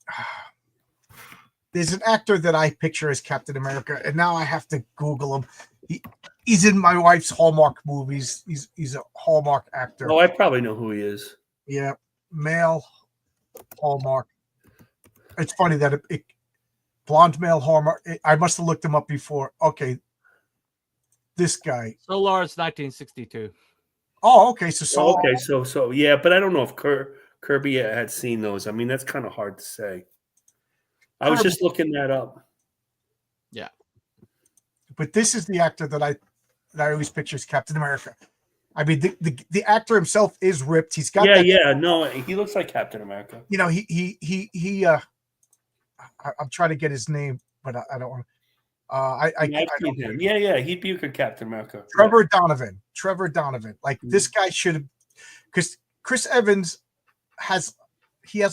an actor that I picture as Captain America, and now I have to Google him. He's in my wife's Hallmark movies. He's a Hallmark actor. Oh, I probably know who he is. Yeah, male Hallmark. It's funny that blonde male Hallmark. I must have looked him up before. Okay, this guy. Solar's 1962. Oh, okay. So Okay, so yeah, but I don't know if Kirby had seen those. I mean, that's kind of hard to say. I was just looking that up. Yeah, but this is the actor that I always picture as Captain America. I mean, the actor himself is ripped. He's got no, he looks like Captain America. You know, I'm trying to get his name, but I don't want to. I've seen him. Yeah, he'd be a good Captain America. Trevor Donovan. Like this guy should have, because Chris Evans has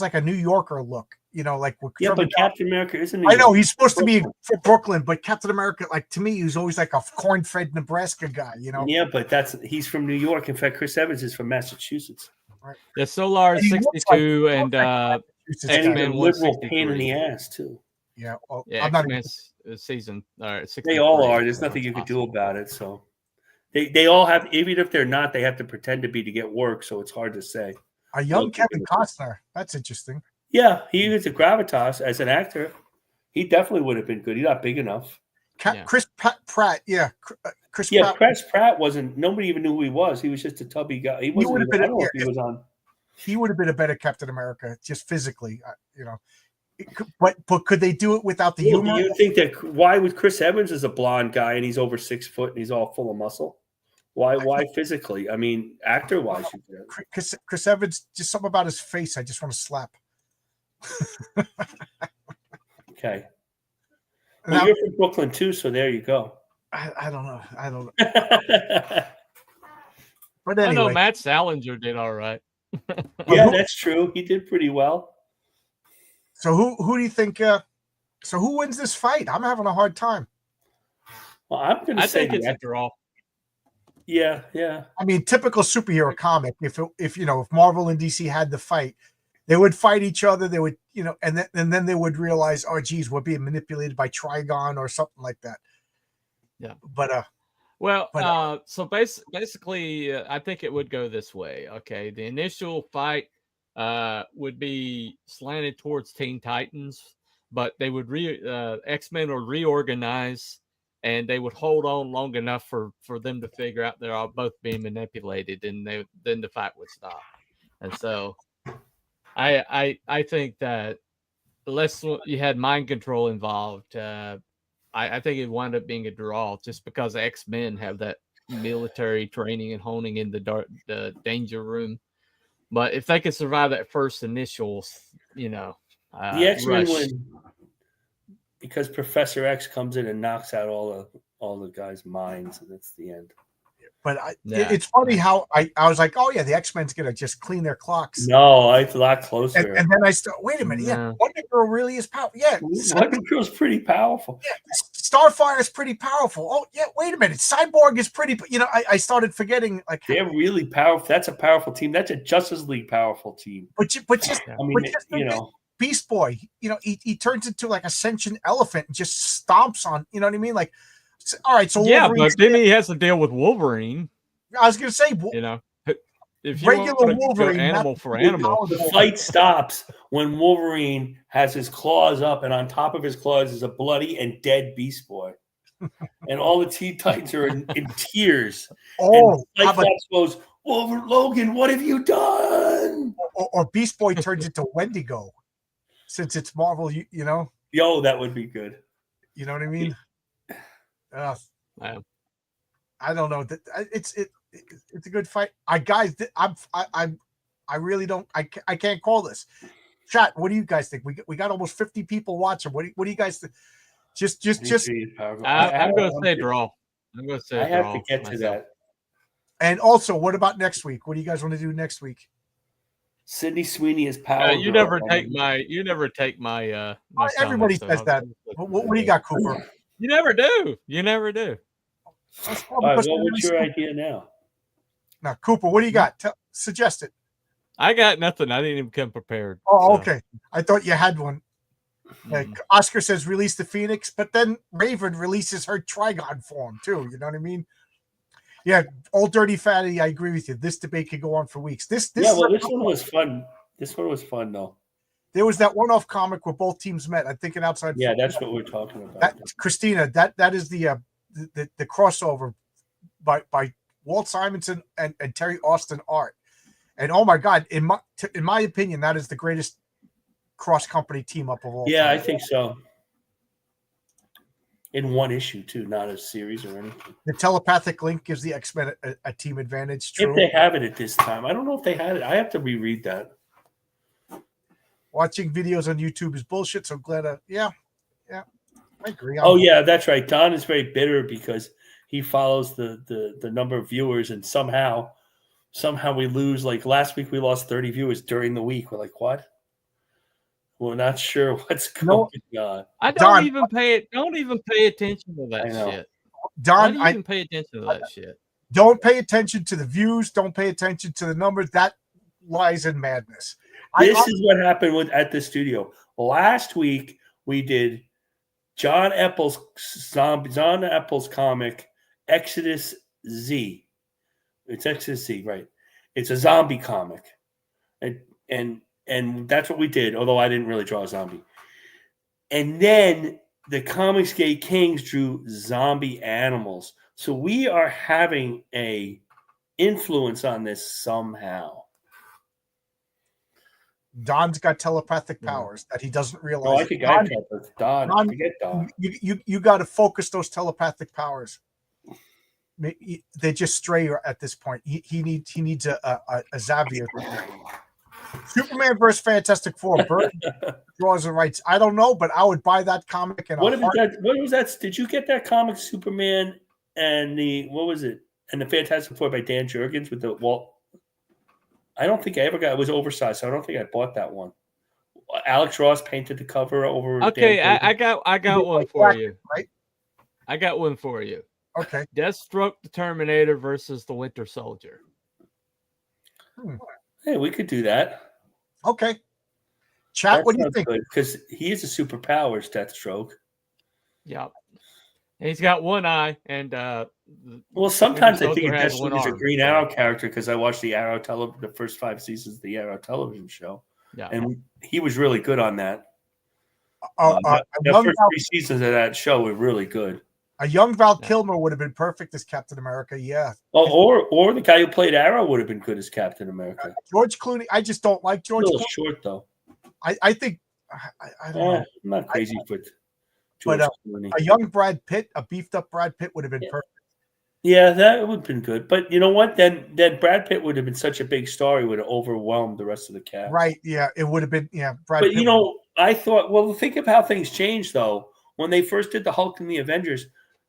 like a New Yorker look. You know, like but Captain America isn't. I know he's supposed to be from Brooklyn, but Captain America, like to me, he's always like a corn-fed Nebraska guy. You know. Yeah, but he's from New York. In fact, Chris Evans is from Massachusetts. Right. Yeah, Solar is 62 and X-Men was liberal pain in the ass too. Yeah, well, yeah, I'm not season. They all are. There's nothing you could do about it. So they all have, even if they're not, they have to pretend to be to get work. So it's hard to say. A young Kevin Costner. That's interesting. Yeah, he was a gravitas as an actor. He definitely would have been good. He's not big enough. Chris Pratt. Yeah, Chris. Yeah, Chris Pratt wasn't. Nobody even knew who he was. He was just a tubby guy. He wasn't. I don't know if he was on. He would have been a better Captain America, just physically. You know. But could they do it without the humor? Do you think that why would Chris Evans is a blonde guy and he's over 6 foot and he's all full of muscle? Why physically? I mean, actor wise, Chris Evans, just something about his face. I just want to slap. Okay. Well, you're from Brooklyn too, so there you go. I don't know. But anyway, I know Matt Salinger did all right. Yeah, that's true. He did pretty well. So who do you think? So who wins this fight? I'm having a hard time. Well, I'm going to say think it's a draw. Yeah. I mean, typical superhero comic. If Marvel and DC had the fight, they would fight each other. They would, and then they would realize, oh, geez, we're being manipulated by Trigon or something like that. Yeah. But so basically, I think it would go this way. Okay, the initial fight would be slanted towards Teen Titans, but they would X-Men would reorganize, and they would hold on long enough for them to figure out they're all both being manipulated, and then the fight would stop. And so I think that unless you had mind control involved, I think it wound up being a draw just because X-Men have that military training and honing in the danger room. But if they could survive that first initial, the X-Men win because Professor X comes in and knocks out all the guys' minds, and that's the end. But it's funny how I was like, oh yeah, the X-Men's gonna just clean their clocks. No, it's a lot closer. And then I start. Wait a minute, yeah, Wonder Girl really is powerful. Yeah, Wonder Girl's pretty powerful. Yeah, Starfire is pretty powerful. Oh yeah, wait a minute, Cyborg is pretty. I started forgetting like they're really powerful. That's a powerful team. That's a Justice League powerful team. But Beast Boy, he turns into like a sentient elephant and just stomps on. You know what I mean? Like, all right, so yeah, but then he has to deal with Wolverine. I was going to say, if you regular Wolverine, animal for animal, the fight stops when Wolverine has his claws up, and on top of his claws is a bloody and dead Beast Boy, and all the Teen Titans are in tears. Oh, and the goes, Logan, what have you done? Or Beast Boy turns into Wendigo, since it's Marvel. Yo, that would be good. You know what I mean? I don't know. It's a good fight. I really don't. I can't call this. Chat. What do you guys think? We got almost 50 people watching. What do you guys think? Just. I'm going to say draw. I'm going to say I have to get to that. And also, what about next week? What do you guys want to do next week? Sydney Sweeney is power. You never take my. Everybody says that. What do you got, Cooper? You never do. All right, what's your idea now? Now, Cooper, what do you got? Suggest it. I got nothing. I didn't even come prepared. Oh, okay. I thought you had one. Like Oscar says, release the Phoenix, but then Raven releases her Trigon form too. You know what I mean? Yeah, Old Dirty Fatty. I agree with you. This debate could go on for weeks. This Yeah, is well, this one was fun. This one was fun, though. there was that one-off comic where both teams met. I'm thinking outside. Yeah, that's what we're talking about. That Christina. That is the crossover by Walt Simonson and Terry Austin art. And oh my God, in my opinion, that is the greatest cross company team up of all Yeah, time. I think so. In one issue too, not a series or anything. The telepathic link gives the X-Men a team advantage. True. If they have it at this time, I don't know if they had it. I have to reread that. Watching videos on YouTube is bullshit. So glad I agree. Yeah, that's right. Don is very bitter because he follows the number of viewers, and somehow we lose. Like last week, we lost 30 viewers during the week. We're like, what? We're not sure what's going on. I don't even pay attention to that shit. Don, I don't even pay attention to that shit. Don't pay attention to the views. Don't pay attention to the numbers. That lies in madness. This is what happened at the studio. Last week, we did John Epples' comic, Exodus Z. It's Exodus Z, right? It's a zombie comic. And that's what we did, although I didn't really draw a zombie. And then the Comics Gay Kings drew zombie animals. So we are having a influence on this somehow. Don's got telepathic powers that he doesn't realize. Oh, I could get Don. Forget Don. You got to focus those telepathic powers. They just stray at this point. He needs a Xavier. Superman versus Fantastic Four. Bird draws and writes. I don't know, but I would buy that comic. What was that? Did you get that comic, Superman and the Fantastic Four by Dan Jurgens with the Walt? I don't think I ever got. It was oversized, so I don't think I bought that one. Alex Ross painted the cover over. Okay, I got one for you. Right. I got one for you. Okay. Deathstroke the Terminator versus the Winter Soldier. Hey, we could do that. Okay. Chat, what do you think? Because he is a superpowers, Deathstroke. Yeah. And he's got one eye, and well, sometimes I think has Deathstroke is a Green Arrow character because I watched the first 5 seasons of the Arrow television show. Yeah. And he was really good on that. The first 3 seasons of that show were really good. A young Val Kilmer would have been perfect as Captain America. Yeah. Oh, or the guy who played Arrow would have been good as Captain America. George Clooney. I just don't like George. A little short though. I think I don't know. I'm not crazy for George Clooney. A young Brad Pitt, a beefed up Brad Pitt would have been perfect. Yeah, that would have been good. But you know what? Then Brad Pitt would have been such a big star; he would have overwhelmed the rest of the cast. Right? Yeah, it would have been. Yeah, Brad. But Pitt I thought. Well, think of how things changed though. When they first did the Hulk and the Avengers,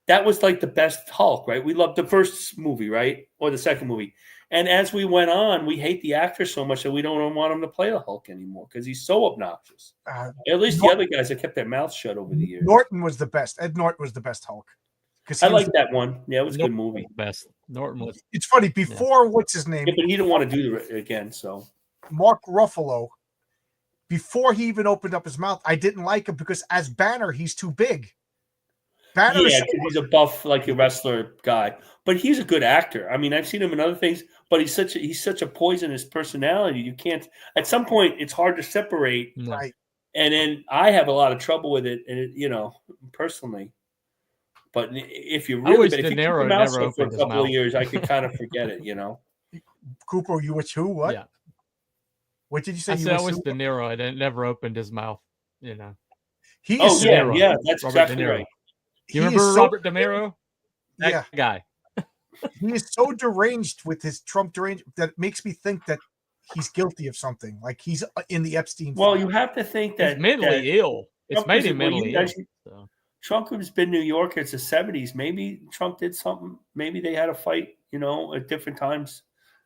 that was like the best Hulk, right? We loved the first movie, right, or the second movie. And as we went on, we hate the actor so much that we don't want him to play the Hulk anymore because he's so obnoxious. At least the other guys have kept their mouths shut over the years. Norton was the best. Ed Norton was the best Hulk. I like that one. Yeah, it was a good movie. Best Norton was. It's funny. Before what's his name? Yeah, but he didn't want to do it again. So Mark Ruffalo. Before he even opened up his mouth, I didn't like him because as Banner, he's too big. Banner, he's a buff, like a wrestler guy, but he's a good actor. I mean, I've seen him in other things, but he's such a poisonous personality. You can't. At some point, it's hard to separate. Right. And then I have a lot of trouble with it, and personally. But if you really, but if you keep your mouth shut for a couple of years, I could kind of forget it. Cooper, you wish who? What? Yeah. What did you say? I wish De Niro had never opened his mouth. He is. Yeah, that's exactly right. You remember Robert De Niro? That guy. He is so deranged with his Trump deranged that it makes me think that he's guilty of something. Like he's in the Epstein. Well, you have to think that he's mentally ill. It's made him mentally ill. So. Trump has been in New York since the 70s. Maybe Trump did something. Maybe they had a fight, at different times.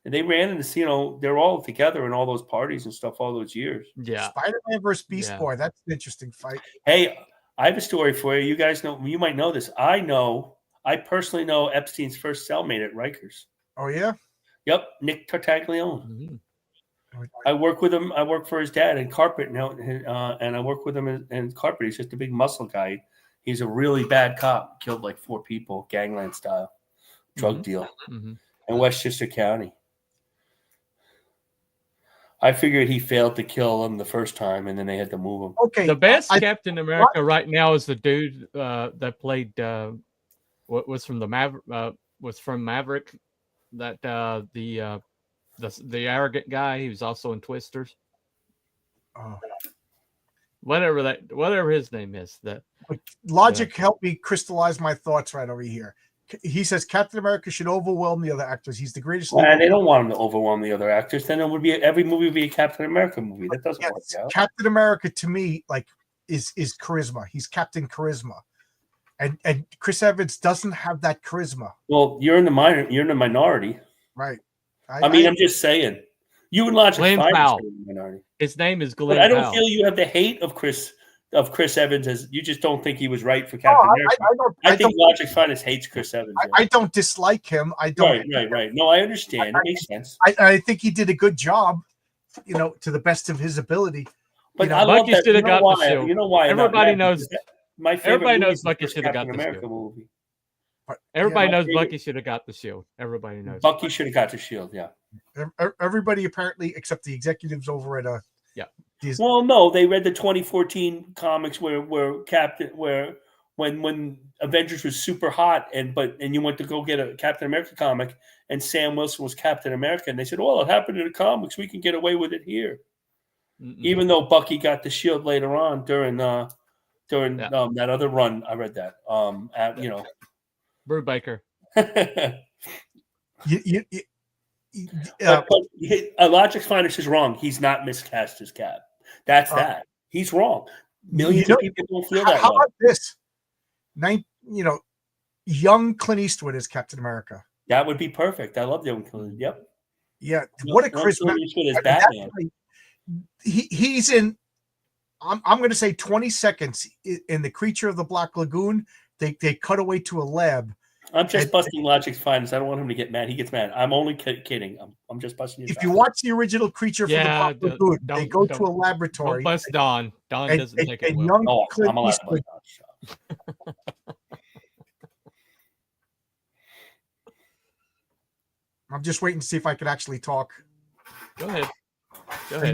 And they ran into, they're all together in all those parties and stuff all those years. Yeah. Spider-Man versus Beast Boy. That's an interesting fight. Hey, I have a story for you. You guys know, you might know this. I personally know Epstein's first cellmate at Rikers. Oh, yeah? Yep. Nick Tartaglione. Mm-hmm. I work with him. I work for his dad in Carpet now, and I work with him in Carpet. He's just a big muscle guy. He's a really bad cop. Killed like 4 people, gangland style. drug deal Mhm. in Westchester County. I figured he failed to kill him the first time, and then they had to move him. Okay, The best I- Captain America right now is the dude that played what was from Maverick. That the arrogant guy. He was also in Twisters. oh. Whatever his name is. That Logic helped me crystallize my thoughts right over here. He says Captain America should overwhelm the other actors. He's the greatest leader. And they don't want him to overwhelm the other actors. Then it would be every movie would be a Captain America movie. That doesn't work out. Captain America to me, like, is charisma. He's Captain Charisma, and Chris Evans doesn't have that charisma. Well, you're in the minority, right? I mean, I'm just saying. You and Logic Glenn find Powell. in the minority. His name is Glenn. But I don't Powell. feel you have the hate of Chris Evans as you just don't think he was right for Captain America. I think Logic's finest hates Chris Evans. I don't dislike him. I don't. Right. No, I understand. It makes sense. I think he did a good job, to the best of his ability. But I love that. should have got the shield. You know why? Everybody knows. My favorite Everybody movie knows is the Bucky first should have got Captain the America shield. movie. Everybody knows favorite- Bucky should have got the shield. Everybody knows. Bucky should have got the shield. Yeah. Everybody apparently, except the executives over at Disney. Well, no, they read the 2014 comics where when Avengers was super hot and you went to go get a Captain America comic and Sam Wilson was Captain America and they said, "Well, it happened in the comics. We can get away with it here." Even though Bucky got the shield later on during that other run, I read that. Brubaker. But Logic's finest is wrong. He's not miscast as Cap. That's that. He's wrong. Millions of people don't feel that. How way. about this? Young Clint Eastwood as Captain America. That would be perfect. I love young Clint. Yep. Yeah. What a charisma! Clint Eastwood is Batman. He's in. I'm going to say 20 seconds in The Creature of the Black Lagoon. They cut away to a lab. I'm just busting Logic's finest. I don't want him to get mad. He gets mad. I'm only kidding. I'm just busting. If you watch the original Creature from the Black Lagoon, they go to a laboratory. Don't bust Don. Don doesn't take it well. Young Clint I'm allowed to Eastwood. bust Don. I'm just waiting to see if I could actually talk. Go ahead.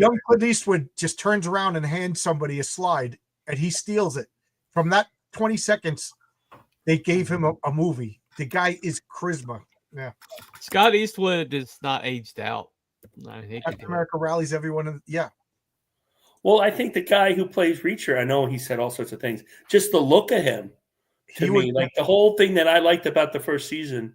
Young Clint Eastwood just turns around and hands somebody a slide, and he steals it. From that 20 seconds, they gave him a movie. The guy is charisma. Yeah. Scott Eastwood is not aged out. Captain America rallies everyone. Yeah. Well, I think the guy who plays Reacher, I know he said all sorts of things. Just the look of him, like the whole thing that I liked about the first season,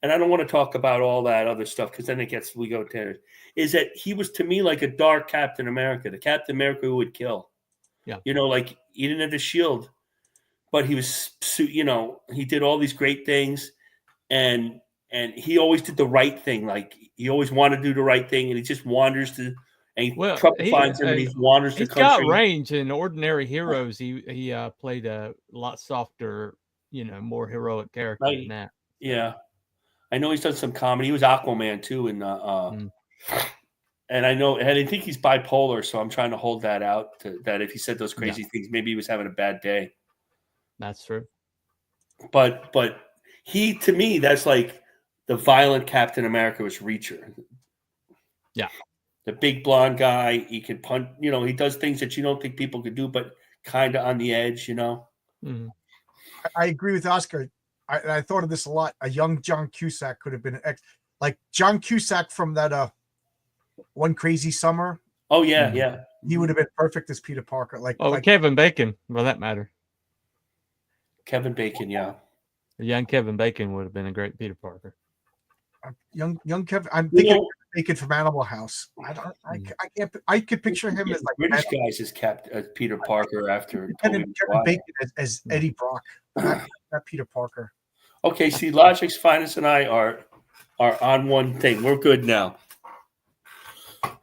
and I don't want to talk about all that other stuff because then we go to is that he was to me like a dark Captain America, the Captain America who would kill. Yeah. Like he didn't have the shield, but he was, he did all these great things, and he always did the right thing. Like he always wanted to do the right thing, and he just wanders to. And Trump finds him and he wanders the country. He's got range in Ordinary Heroes. He played a lot softer, more heroic character than that. Yeah. I know he's done some comedy. He was Aquaman too. And I think he's bipolar. So I'm trying to hold that out that if he said those crazy things, maybe he was having a bad day. That's true. But he, to me, that's like the violent Captain America was Reacher. Yeah. The big blonde guy, he can punch, he does things that you don't think people could do, but kind of on the edge, Mm-hmm. I agree with Oscar. I thought of this a lot. A young John Cusack could have been like John Cusack from that One Crazy Summer. Oh, yeah, yeah. He would have been perfect as Peter Parker. Like Kevin Bacon, for that matter. Kevin Bacon, yeah. Young Kevin Bacon would have been a great Peter Parker. Young Kevin. I'm thinking Bacon from Animal House. I could picture him as like British guys as Peter Parker after Kevin Bacon as Eddie Brock, not Peter Parker. Okay, see, Logic's finest and I are on one thing. We're good now.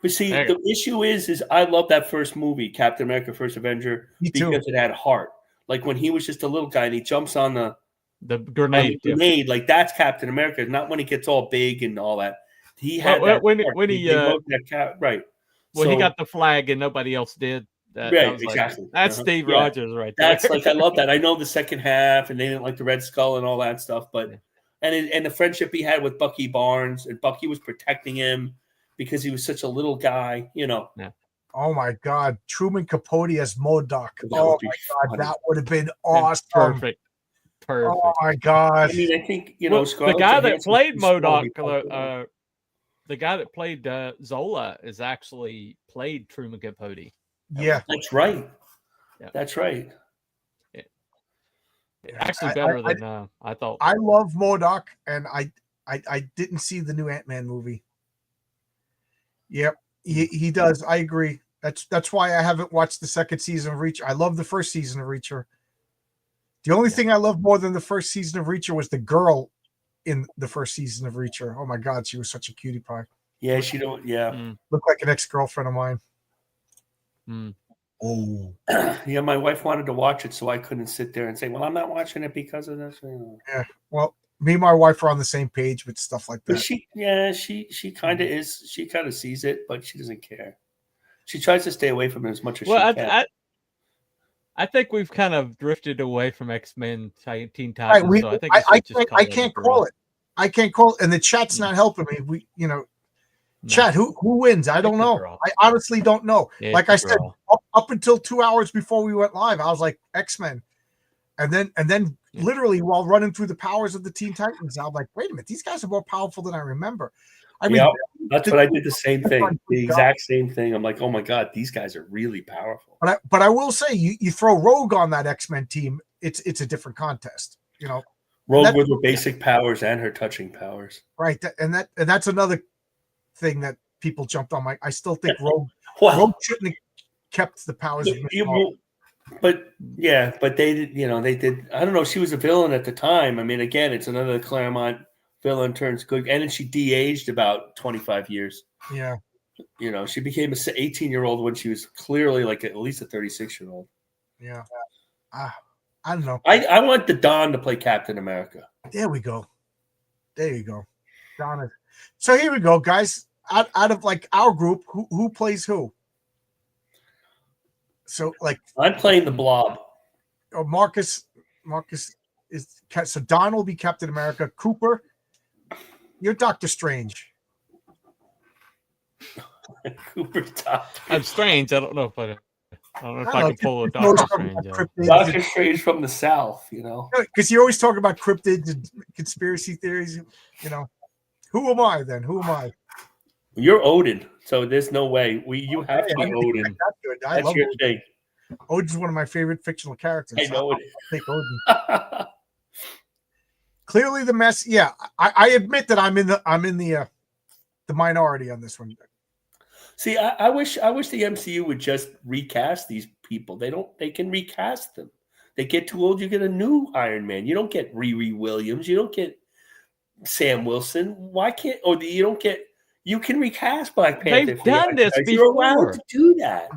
But see, the issue is I love that first movie, Captain America: First Avenger, because it had heart. Like when he was just a little guy and he jumps on the grenade, like that's Captain America. Not when he gets all big and all that. He had when he got the flag and nobody else did. Exactly. That's Steve Rogers right there. That's like I love that. I know the second half and they didn't like the Red Skull and all that stuff, but and the friendship he had with Bucky Barnes, and Bucky was protecting him because he was such a little guy, you know. Yeah. Oh my God, Truman Capote as MODOK. That Oh would be my God, funny. that would have been awesome. Perfect. Oh my God. I mean, I think you Well, know the Scarlett guy that Johansson played can still be MODOK, popular. the guy that played Zola is actually played Truman Capote. Yeah, That's right. Yeah. That's right. Actually, better than I thought. I love MODOK, and I didn't see the new Ant-Man movie. Yep, he does. I agree. That's why I haven't watched the second season of Reacher. I love the first season of Reacher. The only thing I loved more than the first season of Reacher was the girl in the first season of Reacher. Oh my God, she was such a cutie pie. Yeah, she don't. Yeah, Looked like an ex-girlfriend of mine. Mm. Oh, yeah. My wife wanted to watch it, so I couldn't sit there and say, "Well, I'm not watching it because of this." You know. yeah. Well, me and my wife are on the same page with stuff like But that. she kind of is. She kind of sees it, but she doesn't care. She tries to stay away from it as much as Well, she can. I think we've kind of drifted away from X-Men Teen Titans, Right, so I think we should just call I can't call it. I can't call it, and the chat's not helping me. Chat, who wins? I don't know. I honestly don't know. Like I said, up until 2 hours before we went live, I was like X-Men, and then literally while running through the powers of the Teen Titans, I'm like, wait a minute, these guys are more powerful than I remember. I mean, that's what I did. The same thing, the exact same thing. I'm like, oh my God, these guys are really powerful. But I will say, you throw Rogue on that X-Men team, it's a different contest. You know, Rogue with her basic powers and her touching powers, right? And that's another thing that people jumped on. I still think Rogue shouldn't have kept the powers of Miss Marvel. But they did. You know, they did. I don't know. She was a villain at the time. I mean, again, it's another Claremont villain turns good, and then she de-aged about 25 years. Yeah, you know, she became a 18-year-old when she was clearly like at least a 36-year-old. Yeah, I don't know. I want the Don to play Captain America. There we go. There you go, Don. So here we go, guys. Out of like our group, who plays who? So like, I'm playing the Blob. Oh, Marcus is so Don will be Captain America. Cooper, you're Doctor Strange. Cooper's Doctor. I'm Strange. I don't know if I can pull a Doctor Strange. Doctor Strange from the South, you know, because you always talk about cryptids and conspiracy theories. You know, who am I then? Who am I? You're Odin, so there's no way you have to be Odin. That's your thing. Odin's one of my favorite fictional characters. I know it. I'll take Odin. Clearly, the mess. Yeah, I admit that I'm in the minority on this one. See, I wish the MCU would just recast these people. They can recast them. They get too old, you get a new Iron Man. You don't get Riri Williams. You don't get Sam Wilson. Why can't? Or you don't get. You can recast Black Panther. They've done this before. You're allowed to do that.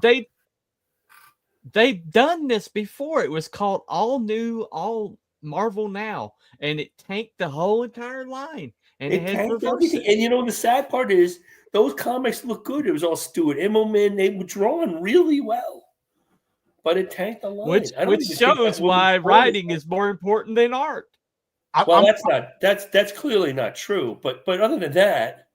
They've done this before. It was called All Marvel Now, and it tanked the whole entire line. And it had everything. And you know the sad part is those comics look good. It was all Stuart Immelman. They were drawn really well, but it tanked the line. Which shows why writing is more important than art. Well, that's clearly not true. But other than that.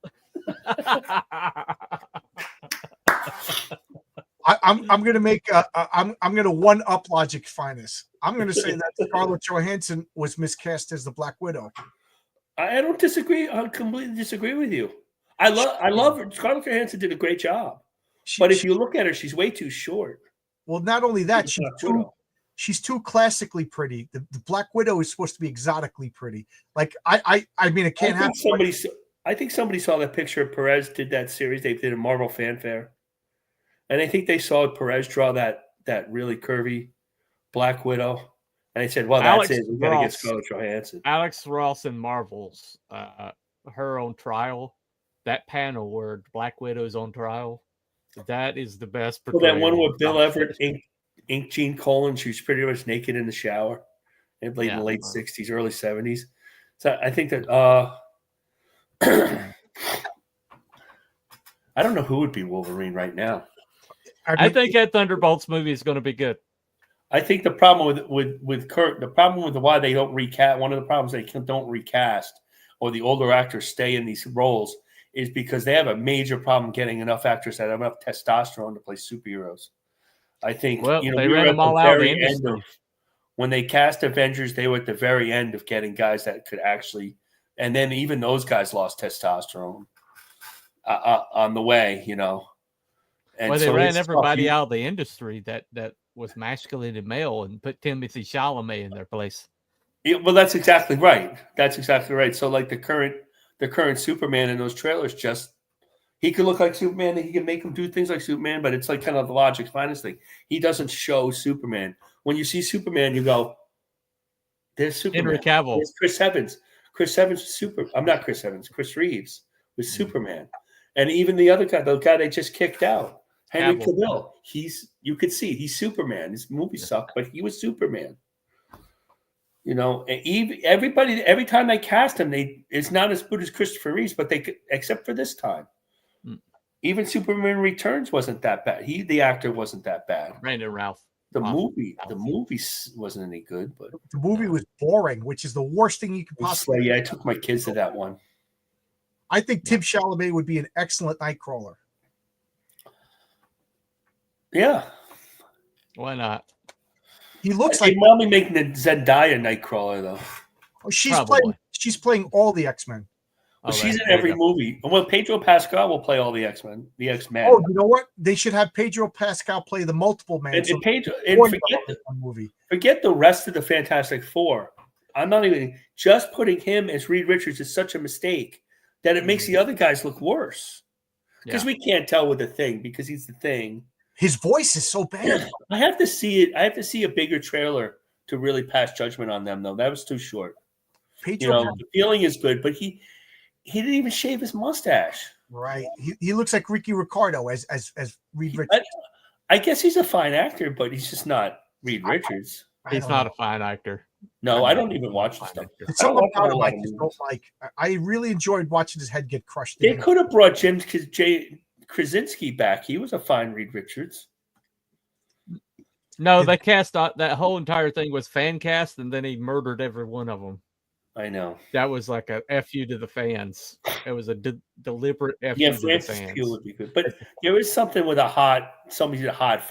I'm going to make I'm going to one up Logic's finest. I'm going to say that Scarlett Johansson was miscast as the Black Widow. I don't disagree. I completely disagree with you. I love her. Scarlett Johansson did a great job. But if you look at her, she's way too short. Well, not only that, she's too classically pretty. The Black Widow is supposed to be exotically pretty. Like I mean, it can't happen. I think somebody saw that picture of Perez did that series. They did a Marvel fanfare. And I think they saw Perez draw that really curvy Black Widow. And they said, well, that's it. We got to get Scarlett Johansson. Alex Ross in Marvel's her on trial. That panel where Black Widow's on trial. That is the best portrayal. Well, that one with Bill Everett inked Gene Colan. She was pretty much naked in the shower. In the late 60s, early 70s. So I think that I don't know who would be Wolverine right now. I think that Thunderbolts movie is going to be good. I think the problem with Kurt, the problem with why they don't recast, one of the problems they don't recast or the older actors stay in these roles is because they have a major problem getting enough actors that have enough testosterone to play superheroes. I think Well, they we were ran at them the all out of the very end of industry. when they cast Avengers. They were at the very end of getting guys that could actually, and then even those guys lost testosterone on the way, And Well, they so ran it's tough. everybody out of the industry that was masculine and male and put Timothy Chalamet in their place. Well, that's exactly right. That's exactly right. So, like the current Superman in those trailers, just he could look like Superman, and he can make him do things like Superman, but it's like kind of the logic's finest thing. He doesn't show Superman. When you see Superman, you go, "There's Superman." Henry Cavill. There's Chris Evans. Chris Evans was super. I'm not Chris Evans. Chris Reeves was Superman, and even the other guy, the guy they just kicked out, Henry Cavill. You could see he's Superman. His movie sucked, but he was Superman. Everybody, every time they cast him, it's not as good as Christopher Reeves, but except for this time. Even Superman Returns wasn't that bad. The actor wasn't that bad. Brandon Ralph. The movie wasn't any good, but the movie was boring, which is the worst thing you could possibly. Yeah, I took my kids to that one. I think Tim Chalamet would be an excellent Nightcrawler. Yeah, why not? He looks like probably making the Zendaya Nightcrawler though. She's playing all the X-Men. Well, she's in every movie. Well, Pedro Pascal will play all the X-Men. The X-Men. Oh, you know what? They should have Pedro Pascal play the multiple man. And forget the rest of the Fantastic Four. I'm not even just putting him as Reed Richards is such a mistake that it makes the other guys look worse. Because we can't tell with the Thing because he's the Thing. His voice is so bad. I have to see it. I have to see a bigger trailer to really pass judgment on them, though. That was too short. The feeling is good, but he didn't even shave his mustache. Right. He looks like Ricky Ricardo as Reed Richards. I guess he's a fine actor, but he's just not Reed Richards. He's not a fine actor. No, I don't even watch the stuff. Something about him I just don't like. I really enjoyed watching his head get crushed. They could have brought Jay Krasinski back. He was a fine Reed Richards. No, they cast that whole entire thing was fan cast, and then he murdered every one of them. I know. That was like a FU to the fans. It was a deliberate FU to the fans. Francis Pugh would be good. But there is something with somebody hot.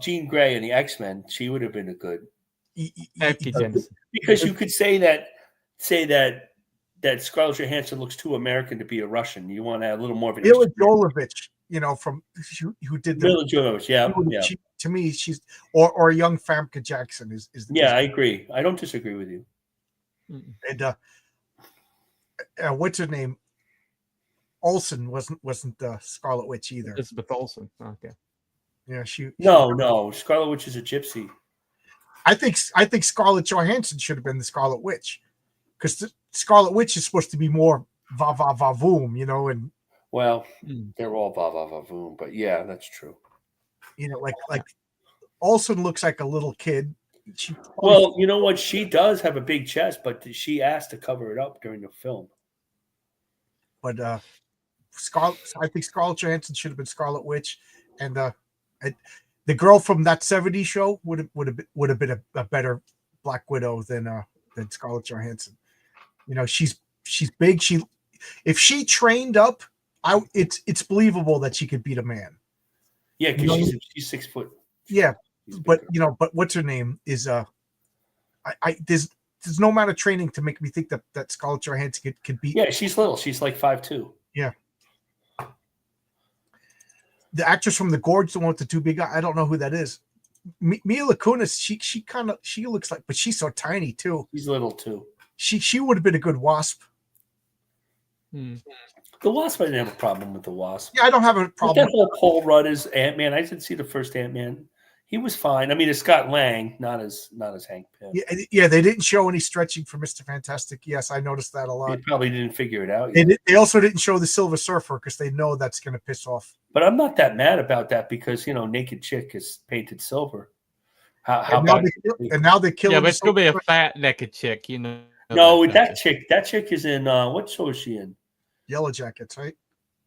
Jean Grey in the X-Men, she would have been a good. Because you could say that Scarlett Johansson looks too American to be a Russian. You want to have a little more of an Mila Jovovich, from who did the Mila Jovovich, yeah. To me, she's or a young Famke Jackson is the I agree. I don't disagree with you. And what's her name? Olsen wasn't Scarlet Witch either. Elizabeth Olsen. Okay. Yeah, she. No. Scarlet Witch is a gypsy. I think Scarlett Johansson should have been the Scarlet Witch, because Scarlet Witch is supposed to be more va va va voom, and they're all va va va voom, but yeah, that's true. Like Olsen looks like a little kid. You know what? She does have a big chest, but she asked to cover it up during the film. But I think Scarlett Johansson should have been Scarlet Witch, and the girl from that '70s show would have been a better Black Widow than Scarlett Johansson. She's big. If she trained up, it's believable that she could beat a man. Yeah, because she's 6 foot. Yeah, but what's her name is there's no amount of training to make me think that Scarlett Johansson could beat. Yeah, she's little. She's like 5'2". Yeah. The actress from The Gorge, the one with the two big eyes, I don't know who that is. Mila Kunis, she looks like, but she's so tiny too. She's little too. She would have been a good Wasp. The Wasp, I didn't have a problem with the Wasp. Yeah, I don't have a problem. But that whole Paul Rudd as Ant-Man, I did see the first Ant-Man. He was fine. I mean, it's Scott Lang, not as Hank Pym. Yeah, they didn't show any stretching for Mr. Fantastic. Yes, I noticed that a lot. They probably didn't figure it out yet. They also didn't show the Silver Surfer because they know that's going to piss off. But I'm not that mad about that because, Naked Chick is painted silver. And now they kill. Yeah, but it's going to be a fat naked chick, No, that chick is in, what show is she in? Yellow Jackets, right?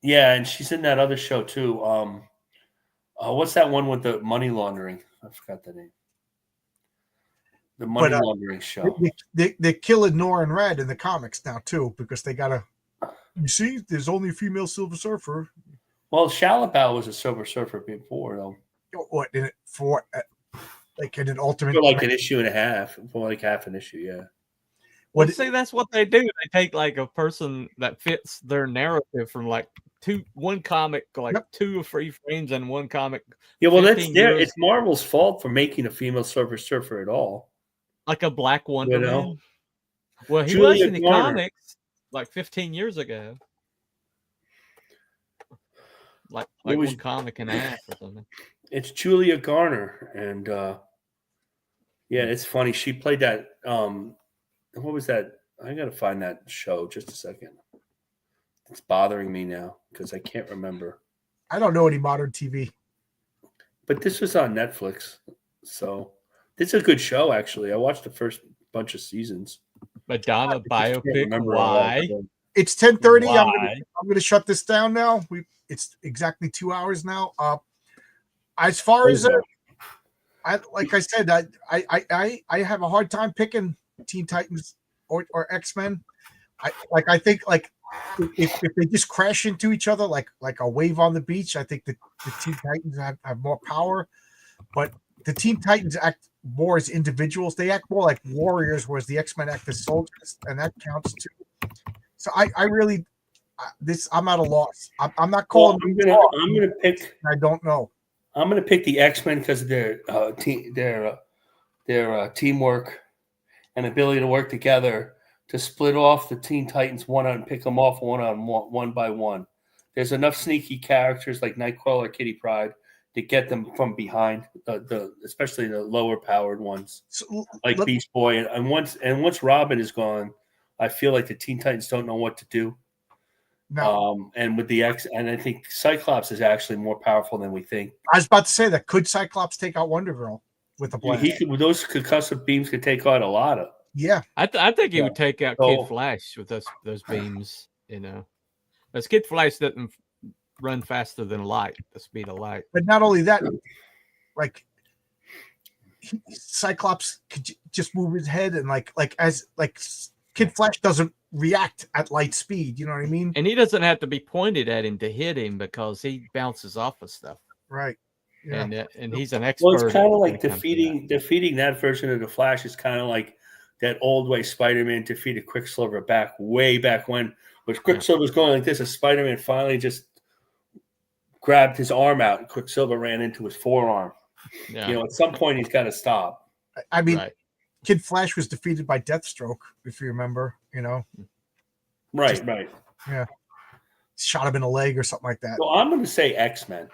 Yeah, and she's in that other show too. What's that one with the money laundering? I forgot the name. The money But, laundering show. they're killing Nora and Red in the comics now too, because they gotta. You see, there's only a female Silver Surfer. Well, Shalabow was a Silver Surfer before, though. What in it for? Like in an alternate. For like an issue and a half, for like half an issue, yeah. Well, What? see, that's what they do. They take like a person that fits their narrative from like one comic, like Yep. 2 or 3 frames in one comic. Yeah, well, that's 15 there. years. It's Marvel's fault for making a female Silver Surfer at all. Like a Black Wonder You know? Man. Well, he Julia was in the Garner. comics like 15 years ago. Like It was- one comic and a half or something. It's Julia Garner, and yeah, it's funny. She played that. What was that? I gotta find that show. Just a second. It's bothering me now because I can't remember. I don't know any modern TV. But this was on Netflix, so it's a good show. Actually, I watched the first bunch of seasons. Madonna I just can't biopic. remember all that, Why? but- It's 10:30. I'm Why? gonna shut this down now. It's exactly 2 hours now. As far as like I said, I have a hard time picking Teen Titans or X-Men. I think if they just crash into each other like a wave on the beach, I think the Teen Titans have more power. But the Teen Titans act more as individuals. They act more like warriors, whereas the X-Men act as soldiers, and that counts too. So I really I'm at a loss. I'm not calling. Well, I'm gonna pick. I don't know. I'm gonna pick the X-Men because of their teamwork and ability to work together to split off the Teen Titans and pick them off one by one. There's enough sneaky characters like Nightcrawler, Kitty Pryde to get them from behind, especially the lower powered ones like Beast Boy. And once Robin is gone, I feel like the Teen Titans don't know what to do. No. And with the and I think Cyclops is actually more powerful than we think. I was about to say that. Could Cyclops take out Wonder Girl with a blast? Those concussive beams could take out a lot of. Yeah, I think he would take out Kid Flash with those beams. You know, because Kid Flash doesn't run faster than light, the speed of light. but not only that, like Cyclops could just move his head and like Kid Flash doesn't react at light speed. You know what I mean? And he doesn't have to be pointed at him to hit him because he bounces off of stuff. Right. Yeah. And he's an expert. Well, it's kind of like defeating that version of the Flash is kind of like that old way Spider-Man defeated Quicksilver way back when Quicksilver was going like this, and Spider-Man finally just grabbed his arm out and Quicksilver ran into his forearm. Yeah. You know, at some point he's got to stop. I mean, Kid Flash was defeated by Deathstroke, if you remember, you know. Right. Yeah. Shot him in the leg or something like that. Well, I'm going to say X-Men.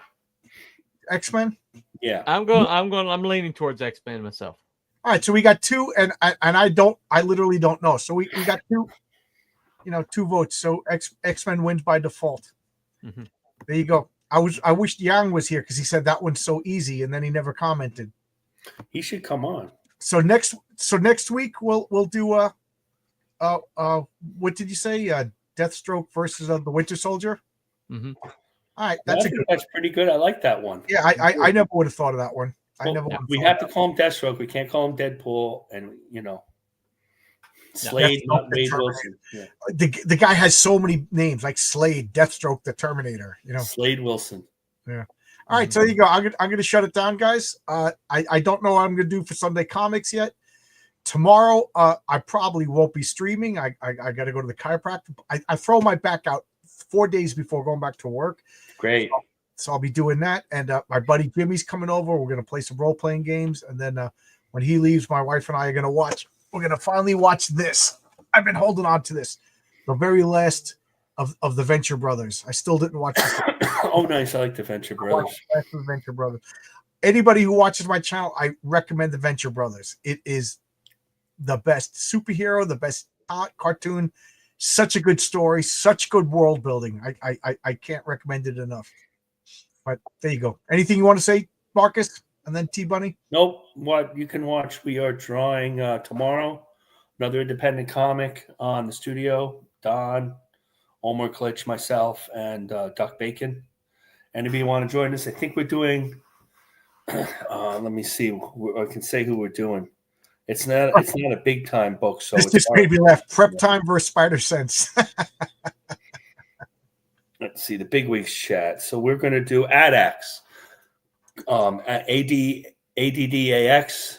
X-Men? Yeah. I'm leaning towards X-Men myself. All right, so we got 2, and I literally don't know. So we got 2, 2 votes. So X-Men wins by default. Mm-hmm. There you go. I wish Yang was here because he said that one's so easy, and then he never commented. He should come on. So next week we'll do what did you say? Deathstroke versus the Winter Soldier. Mm-hmm. All right, that's pretty good. I like that one. Yeah, I never would have thought of that one. We have to call him Deathstroke. We can't call him Deadpool, and Slade, not Wade Wilson. Yeah. The guy has so many names like Slade, Deathstroke, the Terminator. Slade Wilson. Yeah. All right, so there you go. I'm gonna shut it down, guys. I don't know what I'm gonna do for Sunday Comics yet. Tomorrow, I probably won't be streaming. I got to go to the chiropractor. I throw my back out 4 days before going back to work. Great. So I'll be doing that. And my buddy Jimmy's coming over. We're going to play some role-playing games. And then when he leaves, my wife and I are going to watch. We're going to finally watch this. I've been holding on to this. The very last of the Venture Brothers. I still didn't watch this. Oh, nice. I like the Venture Brothers. The Venture Brothers. Anybody who watches my channel, I recommend the Venture Brothers. It is the best superhero, the best cartoon. Such a good story. Such good world building. I can't recommend it enough. But there you go. Anything you want to say, Marcus? And then T-Bunny? Nope. What you can watch, we are drawing tomorrow. Another independent comic on the studio. Don, Omar Klitsch, myself, and Duck Bacon. Anybody want to join us? I think we're doing, let me see. I can say who we're doing. It's not a big time book, so This it's just made me laugh. Prep time versus Spider Sense. Let's see the big wigs chat. So we're going to do ADAX, at ADDAX,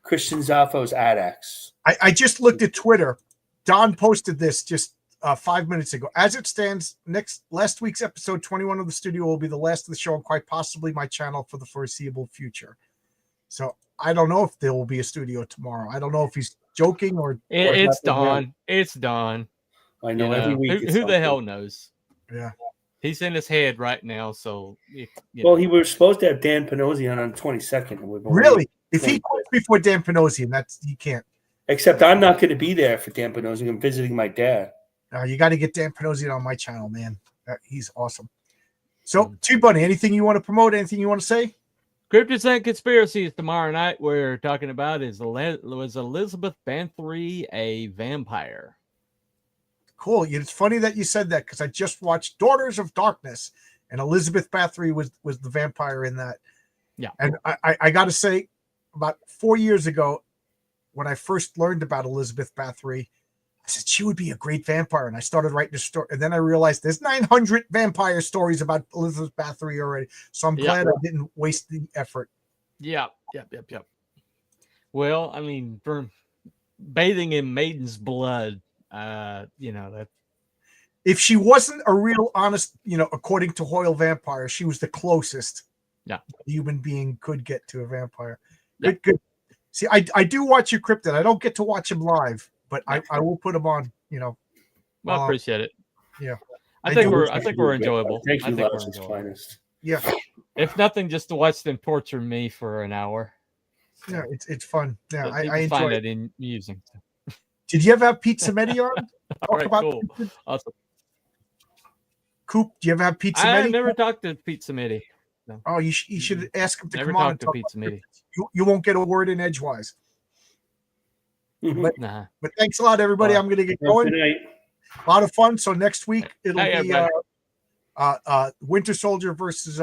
Christian Zaffo's ADAX. I just looked at Twitter. Don posted this just 5 minutes ago. As it stands, last week's episode 21 of the studio will be the last of the show and quite possibly my channel for the foreseeable future. So I don't know if there will be a studio tomorrow. I don't know if he's joking or It's Don. It's Don. I know every week. Who the hell knows? Yeah. He's in his head right now. So, he was supposed to have Dan Panosian on the 22nd. Really? If he quits before Dan Panosian, he can't. Except I'm not going to be there for Dan Panosian. I'm visiting my dad. You got to get Dan Panosian on my channel, man. He's awesome. So, T-Bunny, anything you want to promote? Anything you want to say? Cryptids and Conspiracies tomorrow night. We're talking about was Elizabeth Bathory a vampire? Cool. It's funny that you said that because I just watched Daughters of Darkness, and Elizabeth Bathory was the vampire in that. Yeah. And I got to say, about 4 years ago, when I first learned about Elizabeth Bathory, I said she would be a great vampire, and I started writing a story. And then I realized there's 900 vampire stories about Elizabeth Bathory already, so I'm glad I didn't waste the effort. Yep. Well, I mean, for bathing in maiden's blood, that. If she wasn't a real honest, according to Hoyle vampire, she was the closest a human being could get to a vampire. Good. See, I do watch your cryptid. I don't get to watch him live, but I will put him on. Well, I appreciate it. Yeah, I think we're enjoyable. Thank you, we're finest. Yeah. If nothing, just to watch them torture me for an hour. Yeah, it's fun. Yeah, I enjoy find it. it amusing. Did you ever have Pizza Medi on? All right, cool. Awesome. Coop, do you ever have Pizza I Medi? never talked to Pizza Medi. No. Oh, you should ask him to Never come on talked and to talk Pizza Medi. You won't get a word in edgewise. But thanks a lot, everybody. I'm going to get going. Good night. A lot of fun. So next week it'll be everybody. Winter Soldier versus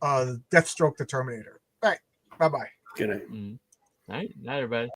Deathstroke the Terminator. All right. Bye-bye. Good night. All right. Night, everybody.